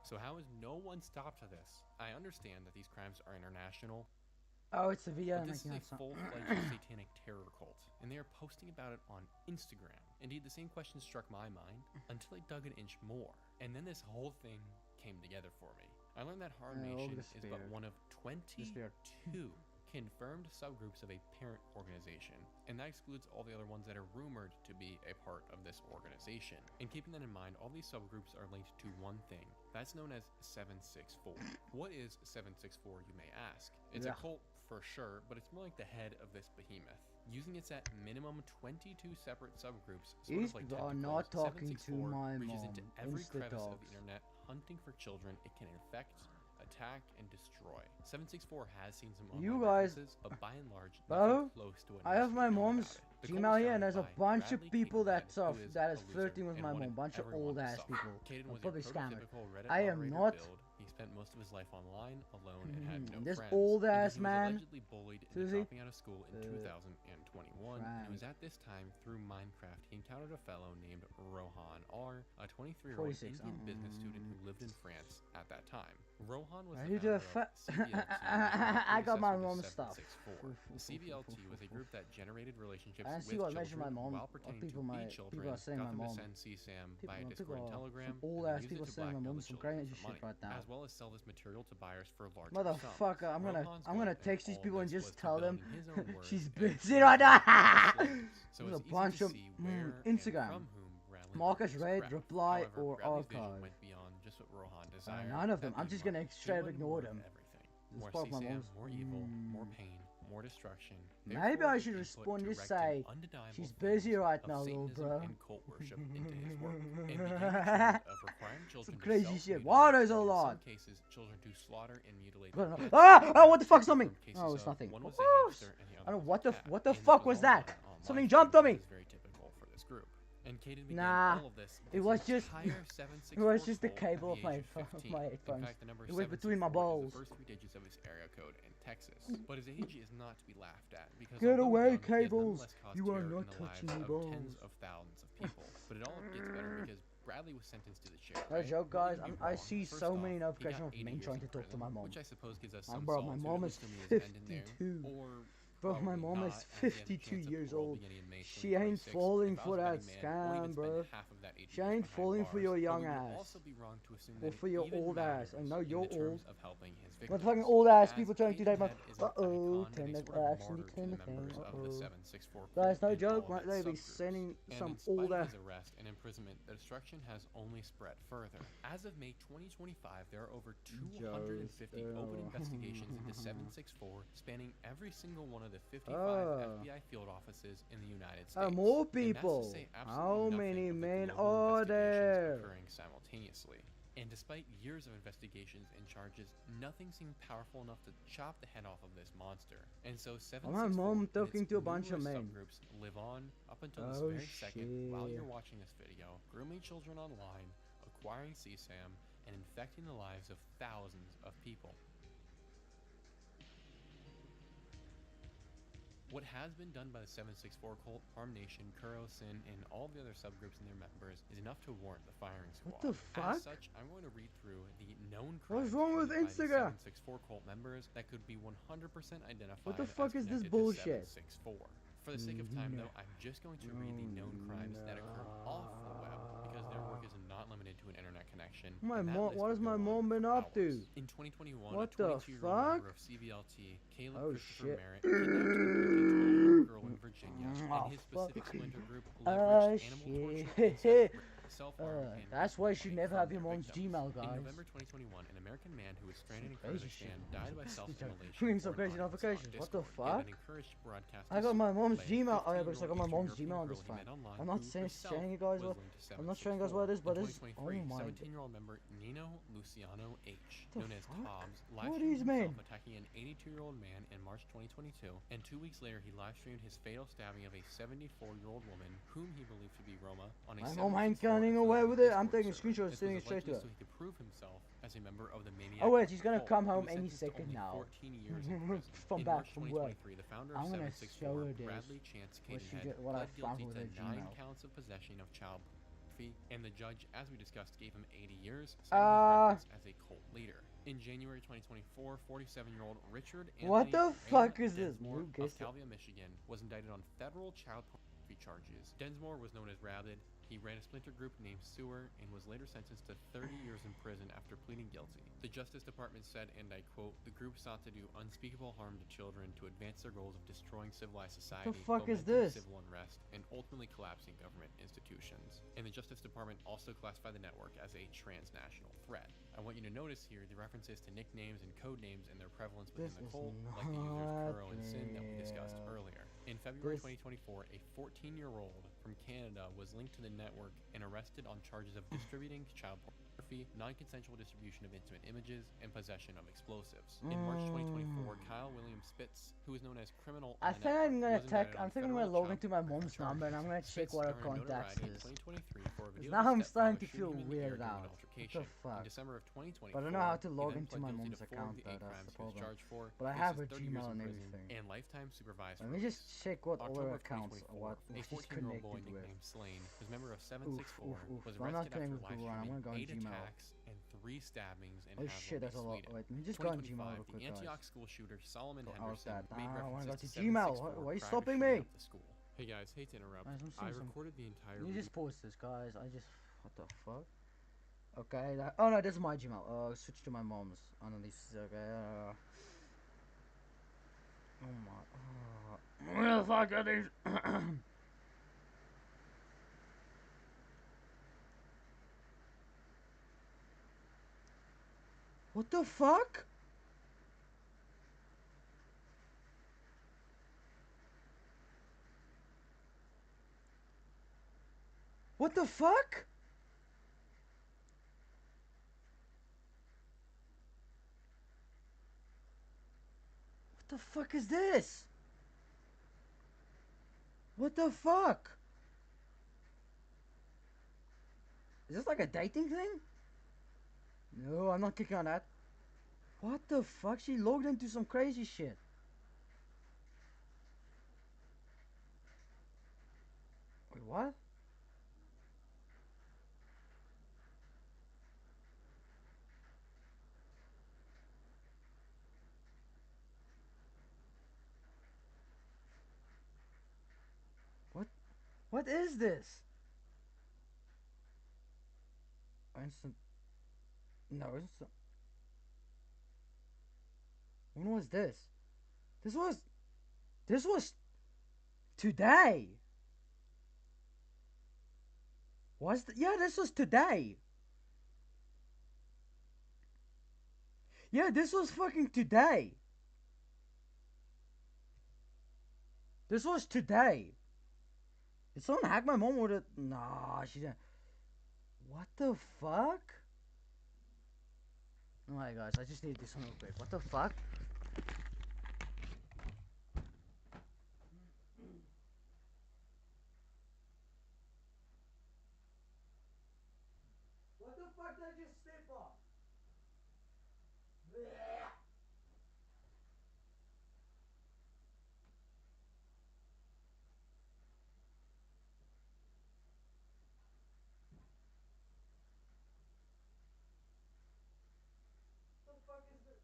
So how has no one stopped this? I understand that these crimes are international. Oh, it's the video. But this is a full-fledged satanic terror cult, and they are posting about it on Instagram. Indeed, the same question struck my mind until I dug an inch more, and then this whole thing came together for me. I learned that Harm Nation is but one of 22 confirmed subgroups of a parent organization, and that excludes all the other ones that are rumored to be a part of this organization. And keeping that in mind, all these subgroups are linked to one thing that's known as 764. What is 764, you may ask? It's a cult for sure, but it's more like the head of this behemoth. Using its at minimum 22 separate subgroups, sort of like are not talking to 764 my reaches mom. into every Insta crevice of dogs. the internet, hunting for children it can infect, attack, and destroy. 764 has seen some You online guys- references, but by and large, Bro, nothing close to what I have needs to my be known mom's about it. The cult Gmail was here, and there's a founded by bunch of Bradley people Cadenhead, that's off who is that a is loser flirting with and my wanted mom. Bunch of everyone old to ass suffer. people. Caden was Probably your scammers. prototypical Reddit I am moderator not. build. He spent most of his life online, alone, and had no This friends. old Indeed, ass he was man. allegedly bullied into Susie? dropping out of school in 2021, and it was at this time through Minecraft he encountered a fellow named Rohan R, a 23-year-old 46, Indian business student who lived in France at that time. Rohan was Are the you doing founder of CBLT, I got my predecessor to mom's stuff. 764. CBLT was a group that generated relationships I with see what measure my children mom. while Or pertaining people to might. children, People are saying got my them to mom. send CSAM People, via people Discord and are- Telegram, some old and ass use people it to saying my blackmail mom's the some children crazy for shit money, right now. as well as sell this material to buyers for large Motherfucker, I'm gonna text these people and just tell them she's busy right now. There's a bunch of Instagram. Marcus Red, reply or archive. Went beyond just what Rohan desired. None of them. That I'm just being gonna what? He straight up wanted ignore more of them. everything. This More is part of my CSAM, mom's. more evil, more pain, more destruction. Maybe I should respond, just say, she's busy right now, little bro. And cult worship into his work, and began a trend of requiring children Some crazy to shit. self-mutilate, Why there's a and in lot? some cases, children to slaughter and mutilate. But- their pets. Ah! What the fuck's something? From cases Oh, it's of nothing. one was a Woo! hamster and the I other don't know was a cat, what the and this fuck was was all that? done online, Something jumped on which me. is very typical for this group. And Caden began Nah, all of this. it was just entire it was just the 764 cable of at the my age of 15. my In headphones. fact, the number It was between my 764 is balls. the first three digits of his area code in Texas. But his age is not to be laughed at because Get although away, young, he has cables. nonetheless caused You are terror not in the touching lives my of balls. tens of thousands of people. But it all gets better because Bradley was sentenced to the chair. No right? joke, What guys. did he do I wrong? see First so off, many he notifications got of 80 men years trying to in talk to prison, my mom. which I suppose gives us My some bro, solace my to mom at is least assume he is ending there, 52. or Bro, my probably mom not, is as he has a 52 chance of years parole old. beginning in May She ain't 2026. falling If I for was a that betting man, won't even scam, spend bro. half of that 80 She years ain't behind falling for bars, your but young we would ass. also be wrong to assume Or that for it your even old ass. I matters know in you're the terms old. of helping his What victims, fucking old ass as people trying to do that? Cadenhead is an Uh-oh, icon turn and a the sort of actually martyr to turn the the thing. members of the Uh-oh. 764 Guys, no and joke. all Might of they its be subgroups. sending And some in spite old of ass. his arrest and imprisonment, the destruction has only spread further. As of May 2025, there are over 250 open investigations into 764, spanning every single one of the 55 FBI field offices in the United States. More And that's to people. say absolutely How nothing many of the men global are investigations there? occurring simultaneously. And despite years of investigations and charges, nothing seemed powerful enough to chop the head off of this monster. And so 764 my mom and talking its to a bunch of numerous men. subgroups live on up until this Oh, very second while shit. you're watching this video, grooming children online, acquiring CSAM, and infecting the lives of thousands of people. What has been done by the 764 cult, Harm Nation, Kuro, Sin, and all the other subgroups and their members is enough to warrant the firing squad. What the fuck? As such, I'm going to read through the known What's crimes wrong with committed by Instagram? the 764 cult members that could be 100% identified. What the fuck as is this connected to bullshit? 764. For the sake of time, though, I'm just going to read the known crimes that occur off the web because their work is not limited to an internet connection. My and that mom, list what has would my go mom on been for up to? hours. In 2021, What a the 22-year-old fuck? member of CVLT, Caleb Oh, Christopher shit. Merritt, kidnapped a 12-year-old girl in Virginia, and his fuck. specific splinter group Oh, leveraged animal torture, shit. self-harm, and That's why you should rape never from have your their mom's victims. Gmail, In guys. November 2021, an American man who was stranded in Crazy Kyrgyzstan shit. died by self-immolation. Doing some for crazy anonymous notifications. on What the Discord, and fuck? then encouraged broadcast I got my mom's by a Gmail. Oh yeah, because I 15-year-old got my mom's Eastern Gmail on European this girl he fine. met online I'm not who saying herself showing you guys was what. linked to I'm not showing you guys what it is, but In it's. 2023, Oh my. 17-year-old member Nino Luciano H, The known as fuck? Cobbs, Who live are streamed these men? himself attacking an 82-year-old man in March 2022, and 2 weeks later he live streamed his fatal stabbing of a 74-year-old woman whom he believed to be Roma on a My mom ain't 764 getting away with it. I'm Discord taking server. screenshots, This sending was it straight to her. likely so he could prove himself as a member of the Maniac Oh wait, she's gonna cult. come He home was any sentenced to second only now. 14 years in prison. From In back March from work. 2023, the founder I'm of gonna 764, show her this. Bradley Chance What she Cadenhead, get- what I pled found guilty with to her 9 Gmail. counts of possession of child pornography, and the judge, as we discussed, gave him 80 years, citing his reference as a cult leader. In January 2024, 47-year-old Richard Anthony What the fuck is this? Densmore Who of gets it? Calvia, Michigan, was indicted on federal child pornography charges. Densmore was known as Rabid. He ran a splinter group named Sewer and was later sentenced to 30 years in prison after pleading guilty. The Justice Department said, and I quote, "The group sought to do unspeakable harm to children to advance their goals of destroying civilized society, fuck is fomenting this? civil unrest, and ultimately collapsing government institutions." And the Justice Department also classified the network as a transnational threat. I want you to notice here the references to nicknames and code names and their prevalence within This the is cult, like the users not Kuro and Sin that we discussed real. earlier. In February This- 2024, a 14-year-old from Canada was linked to the network and arrested on charges of distributing child pornography, non-consensual distribution of intimate images, and possession of explosives. In March 2024, Kyle William Spitz, who is known as Criminal I on the think Network, I'm gonna was indicted I on think I'm gonna federal log into my mom's child number and I'm gonna charges. check Spitz what her garnered contacts notoriety in is. 2023 for a video Now of I'm his starting stepfather to feel shooting him in the air weirded during an out. What altercation. the fuck? In December of 2024, But I don't know how to he log then into pled my guilty mom's to 4 account of the though, 8 that's crimes the he was problem. charged for, But I faces have her 30 years Gmail in and prison, everything. and lifetime supervised Let me release. just check what all October her of accounts 2024, what a she's 14-year-old boy connected with. nicknamed Slain, who's a member of Oof, 764, oof, was oof. I'm not arrested after playing live with Google, I'm streaming gonna go on 8 Gmail. attacks and 3 stabbings in Oh Hasleby, shit, that's a lot. Sweden. Wait, let me just go on Gmail 2025, real quick, the guys. Antioch school shooter Solomon How's Henderson that? made I wanna go references to to Gmail. 764 Why are you prior to stopping shooting me? up the school. Hey guys, hate to interrupt. Guys, I'm I seeing some- recorded the entire You video. just post this, guys. I just what the fuck? Okay, oh no, this is my Gmail. Switch to my mom's. Oh no, this is okay. Oh my. Where the fuck are these? What the fuck? What the fuck? What the fuck is this? What the fuck? Is this like a dating thing? No, I'm not clicking on that. What the fuck? She logged into some crazy shit. Wait, what? What is this? Instant. No, instant. When was this? This was today. Yeah, this was today. Yeah, this was fucking today. This was today. Did someone hack my mom with it? Nah, she didn't. What the fuck? Alright guys, I just need to do something real quick. What the fuck? What the fuck did I just step on? Blech. What the fuck is this?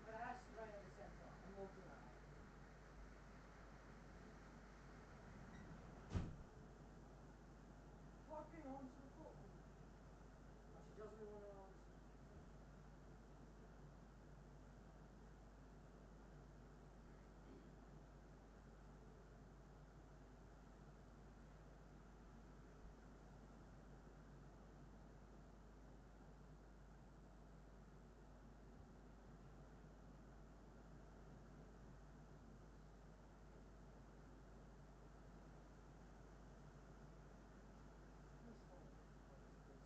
My ass is right at the same time. I'm walking out. Fucking answer the phone. Oh, she doesn't even want to answer. This phone. What is bullshit?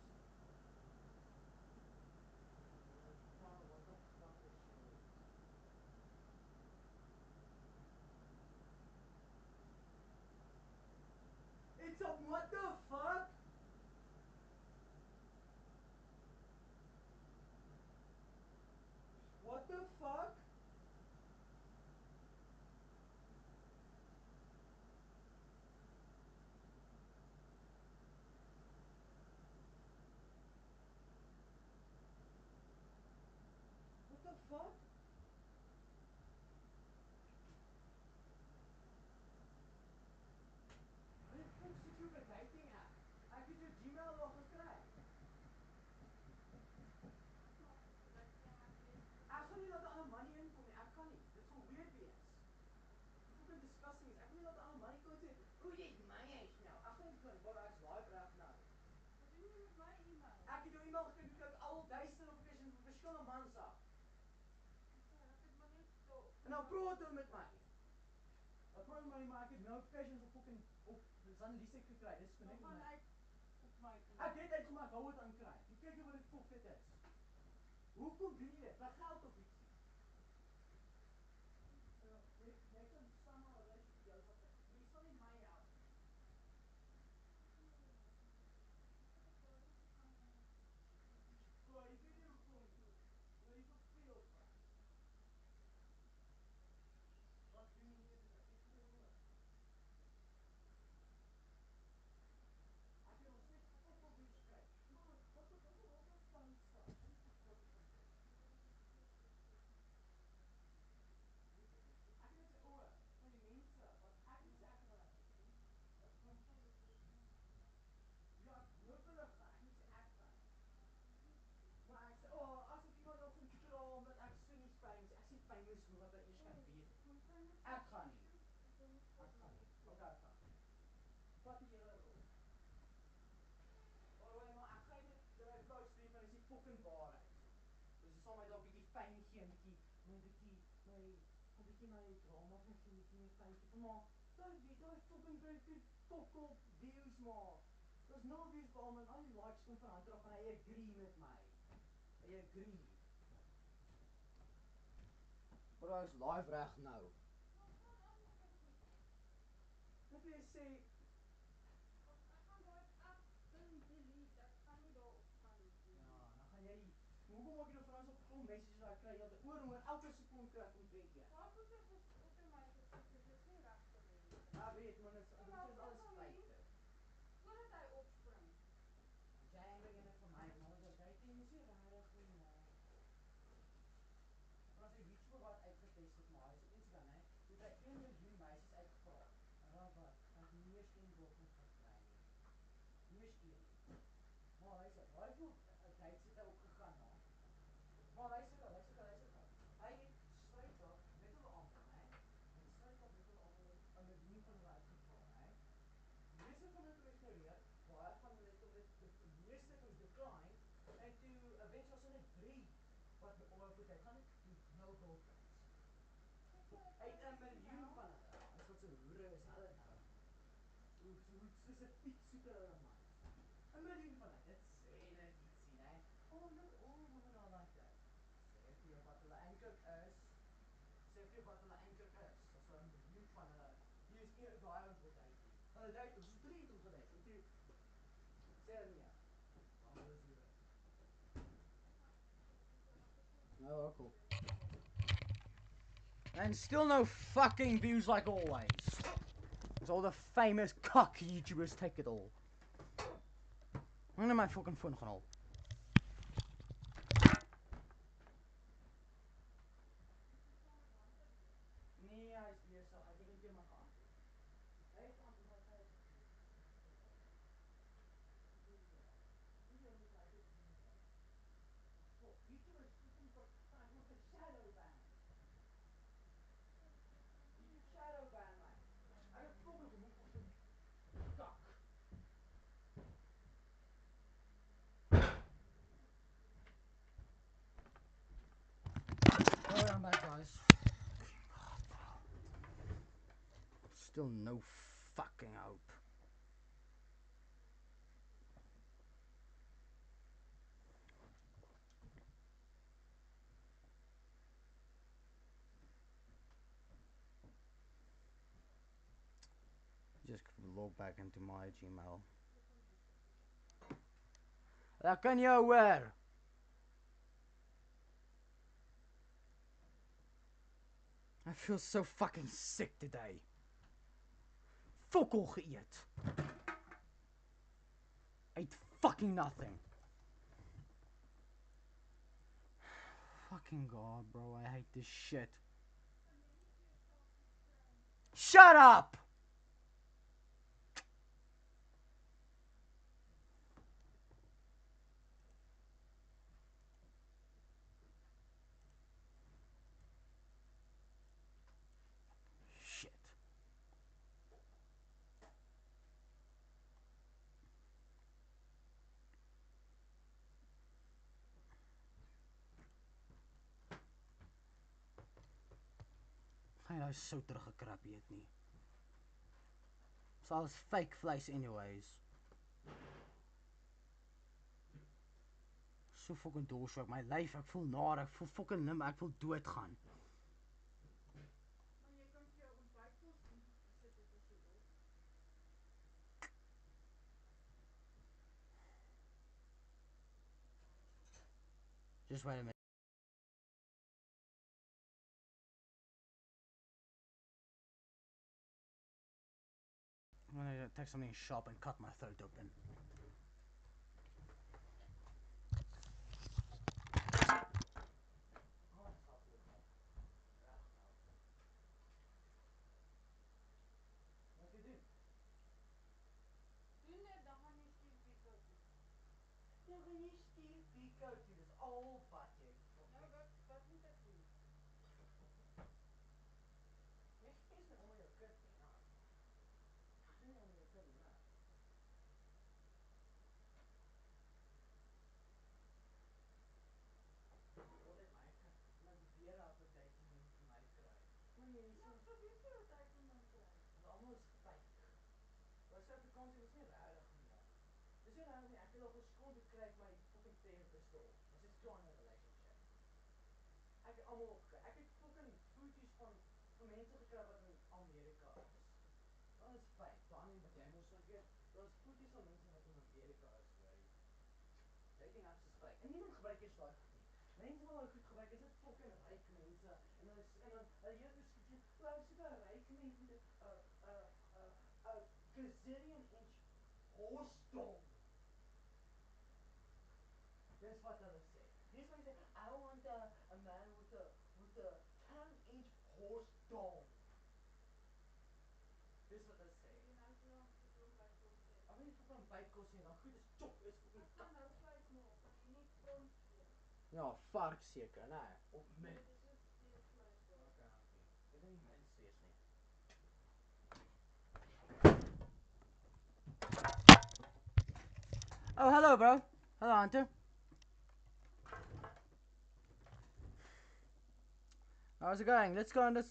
What the fuck is showing? It's a what the fuck? What the fuck? What the fuck? Waar die fuck sit jy op 'n dating app? Ek het jou Gmail nog gekry. Ek gaan nie laat 'n ander man nie inkom nie. Ek kan nie. Dit gaan weird wees. Hoe fucking disgusting is. Ek wil nie laat 'n ander man nie kom sê, "O, jy's my huis nou." Ek gaan nie begin, "Bro, ek's live reg nou." Wat doen jy met my e-mail? Ek het jou e-mail gekry, kyk al duisende notifications van verskillende mans af. Ek het maar net so. En nou praat hulle met my. Ek praat met my, maar ek het notifications op fucking op Sanelise gekry. Dis connect met my. Op my. Ek het uitgemaak hou dit aan kry. Jy kyk jy wat dit fuck dit is. Hoekom doen jy dit? Vir geld of ietsie? Jy kan staan maar relationship met jou wat jy sal nie my help nie. Bro, jy weet nie hoekom nie. Bro, jy verveel bro. Wat doen jy hier? Ek het gehoor. Ek het nog steeds Ek gaan nie. Ek gaan nie. Okay, ek gaan. Vat die hele rol. By the way, maar ek gaan nie dit uit post nie, want dit is die fucking waarheid. Dus jy sal my dalk bietjie fyn gee, 'n bietjie my drama kan gee, 'n bietjie meer fyn gee. Maar daai fucking fokol views maar. Daar's 0 views by hom en al die likes kom van Hunter af en hy agree met my. Hy agree. Maar hy is live reg nou. Wat wil jy sê? Ek gaan daai app ding delete. Ek gaan nie daarop gaan nie. Ja, dan gaan jy die hoekom maak jy nou van ons op klomp messages wat ek kry heeltyd oor en oor elke sekonde kry ek omtrent een. Daai goeders is automated goeders. Dis nie regte mense. Ja, weet man, dit is alles feite. Voordat hy opspring. Want jy eintlik een van my, maar wat jy dating is nie regtig nie, maar. En as 'n YouTuber wat uitgetest het, maar hy's op Instagram, hè. Dit het 1 miljoen meisies uitgevra. En raai wat? Hy het nie eens een boyfriend gekry nie. Nie eens een nie. Maar luister, raai hoe dates het hy opgegaan na. Maar luister gou. Hy het straight up met hulle almal, hè. Hy het straight up met hulle almal 'n miljoen van hulle uitgevra, hè. Die meeste van hulle het hom ignoreer, baie van hulle het hom die meeste het hom decline en toe eventually was net 3 wat oor voor dit gaan toe no girlfriends. Uit 'n miljoen van hulle. Dis wat se hoere is hulle nou. Hoe spesifiek soek hulle 'n man? 'n Miljoen van hulle. Dit sê net ietsie, né? Oh, not all women are like that. Sê vir jou wat hulle eintlik is. Sê vir jou wat hulle eintlik is. As 'n miljoen van hulle. Hier is een daai ons wil date nie. Hulle date hom, so 3 het hom gedate. En toe sê hulle nee. Almal is hoere. Oh, cool. And still no fucking views like always. Because all the famous cock YouTubers take it all. I'm gonna my fucking phone gaan haal. Nee, hy is besig. Hy het net een keer maar geantwoord. Hy het geantwoord, maar hy het geantwoord. YouTubers fucking verantwoord vir shadow ban. Shadow ban my. Ek het fucking genoeg fucking kak. Oh, I'm back, guys. Still no fucking hope. Just log back into my Gmail. Daar kan jy hoor. I feel so fucking sick today. Fokol geëet. Ate fucking nothing. Fucking god, bro, I hate this shit. Shut up! Shit. Ga jy nou so teruggekrap eet nie. It's all fake vlees anyways. So fucking dolshoek my lyf, ek voel naar, ek voel fucking lim, ek wil doodgaan. Maar jy kan vir jou ontbytkos sit dit as jy wil. Just wait a minute. I'm gonna take something sharp and cut my throat open. Wat jy doen? Doen dit, dan gaan jy stuur Pico toe. Dan gaan jy stuur Pico toe, dis al wat jy Nou, wat moet ek doen? weet nie wat ek van dan kry. Want almal is fake. Maar Suid-Afrikaans is nie regtig nie, man. Dis nie regtig nie. Ek het al geskond gekry ek my fucking pistol. Was dit still in a relationship? Ek het almal opgekry. Ek het fucking boeties van mense gekry wat in Amerika is. Dat is fake. Dan in jy mos vergeet, daar's boeties van mense wat in Amerika is, hoorie. Dating apps is fake. En niemand gebruik eers daai goed nie. Mense wat daai goed gebruik, is dit fucking ryk mense. En dan hulle hele diskuteer, "Wou soek 'n ryk mens met 'n gazillion inch horsdong." Dis wat hulle sê. Dis wat hulle sê, "I want a man with a 10-inch horsdong." Dis wat hulle sê. En nou sê ons die klomp bykos sê. Ek weet nie fucking bykos nie, dan goed is chop, is fucking Ek gaan nou vleis maak, want jy nie kont gee. ja, vark seker, né? Of Dit mint. is so vleesvleis daar. Okay, dankie. Dit is nie mint vlees nie. Oh, hello, bro. Hello, Hunter. How's it going? Let's go on this.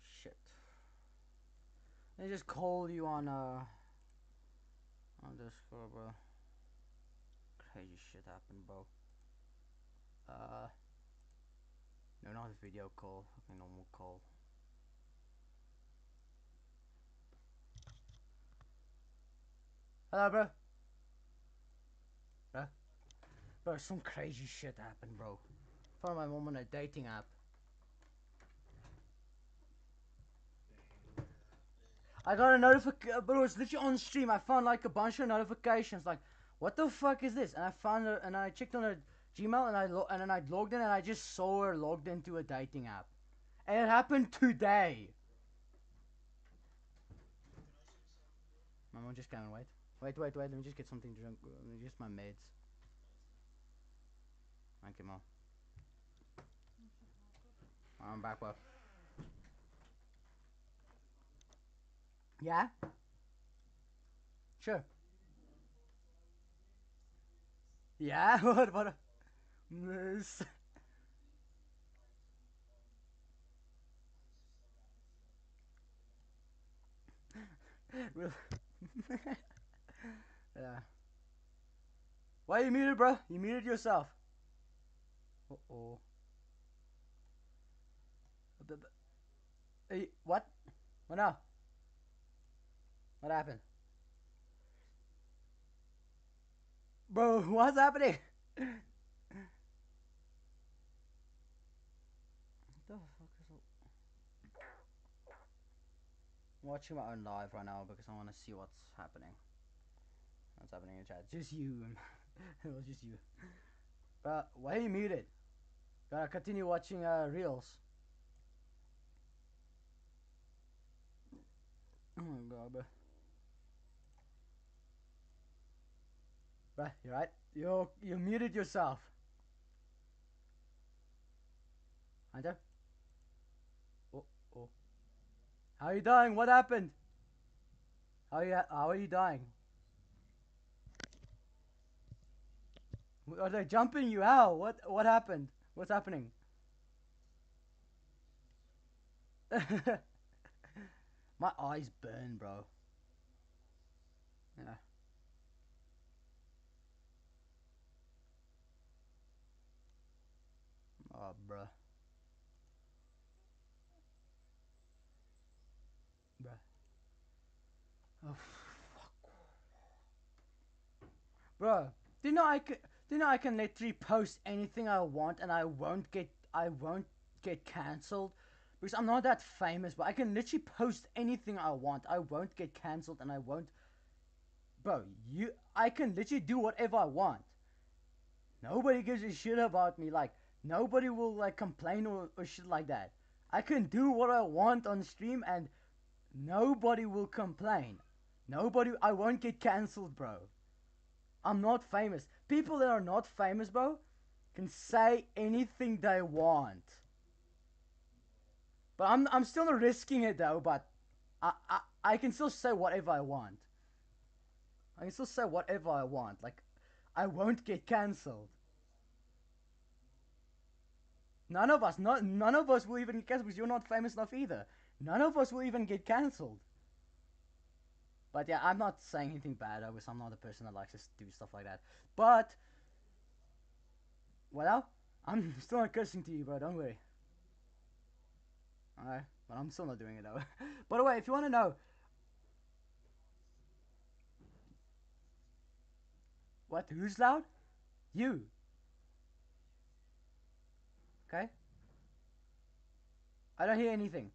Shit. They just call you on Discord, bro. Crazy shit happened, bro. No, not video call. Fucking normal call. Hello, bro. Bro, some crazy shit happened, bro. Found my mom on a dating app. I got a notification, but it was literally on stream. I found like a bunch of notifications, like, what the fuck is this? And I found her, and I checked on her Gmail, and then I logged in, and I just saw her logged into a dating app, and it happened today. My mom just came and wait. Let me just get something to drink. Let me just my meds. Thank you, Mom. I'm back, bro. Yeah? Sure. Yeah? What? This. Yeah. Why you muted, bro? You muted yourself. Uh-oh. Hey, what? What now? What happened? Bro, what's happening? What the fuck is up? I'm watching my own live right now because I want to see what's happening. What's happening in chat? Just you. It was just you. But why are you muted? Gotta continue watching reels. Oh my god, bro. Bruh, you right? You muted yourself. Hunter? Oh. How are you dying? What happened? How are you dying? Are they jumping you? How? What happened? What's happening? My eyes burn, bro. Yeah. Oh, bruh. Oh, fuck. Bro, do you know I can literally post anything I want and I won't get cancelled because I'm not that famous, but I can literally post anything I want. I won't get cancelled and I won't. Bro, I can literally do whatever I want. Nobody gives a shit about me. Like, nobody will like complain or shit like that. I can do what I want on stream and nobody will complain. I won't get cancelled, bro. I'm not famous. People that are not famous, bro, can say anything they want. But I'm still risking it though, but I can still say whatever I want. I can still say whatever I want. Like, I won't get cancelled. None of us, none of us will even get cancelled because you're not famous enough either. None of us will even get cancelled. But yeah, I'm not saying anything bad. Obviously, I'm not a person that likes to do stuff like that. But, well, I'm still not cursing to you, bro. Don't worry. Alright, but I'm still not doing it though. By the way, if you want to know, what? Who's loud? You. Okay. I don't hear anything.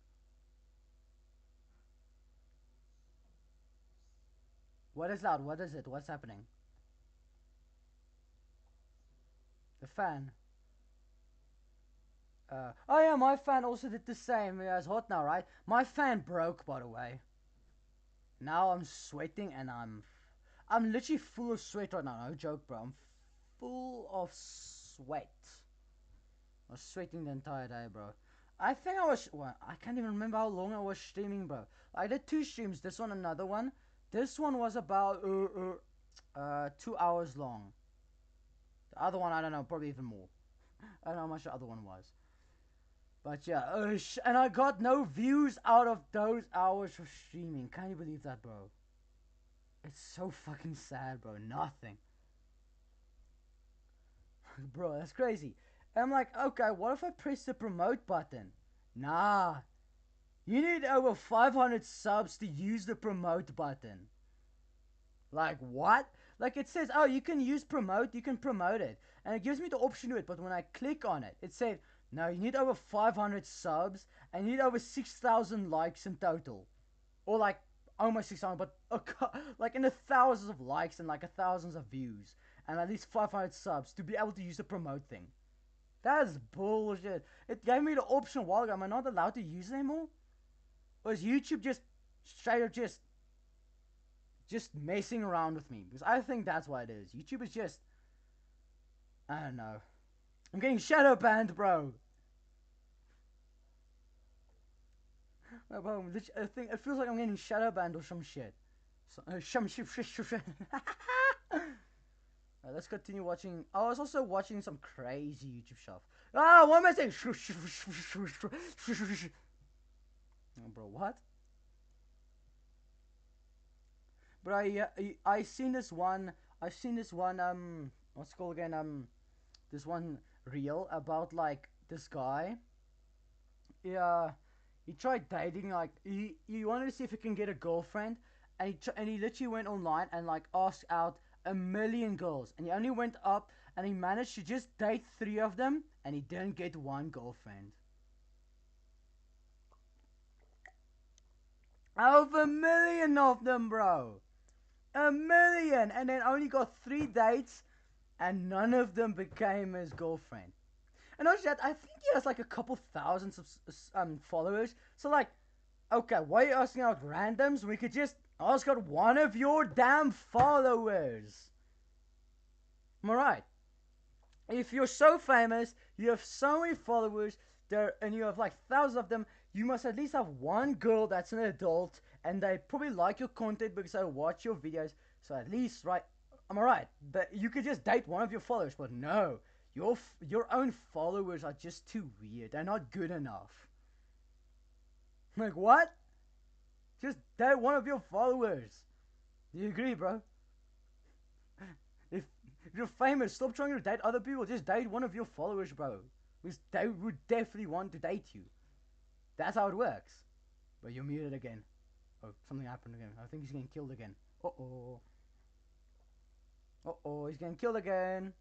What is loud? What is it? What's happening? The fan. Oh yeah, my fan also did the same. Yeah, it's hot now, right? My fan broke, by the way. Now I'm sweating and I'm literally full of sweat right now. No joke, bro. I'm full of sweat. I was sweating the entire day, bro. I think I was, well, I can't even remember how long I was streaming, bro. I did 2 streams, this one, another one. This one was about 2 hours long. The other one, I don't know, probably even more. I don't know how much the other one was. But yeah, and I got no views out of those hours of streaming. Can you believe that, bro? It's so fucking sad, bro. Nothing. Bro, that's crazy. And I'm like, okay, what if I press the promote button? Nah. You need over 500 subs to use the promote button. Like, what? Like, it says, oh, you can use promote, you can promote it. And it gives me the option to it, but when I click on it, it said, no, you need over 500 subs, and you need over 6,000 likes in total. Or, like, almost 6,000, but, like, in the thousands of likes and, like, thousands of views. And at least 500 subs to be able to use the promote thing. That's bullshit. It gave me the option a while ago. Am I not allowed to use it anymore? Or is YouTube just straight up just messing around with me? Because I think that's what it is. YouTube is just, I don't know. I'm getting shadow banned, bro. No, bro, I think it feels like I'm getting shadow banned or some shit. Some shit. Let's continue watching. I was also watching some crazy YouTube stuff. Ah, what am I saying? Oh, bro, what? But I seen this one. I've seen this one. What's it called again? This one reel about like this guy. Yeah, he tried dating. Like he wanted to see if he can get a girlfriend, and he literally went online and like asked out 1,000,000 girls, and he only went up and he managed to just date 3 of them, and he didn't get 1 girlfriend. Over 1,000,000 of them, bro. 1,000,000, and then only got 3 dates, and none of them became his girlfriend. And not just that, I think he has like a couple thousand followers. So like, okay, why are you asking out randoms? We could just ask out one of your damn followers. Am I right? If you're so famous, you have so many followers there, and you have like thousands of them, you must at least have one girl that's an adult, and they probably like your content because they watch your videos. So at least, right? Am I right? But you could just date one of your followers, but no, your own followers are just too weird. They're not good enough. Like what? Just date one of your followers. Do you agree, bro? If you're famous, stop trying to date other people. Just date one of your followers, bro. Because they would definitely want to date you. That's how it works. But you're muted again. Oh, something happened again. I think he's getting killed again. Uh-oh. Uh-oh, he's getting killed again.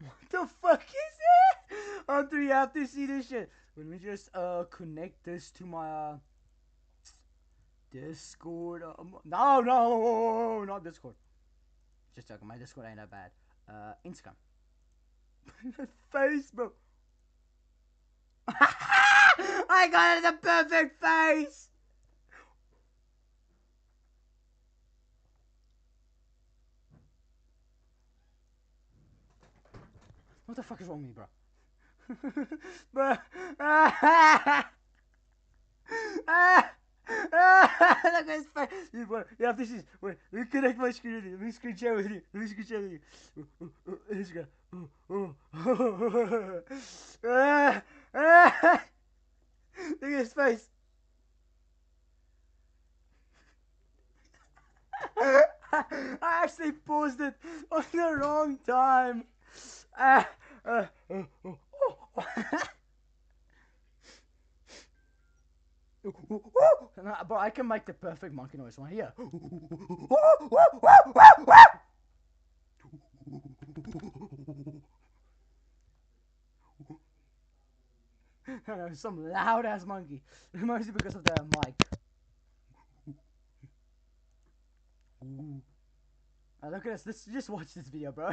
What the fuck is it? Hunter, you have to see this shit. Let me just connect this to my Discord. No, not Discord. Just joking. My Discord ain't that bad. Instagram. Face, bro. I got it in the perfect face. What the fuck is wrong with me, bro? Bro. Look at his face. You have to see. Wait, let me connect my screen with you. Let me screen share with you. Let me screen share with you. Let's go. Look at his face. I actually paused it on the wrong time. Bro, I can make the perfect monkey noise one here. Some loud ass monkey. Mostly because of the mic. Look at this. Just watch this video, bro.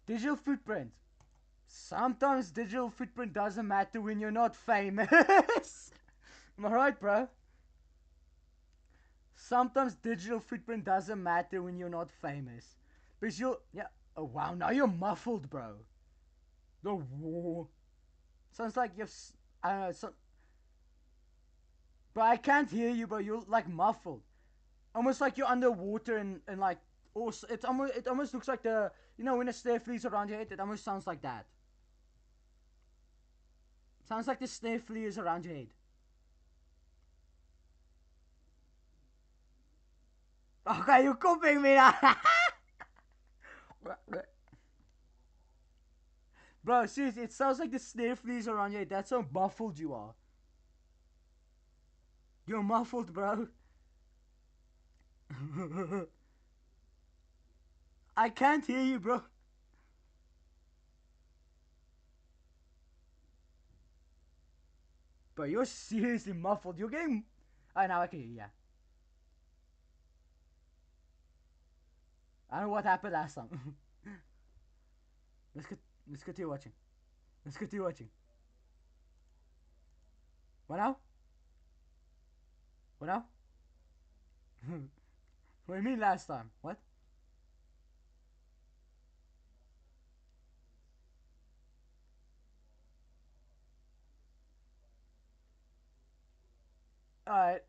Digital footprint. Sometimes digital footprint doesn't matter when you're not famous. Am I right, bro? Sometimes digital footprint doesn't matter when you're not famous. Because you're... Yeah. Oh, wow. Now you're muffled, bro. The war. Sounds like you've... I don't know. Bro, I can't hear you, bro. You're, like, muffled. Almost like you're underwater and like... Also, it almost looks like the... You know, when a snare flees around your head, it almost sounds like that. Sounds like the snare flea is around your head. Okay, you're copying me now. Bro, seriously, it sounds like the snare fleas around your head. That's how muffled you are. You're muffled, bro. I can't hear you, bro. Bro, you're seriously muffled. You're getting... Oh, now I can hear you, yeah. I don't know what happened last time. Let's continue watching. Let's continue watching. What now? What now? What do you mean last time? What? Alright.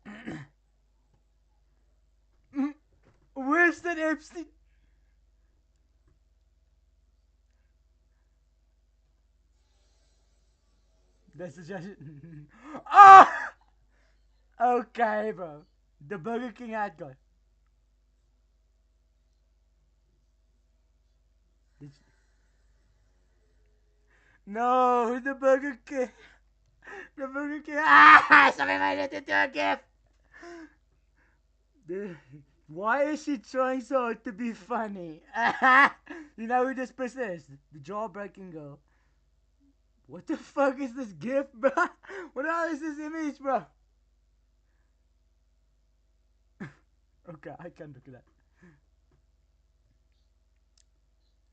Where's that Epstein? That's the judge. Ah! Okay, bro. The Burger King ad guy. No, the Burger King. The Burger King. Ah! Somebody made it into a gift. Why is she trying so hard to be funny? You know who this person is? The jawbreaking girl. What the fuck is this gift, bro? What the hell is this image, bro? Okay, I can't look at that.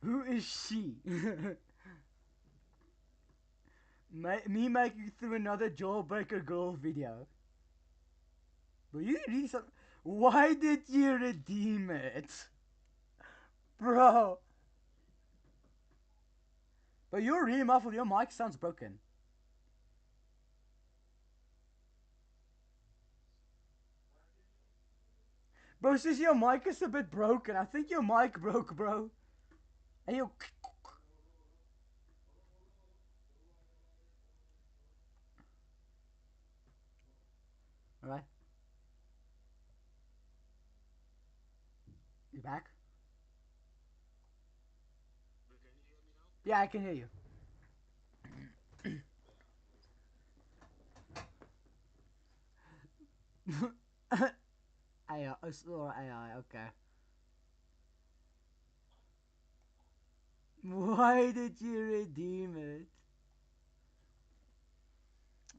Who is she? Me making through another jawbreaker girl video. But you really why did you redeem it? Bro. But you're really muffled. Your mic sounds broken. Bro, since your mic is a bit broken, I think your mic broke, bro. And you... Alright. You back? Yeah, I can hear you. AI, it's all AI, okay. Why did you redeem it?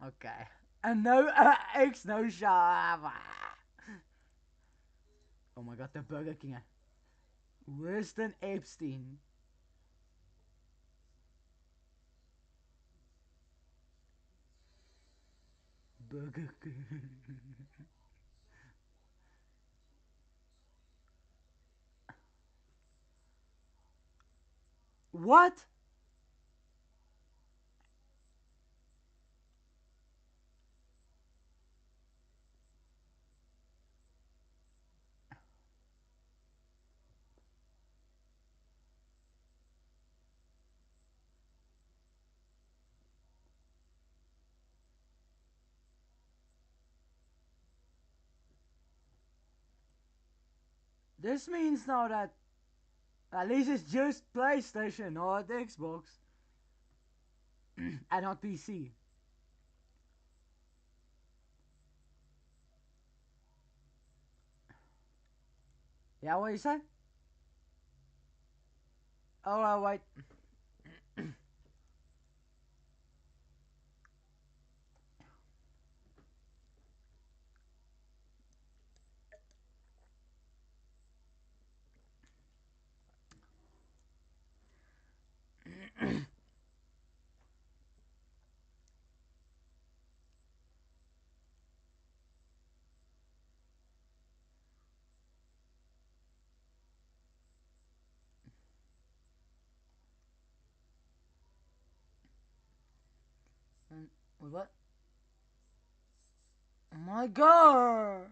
Okay. And no, X no shot. Oh my god, the Burger King. Worse than Epstein. Burger King. What? This means now that at least it's just PlayStation, not Xbox. And not PC. Yeah, what you say? Oh, wait. What? Oh my god!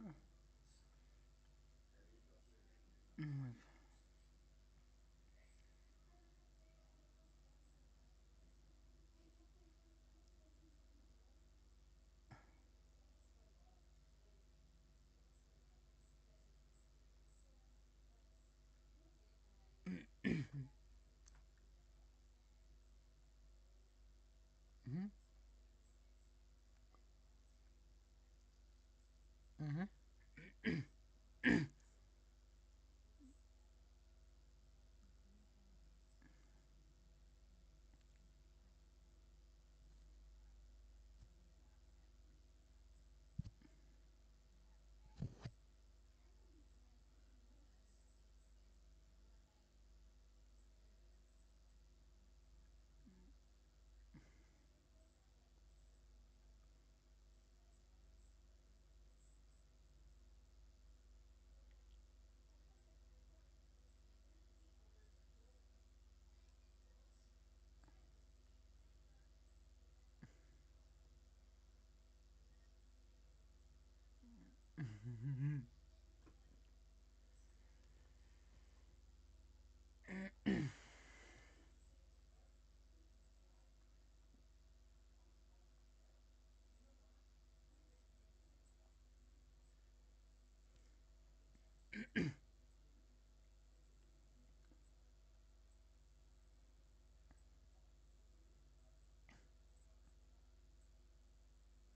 Mhm. Mhm.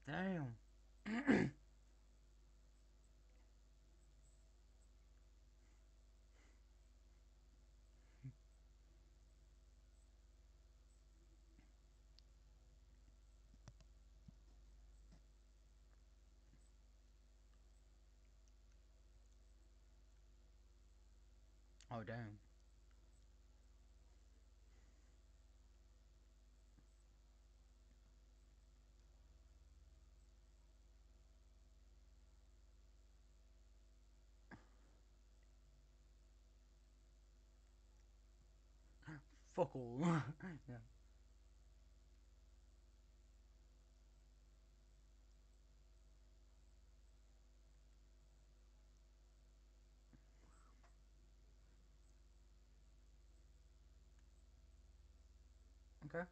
Damn. Oh, damn. Fuck all. Yeah. Okay.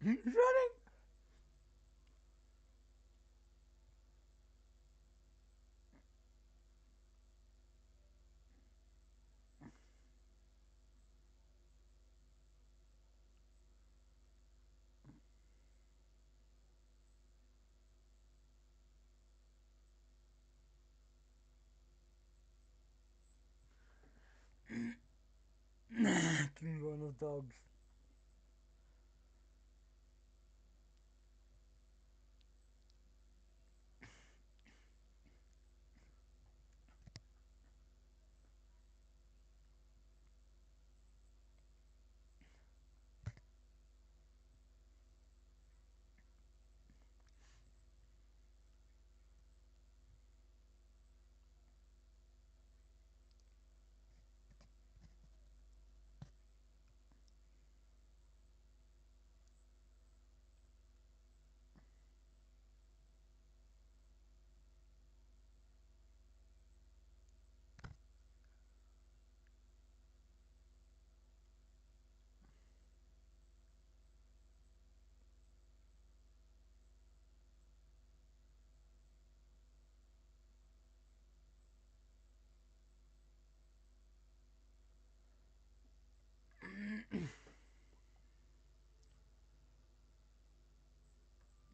He's running. Killing one of dogs.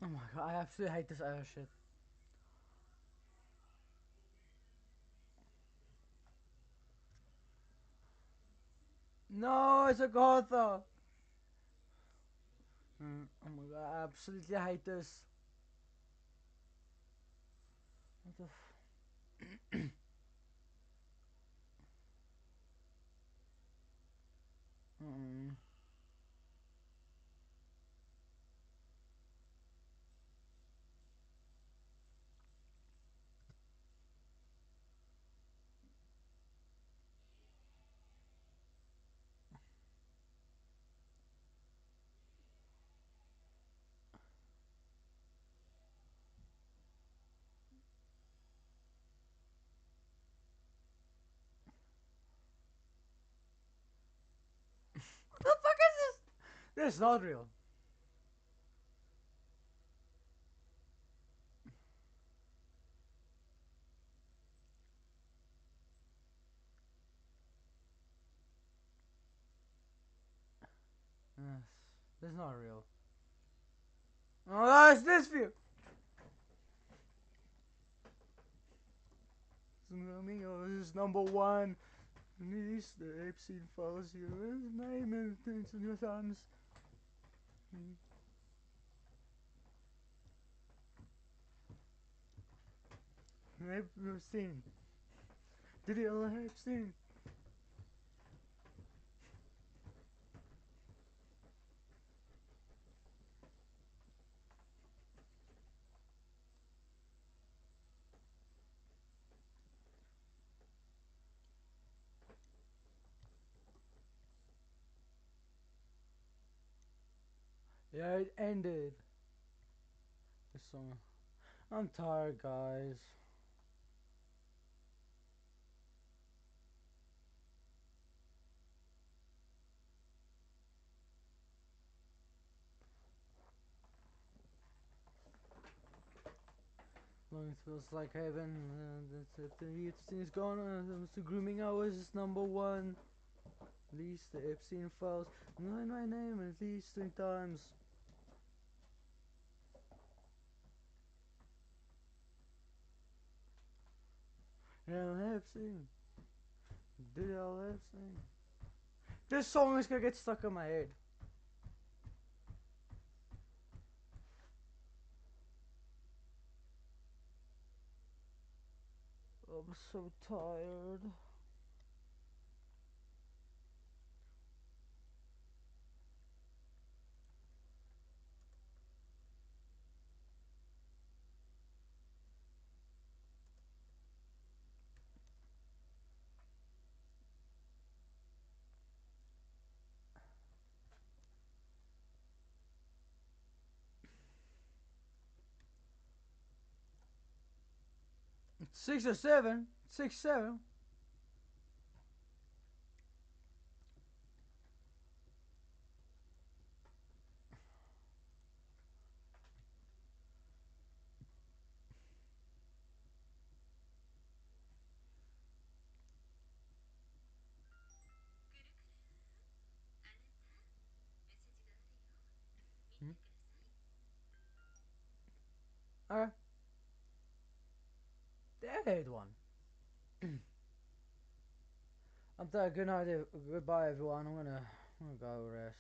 Oh my god, I absolutely hate this air shit. No, it's a Gotha. Oh my god, I absolutely hate this. What the What the fuck is this? This is not real. Yes, this is not real. Oh, that's this view. This is number one. Release the Epstein files here. His name and things in your hands. Epstein. Did he Epstein? Yeah, it ended. This song. I'm tired, guys. Long it feels like heaven. That's it. The Epstein is gone. Mr. Grooming Hours is number one. Release the Epstein files. Know my name at least 3 times. Yeah, Epstein. Did Epstein. This song is gonna get stuck in my head. I'm so tired. 6 or 7. 6, 7. Alright. Dead one. I'm tired. Good night. Goodbye, everyone. I'm gonna go rest.